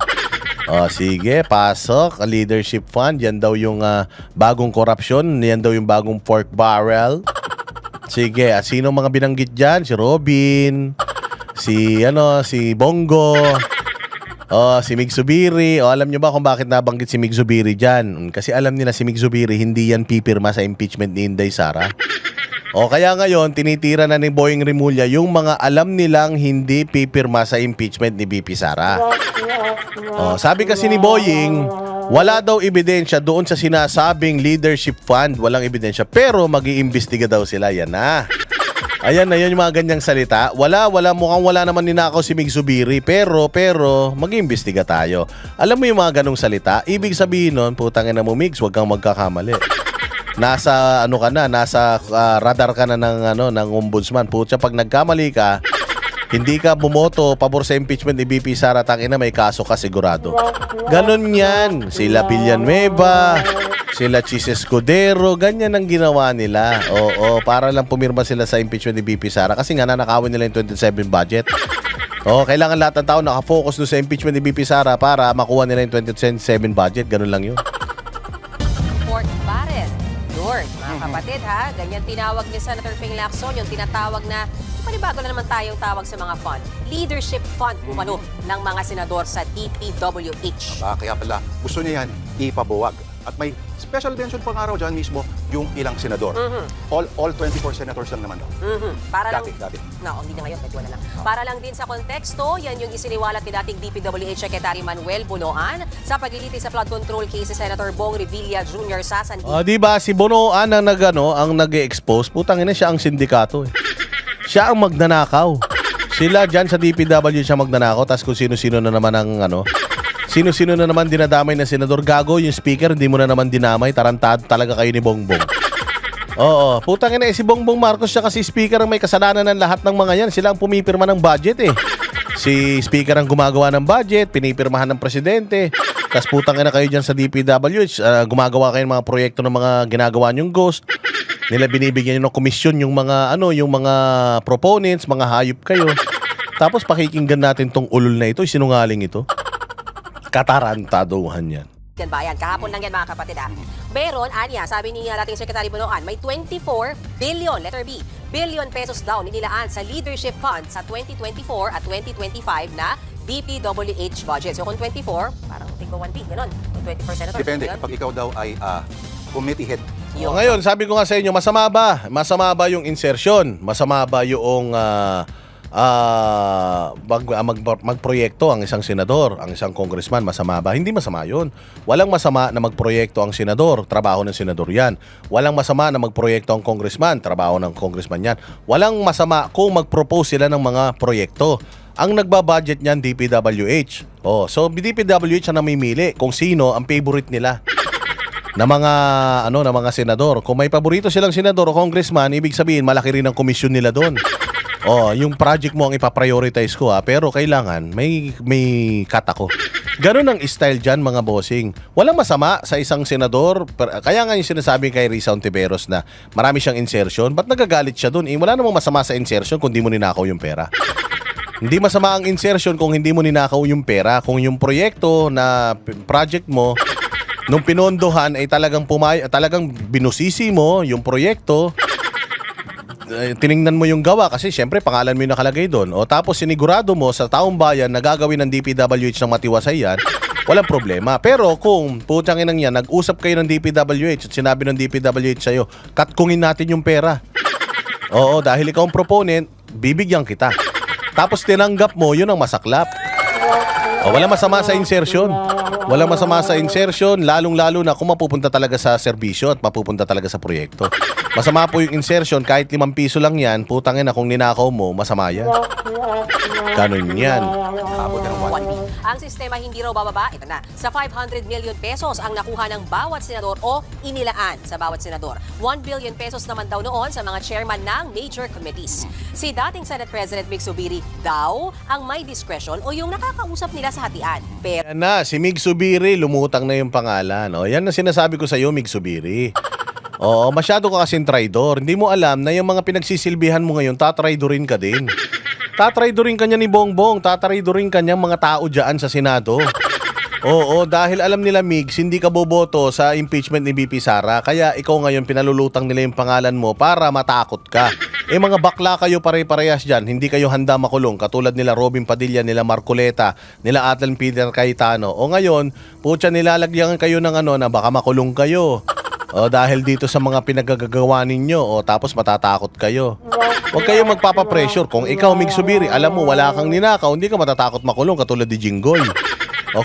Sige, pasok. Leadership fund, yan daw yung bagong korupsyon. Yan daw yung bagong pork barrel. Sige, sino mga binanggit dyan? Si Robin, si Bongo, si Mig Zubiri. Alam nyo ba kung bakit nabanggit si Mig Zubiri dyan? Kasi alam nila si Mig Zubiri hindi yan pipirma sa impeachment ni Inday Sara. Kaya ngayon, tinitira na ni Boying Rimulya yung mga alam nilang hindi pipirma sa impeachment ni BP Sara. Sabi kasi ni Boying, wala daw ebidensya doon sa sinasabing leadership fund, walang ebidensya, pero mag-iimbestiga daw sila. Yan na. Ayan na yun yung mga ganyang salita. Mukhang wala naman ninakaw si Mig Zubiri, pero mag-iimbestiga tayo. Alam mo yung mga ganong salita, ibig sabihin nun, putangin na mo Migs, huwag kang magkakamali. nasa ano ka na, nasa radar ka na ng ombudsman. Putya, pag nagkamali ka, hindi ka bumoto pabor sa impeachment ni BP Sara, tangina may kaso ka sigurado. Ganon yan. Sila Villanueva, sila Chis Escudero, ganyan ang ginawa nila. Oo, para lang pumirma sila sa impeachment ni BP Sara kasi nga nanakawin nila yung 27 budget. Kailangan lahat ng tao nakafocus doon sa impeachment ni BP Sara para makuha nila yung 2027 budget. Ganun lang yun. Pork barrel. Lord, mga kapatid ha, ganyan tinawag ni Senator Ping Lacson, yung tinatawag na, panibago na naman tayong tawag sa mga fund. Leadership Fund, umano, ng mga senador sa DPWH. Kaya pala, gusto niya yan ipabuwag. At may special mention pa nga raw dyan mismo yung ilang senador. All 24 senators lang naman daw. Para lang, Dati. No, hindi na ngayon, medyo wala lang. Para lang din sa konteksto, yan yung isiniwalat ni dating DPWH Secretary Manuel Bunoan sa paglilitis sa flood control case si Senator Bong Revilla Jr. sa San Diego. Di ba si Bonoan ang ang nag-expose, putang ina siya ang sindikato. Siya ang magnanakaw. Sila dyan sa DPWH siya magnanakaw, tapos kung sino-sino na naman ang sino-sino na naman dinadamay na senador. Gago yung speaker, hindi mo na naman dinamay. Tarantado talaga kayo ni Bongbong. Oo, putang ina si Bongbong Marcos siya kasi speaker ang may kasalanan ng lahat ng mga yan. Sila ang pumipirma ng budget Si speaker ang gumagawa ng budget, pinipirmahan ng presidente. Tapos putang ina kayo dyan sa DPWH, gumagawa kayo ng mga proyekto ng mga ginagawa nyong ghost. Nila binibigyan nyo ng komisyon yung mga yung mga proponents, mga hayop kayo. Tapos pakikinggan natin tong ulol na ito, sinungaling ito. Katarantaduhan yan. Yan bayan, kahapon lang yan mga kapatid ha. Meron, anya, sabi ni dating Secretary Bunoan, may 24 billion, letter B, billion pesos daw nilaan sa Leadership Fund sa 2024 at 2025 na DPWH budget. So kung 24, parang tigbo 1 B, gano'n. Kung 20% senators. Depende, yun. kapag ikaw daw ay committee head. Ngayon, sabi ko nga sa inyo, masama ba? Masama ba yung insertion? Masama ba yung magproyekto ang isang senador, ang isang congressman? Masama ba? Hindi masama yun. Walang masama na magproyekto ang senador, trabaho ng senador yan. Walang masama na magproyekto ang congressman, trabaho ng congressman yan. Walang masama kung mag-propose sila ng mga proyekto. Ang nagbabudget niyan, DPWH. So DPWH ang namimili kung sino ang favorite nila na mga senador. Kung may paborito silang senador o congressman, ibig sabihin malaki rin ang komisyon nila doon. Yung project mo ang ipaprioritize ko pero kailangan may cut ako. Ganun ang style dyan mga bossing. Walang masama sa isang senador. Kaya nga yung sinasabi kay Risa Ontiveros na marami siyang insertion. Ba't nagagalit siya doon? Wala namang masama sa insertion kung di mo ninakaw yung pera. Hindi masama ang insertion kung hindi mo ninakaw yung pera. Kung yung proyekto na project mo nung pinondohan ay talagang binusisi mo yung proyekto, tiningnan mo yung gawa kasi syempre pangalan mo yung nakalagay doon. Tapos sinigurado mo sa taong bayan na gagawin ng DPWH ng matiwasay yan, walang problema. Pero kung putang inang yan, nag-usap kayo ng DPWH at sinabi ng DPWH sa'yo, katkungin natin yung pera. Dahil ikaw ang proponent, bibigyan kita. Tapos tinanggap mo, yun ang masaklap. Walang masama sa insertion. Walang masama sa insertion, lalong-lalo na kung mapupunta talaga sa serbisyo at mapupunta talaga sa proyekto. Masama po yung insertion, kahit 5 piso lang yan, putangin na kung ninakaw mo, masama yan. Ganun yan. Abot na ng 1B. Ang sistema hindi raw bababa, ito na, sa 500 million pesos ang nakuha ng bawat senador o inilaan sa bawat senador. 1 billion pesos naman daw noon sa mga chairman ng major committees. Si dating Senate President Mig Zubiri daw ang may discretion o yung nakakausap nila sa hatian. Pero Yan na, si Mig Zubiri, lumutang na yung pangalan. Yan na sinasabi ko sa iyo, Mig Zubiri. Masyado ka kasing traidor. Hindi mo alam na yung mga pinagsisilbihan mo ngayon, tatraidorin ka din. Tatraidorin ka niya ni Bongbong, tatraidorin ka niya mga tao dyan sa Senado. Dahil alam nila, Migs, hindi ka boboto sa impeachment ni BP Sara. Kaya ikaw ngayon pinalulutang nila yung pangalan mo para matakot ka. Mga bakla kayo pare-parehas dyan, hindi kayo handa makulong. Katulad nila Robin Padilla, nila Marcoleta, nila Atlan Peter Cayetano. Ngayon, putya nilalagyan kayo ng na baka makulong kayo. Dahil dito sa mga pinagagagawa ninyo, tapos matatakot kayo. Huwag kayo magpapapressure. Kung ikaw, Mig Zubiri, alam mo wala kang ninakaw, hindi ka matatakot makulong katulad ni Jinggoy.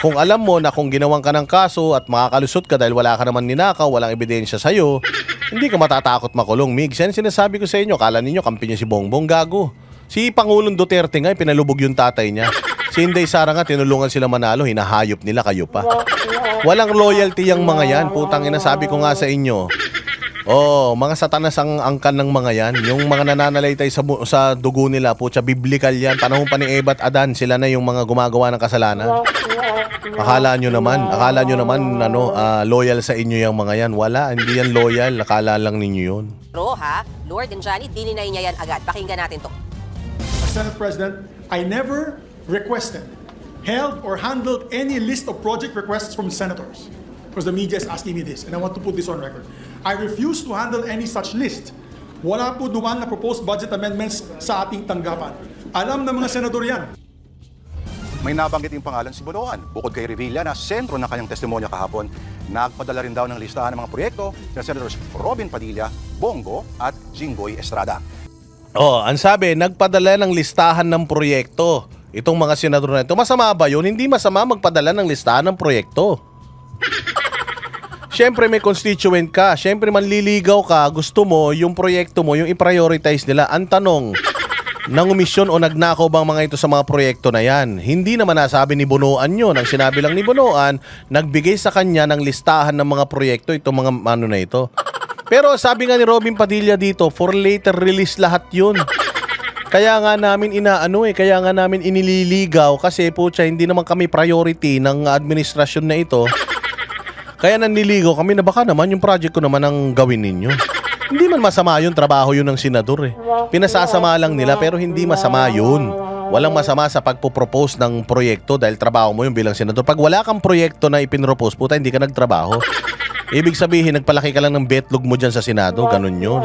Kung alam mo na kung ginawang ka ng kaso at makakalusot ka dahil wala ka naman ninakaw, walang ebidensya sa'yo, hindi ka matatakot makulong, Mig. Yan sinasabi ko sa inyo, kala ninyo kampi niya si Bongbong, gago. Si Pangulong Duterte nga, pinalubog yung tatay niya. Si Inday Sara nga, tinulungan sila manalo, hinahayop nila, kayo pa. Walang loyalty yung mga yan, putang ina, sabi ko nga sa inyo. Oh, mga satanas ang angkan ng mga yan. Yung mga nananalaytay sa dugo nila, putya, biblical yan. Panahon pa ni Eva at Adan, sila na yung mga gumagawa ng kasalanan. Akala nyo naman, loyal sa inyo yung mga yan. Wala, hindi yan loyal. Akala lang ninyo yun. Pero ha, Lord and Johnny, dininay niya yan agad. Pakinggan natin to. As Senate President, I never requested, held, or handled any list of project requests from senators. Because the media is asking me this, and I want to put this on record. I refuse to handle any such list. Wala po duman na proposed budget amendments sa ating tanggapan. Alam ng mga senador yan. May nabanggit yung pangalan si Bonoan. Bukod kay Revilla na sentro ng kanyang testimonya kahapon, nagpadala rin daw ng listahan ng mga proyekto sa Senators Robin Padilla, Bongo at Jinggoy Estrada. Oh, ang sabi, nagpadala ng listahan ng proyekto. Itong mga senador na ito, masama ba yun? Hindi masama magpadala ng listahan ng proyekto. Siyempre may constituent ka, siyempre manliligaw ka, gusto mo yung proyekto mo, yung i-prioritize nila. Ang tanong, nangumisyon o nagnakaw bang mga ito sa mga proyekto na yan? Hindi naman nasabi ni Bonoan yun. Ang sinabi lang ni Bonoan, nagbigay sa kanya ng listahan ng mga proyekto, itong mga ano na ito. Pero sabi nga ni Robin Padilla dito, for later release lahat yun. Kaya nga namin kaya nga namin inililigaw kasi putya, hindi naman kami priority ng administrasyon na ito. Kaya nanliligaw kami na baka naman yung project ko naman ang gawin ninyo. Hindi man masama yun, trabaho yun ng senador eh. Pinasasama lang nila pero hindi masama yun. Walang masama sa pagpupropose ng proyekto dahil trabaho mo yun bilang senador. Pag wala kang proyekto na ipinropose, puta, hindi ka nagtrabaho. Ibig sabihin, nagpalaki ka lang ng betlog mo dyan sa Senado. Ganun yun.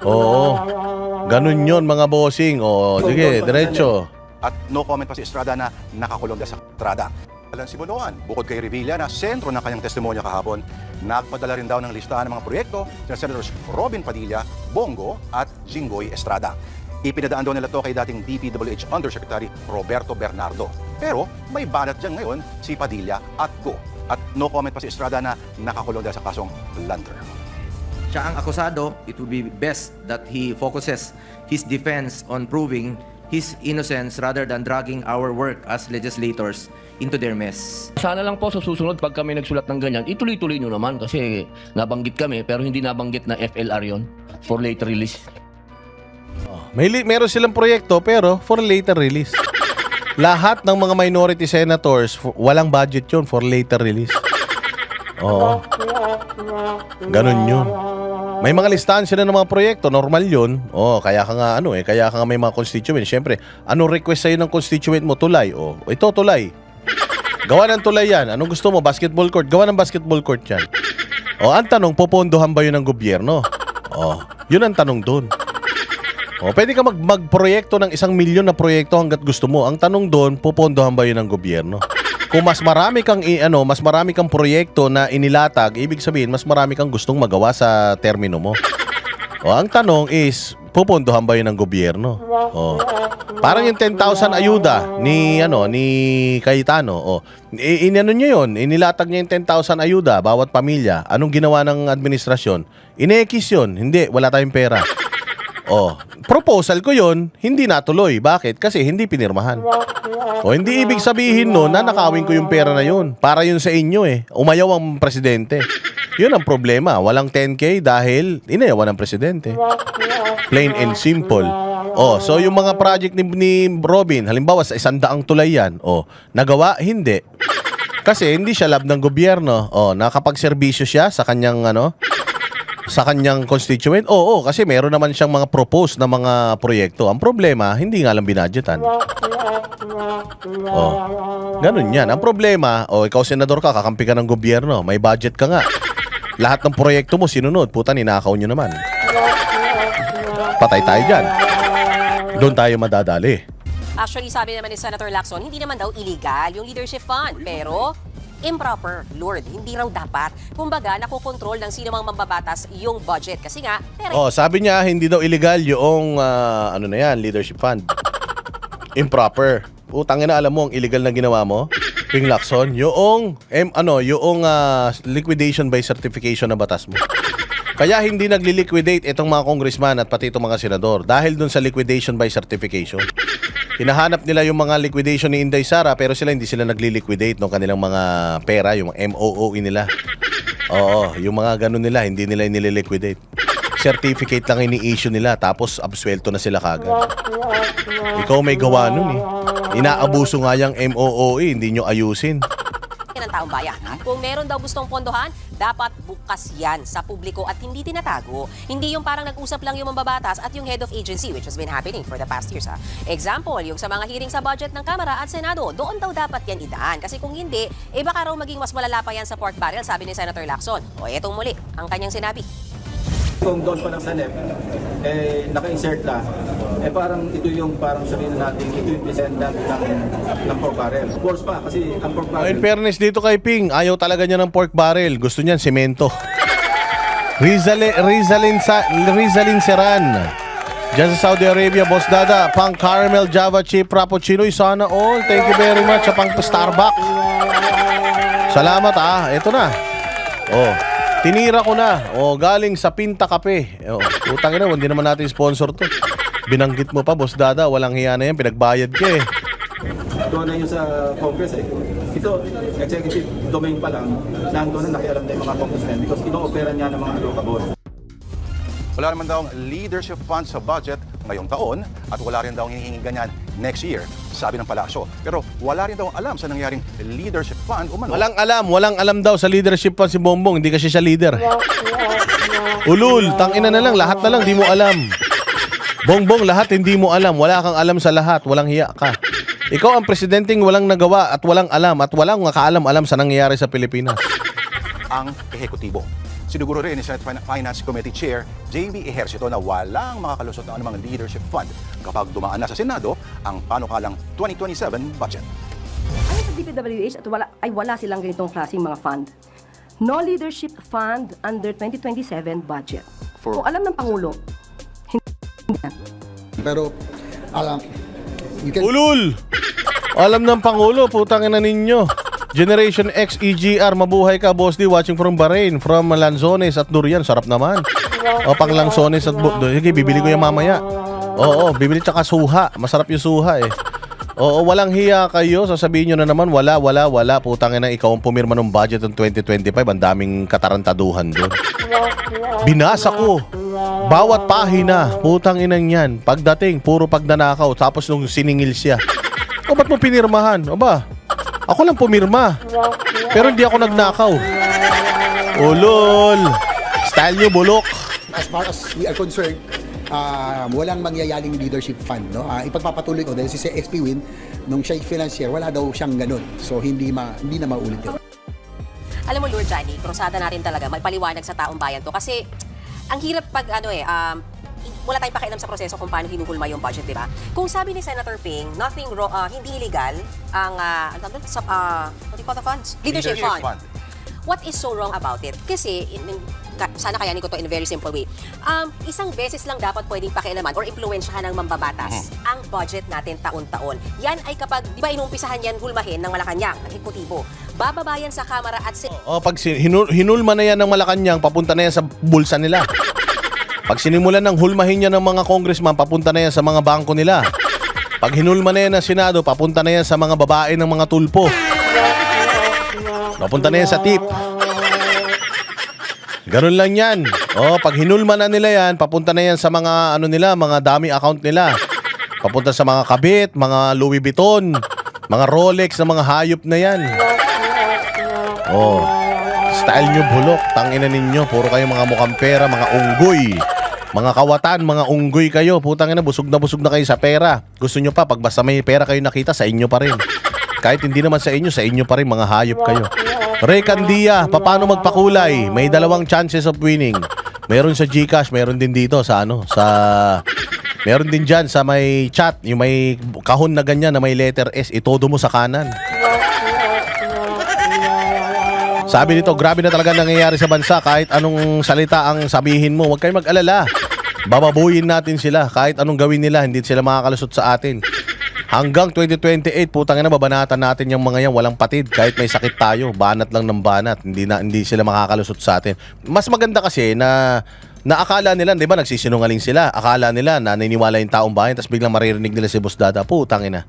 Oo. Ganun yun, mga bossing. Oo, sige, diretso. At no comment pa si Estrada na nakakulong sa Estrada. Alam si Bonoan, bukod kay Revilla na sentro ng kanyang testimonya kahapon, nagpadala rin daw ng listahan ng mga proyekto sa Senators Robin Padilla, Bongo at Jinggoy Estrada. Ipinadaan daw nila to kay dating DPWH Undersecretary Roberto Bernardo. Pero may banat dyan ngayon si Padilla at Go. At no comment pa si Estrada na nakakulong dahil sa kasong plunder. Siya ang akusado, it would be best that he focuses his defense on proving his innocence rather than dragging our work as legislators into their mess. Sana lang po sa susunod pag kami nagsulat ng ganyan, ituloy-tuloy nyo naman kasi nabanggit kami pero hindi nabanggit na FLR yon for later release. Meron silang proyekto pero for later release. Lahat ng mga minority senators, walang budget yun for later release. Oo. Ganun yun. May mga listahan sila ng mga proyekto, normal yun. Kaya ka nga kaya ka nga may mga constituent. Siyempre, anong request sa'yo ng constituent mo? Tulay. Ito tulay. Gawa ng tulay yan. Anong gusto mo? Basketball court. Gawa ng basketball court yan. Ang tanong, popondohan ba yun ng gobyerno? Yun ang tanong dun. Pwede ka magproyekto ng 1 milyon na proyekto hanggat gusto mo. Ang tanong doon, popondohan ba yun ng gobyerno? Kung mas marami kang proyekto na inilatag, ibig sabihin mas marami kang gustong magawa sa termino mo. Ang tanong is, popondohan ba yun ng gobyerno? Parang yung 10,000 ayuda ni Cayetano. Nyo yun, inilatag niya yung 10,000 ayuda bawat pamilya. Anong ginawa ng administrasyon? Inekis yun. Hindi, wala tayong pera. Proposal ko yun, hindi natuloy. Bakit? Kasi hindi pinirmahan. Hindi ibig sabihin na nakawin ko yung pera na yun. Para yun sa inyo Umayaw ang presidente. Yun ang problema. Walang 10K dahil inayawan ng presidente. Plain and simple. So yung mga project ni Robin, halimbawa sa 100 tulay yan. Nagawa? Hindi. Kasi hindi siya lab ng gobyerno. Nakapagserbisyo siya sa kanyang sa kanyang constituent? Kasi meron naman siyang mga propose na mga proyekto. Ang problema, hindi nga lang binadgetan. Ganun yan. Ang problema, ikaw senador ka, kakampi ka ng gobyerno, may budget ka nga. Lahat ng proyekto mo sinunod, puta, ninakaw nyo naman. Patay tayo dyan. Doon tayo madadali. Actually, sabi naman ni Senator Lacson, hindi naman daw illegal yung leadership fund. Pero improper, Lord. Hindi raw dapat. Kumbaga, nakokontrol ng sino mang mambabatas yung budget. Kasi nga, sabi niya, hindi daw illegal yung, leadership fund. Improper. Utangin na, alam mo, ang illegal na ginawa mo, Ping Lacson, yung liquidation by certification na batas mo. Kaya hindi nagli-liquidate itong mga congressman at pati itong mga senador dahil dun sa liquidation by certification. Hinahanap nila yung mga liquidation ni Inday Sara pero hindi sila nagli-liquidate ng kanilang mga pera, yung MOOE nila. Oo, yung mga ganun nila, hindi nila inililiquidate. Certificate lang ini-issue nila, tapos absuelto na sila kagad. Ikaw may gawa nun eh. Inaabuso nga yung MOOE, hindi nyo ayusin. ng taong bayan. At kung meron daw gustong pondohan, dapat bukas yan sa publiko at hindi tinatago. Hindi yung parang nag-usap lang yung mambabatas at yung head of agency, which has been happening for the past years. Example, yung sa mga hearing sa budget ng Kamara at Senado, doon daw dapat yan idaan. Kasi kung hindi, baka raw maging mas malala pa yan sa pork barrel, sabi ni Senator Lacson. O etong muli, ang kanyang sinabi. Kung doon pa lang sa NEP, naka-insert na, parang ito yung parang sabihin natin, ito yung descendant ng pork barrel. Of course pa, kasi ang pork barrel... In fairness dito kay Ping, ayaw talaga niya ng pork barrel. Gusto niyan semento. Rizalin Seran. Diyan sa Saudi Arabia, Boss Dada, pang caramel java chip frappuccino, sana all. Thank you very much sa pang Starbucks. Salamat ito na. Oh. Tinira ko na. Galing sa Pinta Kape. Utang ina, hindi naman natin sponsor to. Binanggit mo pa, Boss Dada. Walang hiya na yan. Pinagbayad ka eh. Doon na yun sa Congress Ito, executive domain pa lang, nandoon na nakialam na yung mga congressmen because ino-opera niya ng mga allocable. Wala naman daw leadership fund sa budget ngayong taon at wala rin daw hihinging ganyan next year, sabi ng palasyo. Pero wala rin daw alam sa nangyaring leadership fund umano. Walang alam daw sa leadership fund si Bongbong, hindi kasi siya leader. Ulul, tangina na lang, lahat na lang di mo alam. Bongbong, lahat hindi mo alam, wala kang alam sa lahat, walang hiya ka. Ikaw ang presidenteng walang nagawa at walang alam at walang makaalam-alam sa nangyayari sa Pilipinas. Ang ehekutibo. Siniguro rin ni Senate Finance Committee Chair J.B. Ejercito na walang makakalusot ng anumang leadership fund kapag dumaan na sa Senado ang panukalang 2027 budget. Ayon sa DPWH at wala silang ganitong klaseng mga fund. No leadership fund under 2027 budget. Kung alam ng Pangulo, hindi yan. Pero, Ulul! Alam ng Pangulo, putang ina ninyo. Generation X EGR, mabuhay ka, Boss D, watching from Bahrain, from Lanzones at Durian, sarap naman. Pang Lanzones at sige, bibili ko yung mamaya. Oo, bibili tsaka suha, masarap yung suha eh. Oo, walang hiya kayo, sasabihin nyo na naman, wala, putang ina, ikaw ang pumirma ng budget ng 2025, ang daming katarantaduhan doon. Binasa ko, bawat pahina, putang inang yan, pagdating, puro pagnanakaw, tapos nung siningil siya. O, ba't mo pinirmahan? O ba? Ako lang pumirma. Pero hindi ako nagnakaw. Ulol. Style nyo, bulok. as far as we are concerned, walang mangyayaling leadership fund. No? Ipagpapatuloy ko dahil si SP Win, nung siya financier, wala daw siyang ganun. So hindi na maulit yun. Alam mo, Lord Johnny, krusada natin talaga, magpaliwanag sa taong bayan to. Kasi ang hirap pag wala tayong pakialam sa proseso kung paano hinuhulma yung budget, di ba? Kung sabi ni Senator Ping, nothing wrong, hindi illegal ang what do you call the funds? Leadership fund. What is so wrong about it? Kasi, sana kayanin ko to in a very simple way. Isang beses lang dapat pwedeng pakialaman or impluwensyahan ng mambabatas ang budget natin taon-taon. Yan ay kapag, di ba inumpisahan yan hulmahin ng Malacanang, ng Ekutibo. Bababayan sa Kamara at pag hinulma na yan ng Malacanang, papunta na yan sa bulsa nila. Pag sinimulan ng hulmahin niya ng mga congressman, papunta na yan sa mga bangko nila. Pag hinulma na yan ng Senado, papunta na yan sa mga babae ng mga tulpo. Papunta na yan sa tip. Ganun lang yan. Pag hinulma na nila yan, papunta na yan sa mga mga dummy account nila. Papunta sa mga kabit, mga Louis Vuitton, mga Rolex na mga hayop na yan. Style nyo bulok, tangina ninyo, puro kayo mga mukhang pera, mga unggoy. Mga kawatan, mga unggoy kayo. Putang ina, busog na kayo sa pera. Gusto nyo pa, pag basta may pera kayo nakita, sa inyo pa rin. Kahit hindi naman sa inyo pa rin, mga hayop kayo. Ray Candia, paano magpakulay? May 2 chances of winning. Meron sa GCash, meron din dito sa meron din dyan sa may chat, yung may kahon na ganyan na may letter S, itodo mo sa kanan. Sabi nito, grabe na talaga nangyayari sa bansa. Kahit anong salita ang sabihin mo, huwag kayong mag-alala. Bababuyin natin sila. Kahit anong gawin nila, hindi sila makakalusot sa atin. Hanggang 2028, putang ina, babanatan natin yung mga yan. Walang patid. Kahit may sakit tayo, banat lang ng banat. Hindi sila makakalusot sa atin. Mas maganda kasi na akala nila, di ba, nagsisinungaling sila. Akala nila na naniniwala yung taong bayan, tapos biglang maririnig nila si Boss Dada. Putang ina.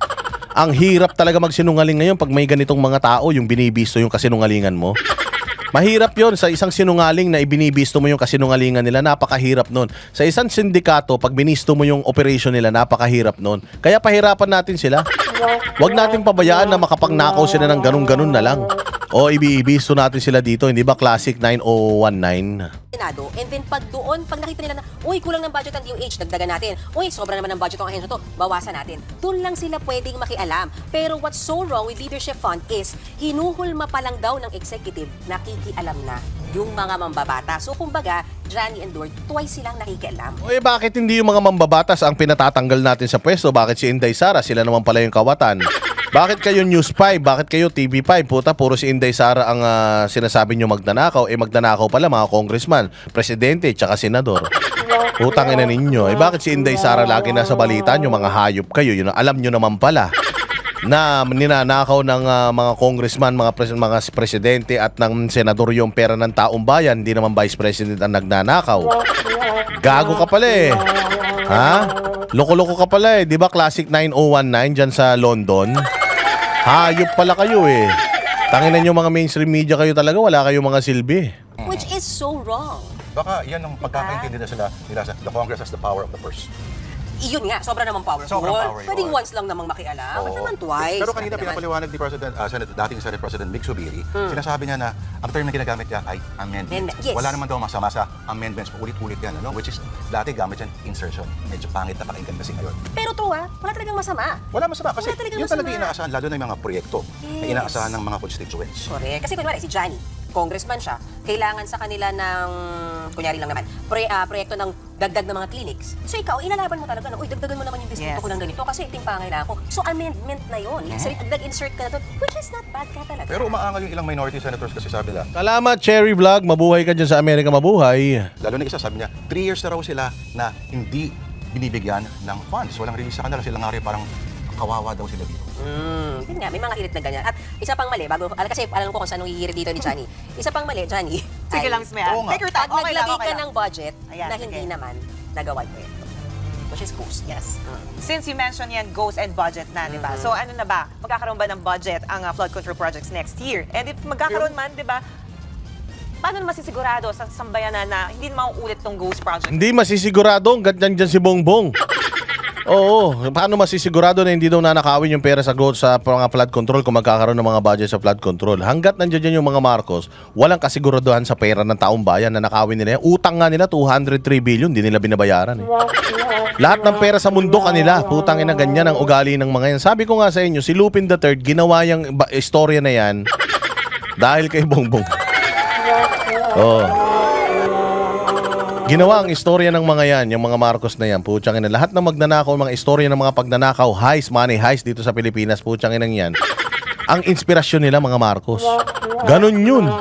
Ang hirap talaga magsinungaling ngayon pag may ganitong mga tao, yung binibisto yung kasinungalingan mo. Mahirap yon sa isang sinungaling na ibinibisto mo yung kasinungalingan nila, napakahirap nun. Sa isang sindikato, pag binisto mo yung operation nila, napakahirap nun. Kaya pahirapan natin sila. Huwag natin pabayaan na makapagnakaw sila ng ganun-ganun na lang. O ibibisto natin sila dito, hindi ba classic 9019? Senado, and then pag nakita nila na, uy, kulang ng budget ang DOH, dagdagan natin. Uy, sobra naman ng budget ng ahensya to, bawasan natin. Doon lang sila pwedeng makialam. Pero what's so wrong with Leadership Fund is, hinuhulma pa lang daw ng executive, nakikialam na yung mga mambabata. So kumbaga, Johnny and Dord, twice silang nakikialam. Oy, bakit hindi yung mga mambabatas ang pinatatanggal natin sa pwesto? Bakit si Inday Sara? Sila naman pala yung kawatan. Bakit kayo News 5? Bakit kayo TV5? Puta, puro si Inday Sara ang sinasabi nyo magnanakaw. Magnanakaw pala mga congressman, presidente, tsaka senador. Putang ina ninyo. Bakit si Inday Sara lagi nasa balita nyo? Mga hayop kayo. Yun, alam nyo naman pala na ninanakaw ng mga congressman, mga presidente at ng senador yung pera ng taong bayan. Hindi naman vice president ang nagnanakaw. Gago ka pala eh. Ha? Loko-loko ka pala eh. Di ba classic 9019 dyan sa London? Hayop pala kayo eh. Tanginan nyo mga mainstream media kayo talaga. Wala kayong mga silbi. Which is so wrong. Baka yan ang pagkakaintindi nila sa the Congress has the power of the purse. Iyon nga, sobra namang powerful. Sobrang power yun. Pwedeng once lang namang makialam. Ba't naman twice? Pero kanina pinapaliwanag ni dating Senate President Mick Zubiri, sinasabi niya na ang term na ginagamit niya ay amendment. Yes. Wala naman daw masama sa amendments, ulit-ulit yan, which is dati gamit yan insertion. Medyo pangit na pakinggan kasi ngayon. Pero to wala talagang masama. Wala masama kasi talagang yun talaga inaasahan, lalo na yung mga proyekto na inaasahan ng mga constituents. Correct. Kasi kunwari si Johnny, congressman siya, kailangan sa kanila ng, kunyari lang naman, proyekto ng dagdag ng mga clinics. So ikaw, inalaban mo talaga na, uy, dagdagan mo naman yung distrito ko ng ganito kasi timpangailangan ko. So amendment na yun. So nag-insert ka na doon, which is not bad ka talaga. Pero umaangal yung ilang minority senators kasi sabi nila. Salamat, Cherry Vlog. Mabuhay ka dyan sa Amerika, mabuhay. Lalo na isa, sabi niya, 3 years na raw sila na hindi binibigyan ng funds. Walang release sa kanila. Sila nga rin parang kawawa daw sila dito. Yun nga, may mga hirit na ganyan. At isa pang mali, kasi alam ko kung saan hirit dito ni Johnny. Isa pang mali, Johnny. Sige lang, Smea. Take your time. Pag Okay lang, naglagay okay ka lang. ng budget Ayan, na sige. hindi naman nagawa yung proyekto. Which is ghost. Yes. Since you mentioned yan, goals and budget na, di ba? So ano na ba? Magkakaroon ba ng budget ang flood control projects next year? And if magkakaroon man, di ba, paano naman masisigurado sa sambayanan na hindi na mauulit tong ghost project? Hindi masisigurado. Ganyan dyan si Bongbong. Oo, paano masisigurado na hindi daw nanakawin yung pera sa mga flood control kung magkakaroon ng mga budget sa flood control? Hanggat nandiyan dyan yung mga Marcos, walang kasiguraduhan sa pera ng taong bayan na nakawin nila. Utang nga nila, 203 billion, di nila binabayaran eh. Lahat ng pera sa mundo kanila, putang ina, ganyan ang ugali ng mga yan. Sabi ko nga sa inyo, si Lupin III, ginawa yung istorya na yan dahil kay Bongbong. Oo. Ginawa ang istorya ng mga yan, yung mga Marcos na yan, putsang ina. Lahat ng magnanakaw, mga istorya ng mga pagnanakaw, heist, money heist dito sa Pilipinas, putsang ina yan. Ang inspirasyon nila, mga Marcos. Ganun yun.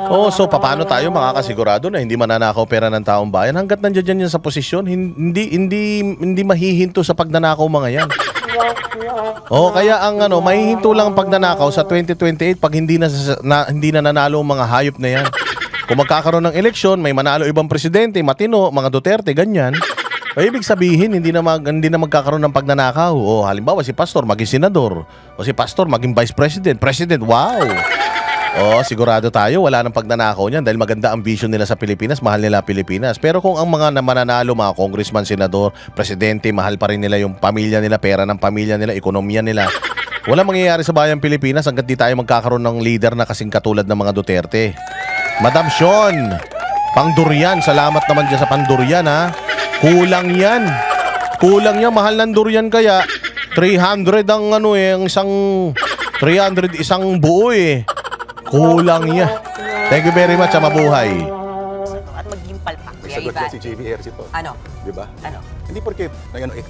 Oh, so paano tayo makakasigurado na hindi mananakaw pera ng taong bayan? Hanggat nandiyan yan sa posisyon, hindi mahihinto sa pagnanakaw mga yan. Oh, kaya ang mahihinto lang ang pagnanakaw sa 2028 pag hindi na nanalo ang mga hayop na yan. Kung magkakaroon ng eleksyon, may manalo ibang presidente, matino, mga Duterte, ganyan. Ay, ibig sabihin, hindi na magkakaroon ng pagnanakaw. O halimbawa, si Pastor maging senador. O si Pastor maging vice president. President, wow! O, sigurado tayo, wala nang pagnanakaw niyan dahil maganda ang vision nila sa Pilipinas, mahal nila Pilipinas. Pero kung ang mga mananalo, mga congressman, senador, presidente, mahal pa rin nila yung pamilya nila, pera ng pamilya nila, ekonomiya nila. Walang mangyayari sa bayang Pilipinas hanggat di tayo magkakaroon ng leader na kasing katulad ng mga Duterte. Madam Sean, pang-durian. Salamat naman dyan sa pang-durian, ha. Kulang yan. Kulang yan. Mahal ng durian kaya. 300 ang ang isang 300 isang buo eh. Kulang yan. Thank you very much, mabuhay. At maggimpal pa. May sagot yan si JVR to. Ano? Di ba? Ano? Hindi porke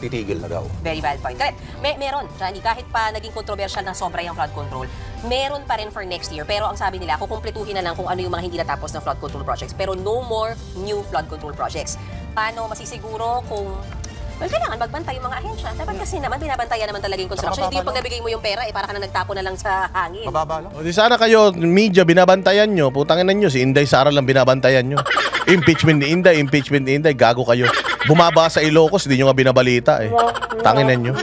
titigil na daw. Very valid point. Correct. Meron, Johnny, kahit pa naging controversial na sobra yung flood control, meron pa rin for next year. Pero ang sabi nila, kukumpletuhin na lang kung ano yung mga hindi natapos ng flood control projects. Pero no more new flood control projects. Paano masisiguro kung kailangan magbantay yung mga ahensya. Dapat kasi naman, binabantayan naman talaga yung construction. Hindi yung pag nabigay mo yung pera, para ka na nagtapo na lang sa hangin. Mababa lang. O di sana kayo, media, binabantayan nyo. Putanginan nyo, si Inday Sara lang binabantayan nyo. Impeachment ni Inday, gago kayo. Bumaba sa Ilocos, hindi nyo nga binabalita eh. Tanginan nyo.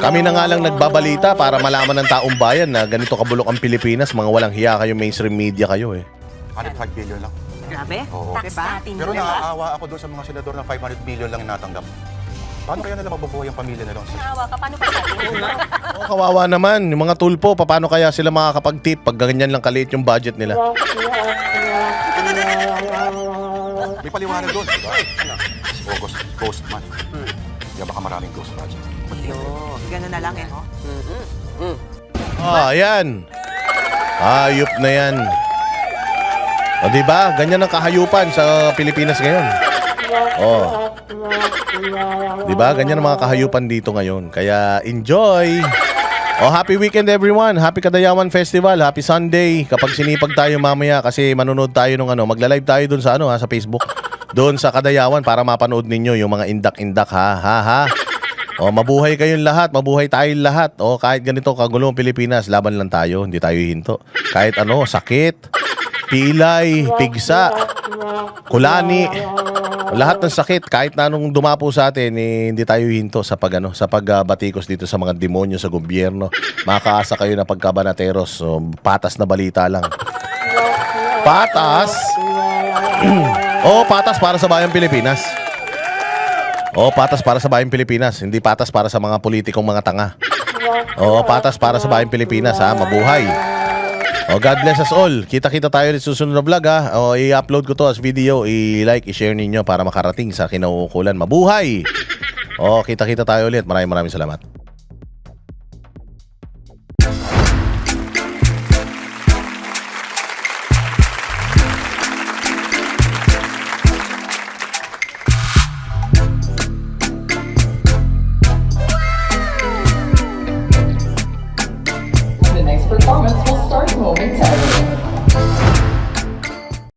Kami na nga lang nagbabalita para malaman ng taong bayan na ganito kabulok ang Pilipinas. Mga walang hiya kayo, mainstream media kayo eh. 105 billion lang. Grabe. Oo. Tax natin Pero yun, diba? naaawa ako doon sa mga senador na 500 billion lang inatanggap. Paano kaya nila mabubuhay ang pamilya nila? Naawa ka, paano pa sa atin? Oh, kawawa naman. Yung mga tulpo, paano kaya sila makakapag-tip pag ganyan lang kaliit yung budget nila? May paliwanag doon, di ba? August, ghost month. Kaya baka maraming ghost project. Ganun na lang eh, no? Ayan. Hayop na yan. O, diba? Ganyan ang kahayupan sa Pilipinas ngayon. Oh. Diba? Ganyan ang mga kahayupan dito ngayon. Kaya enjoy! Oh, happy weekend everyone. Happy Kadayawan Festival. Happy Sunday. Kapag sinipag tayo mamaya kasi manonood tayo ng magla-live tayo doon sa sa Facebook. Doon sa Kadayawan para mapanood ninyo yung mga indak-indak ha. Oh, mabuhay kayong lahat, mabuhay tayong lahat. Oh, kahit ganito kagulong Pilipinas, laban lang tayo, hindi tayo hinto. Kahit sakit, pilay, pigsa, kulani, lahat ng sakit, kahit na anong dumapo sa atin, hindi tayo hinto sa pagbatikos dito sa mga demonyo sa gobyerno. Makakaasa kayo na pagkabanateros. So, patas na balita lang. Patas? Patas para sa bayang Pilipinas. Patas para sa bayang Pilipinas. Hindi patas para sa mga politikong mga tanga. Patas para sa bayang Pilipinas, ha? Mabuhay. God bless us all. Kita-kita tayo sa susunod na vlog, ha? I-upload ko to as video. I-like, i-share ninyo para makarating sa kinauukulan. Mabuhay! Kita-kita tayo ulit. Maraming salamat.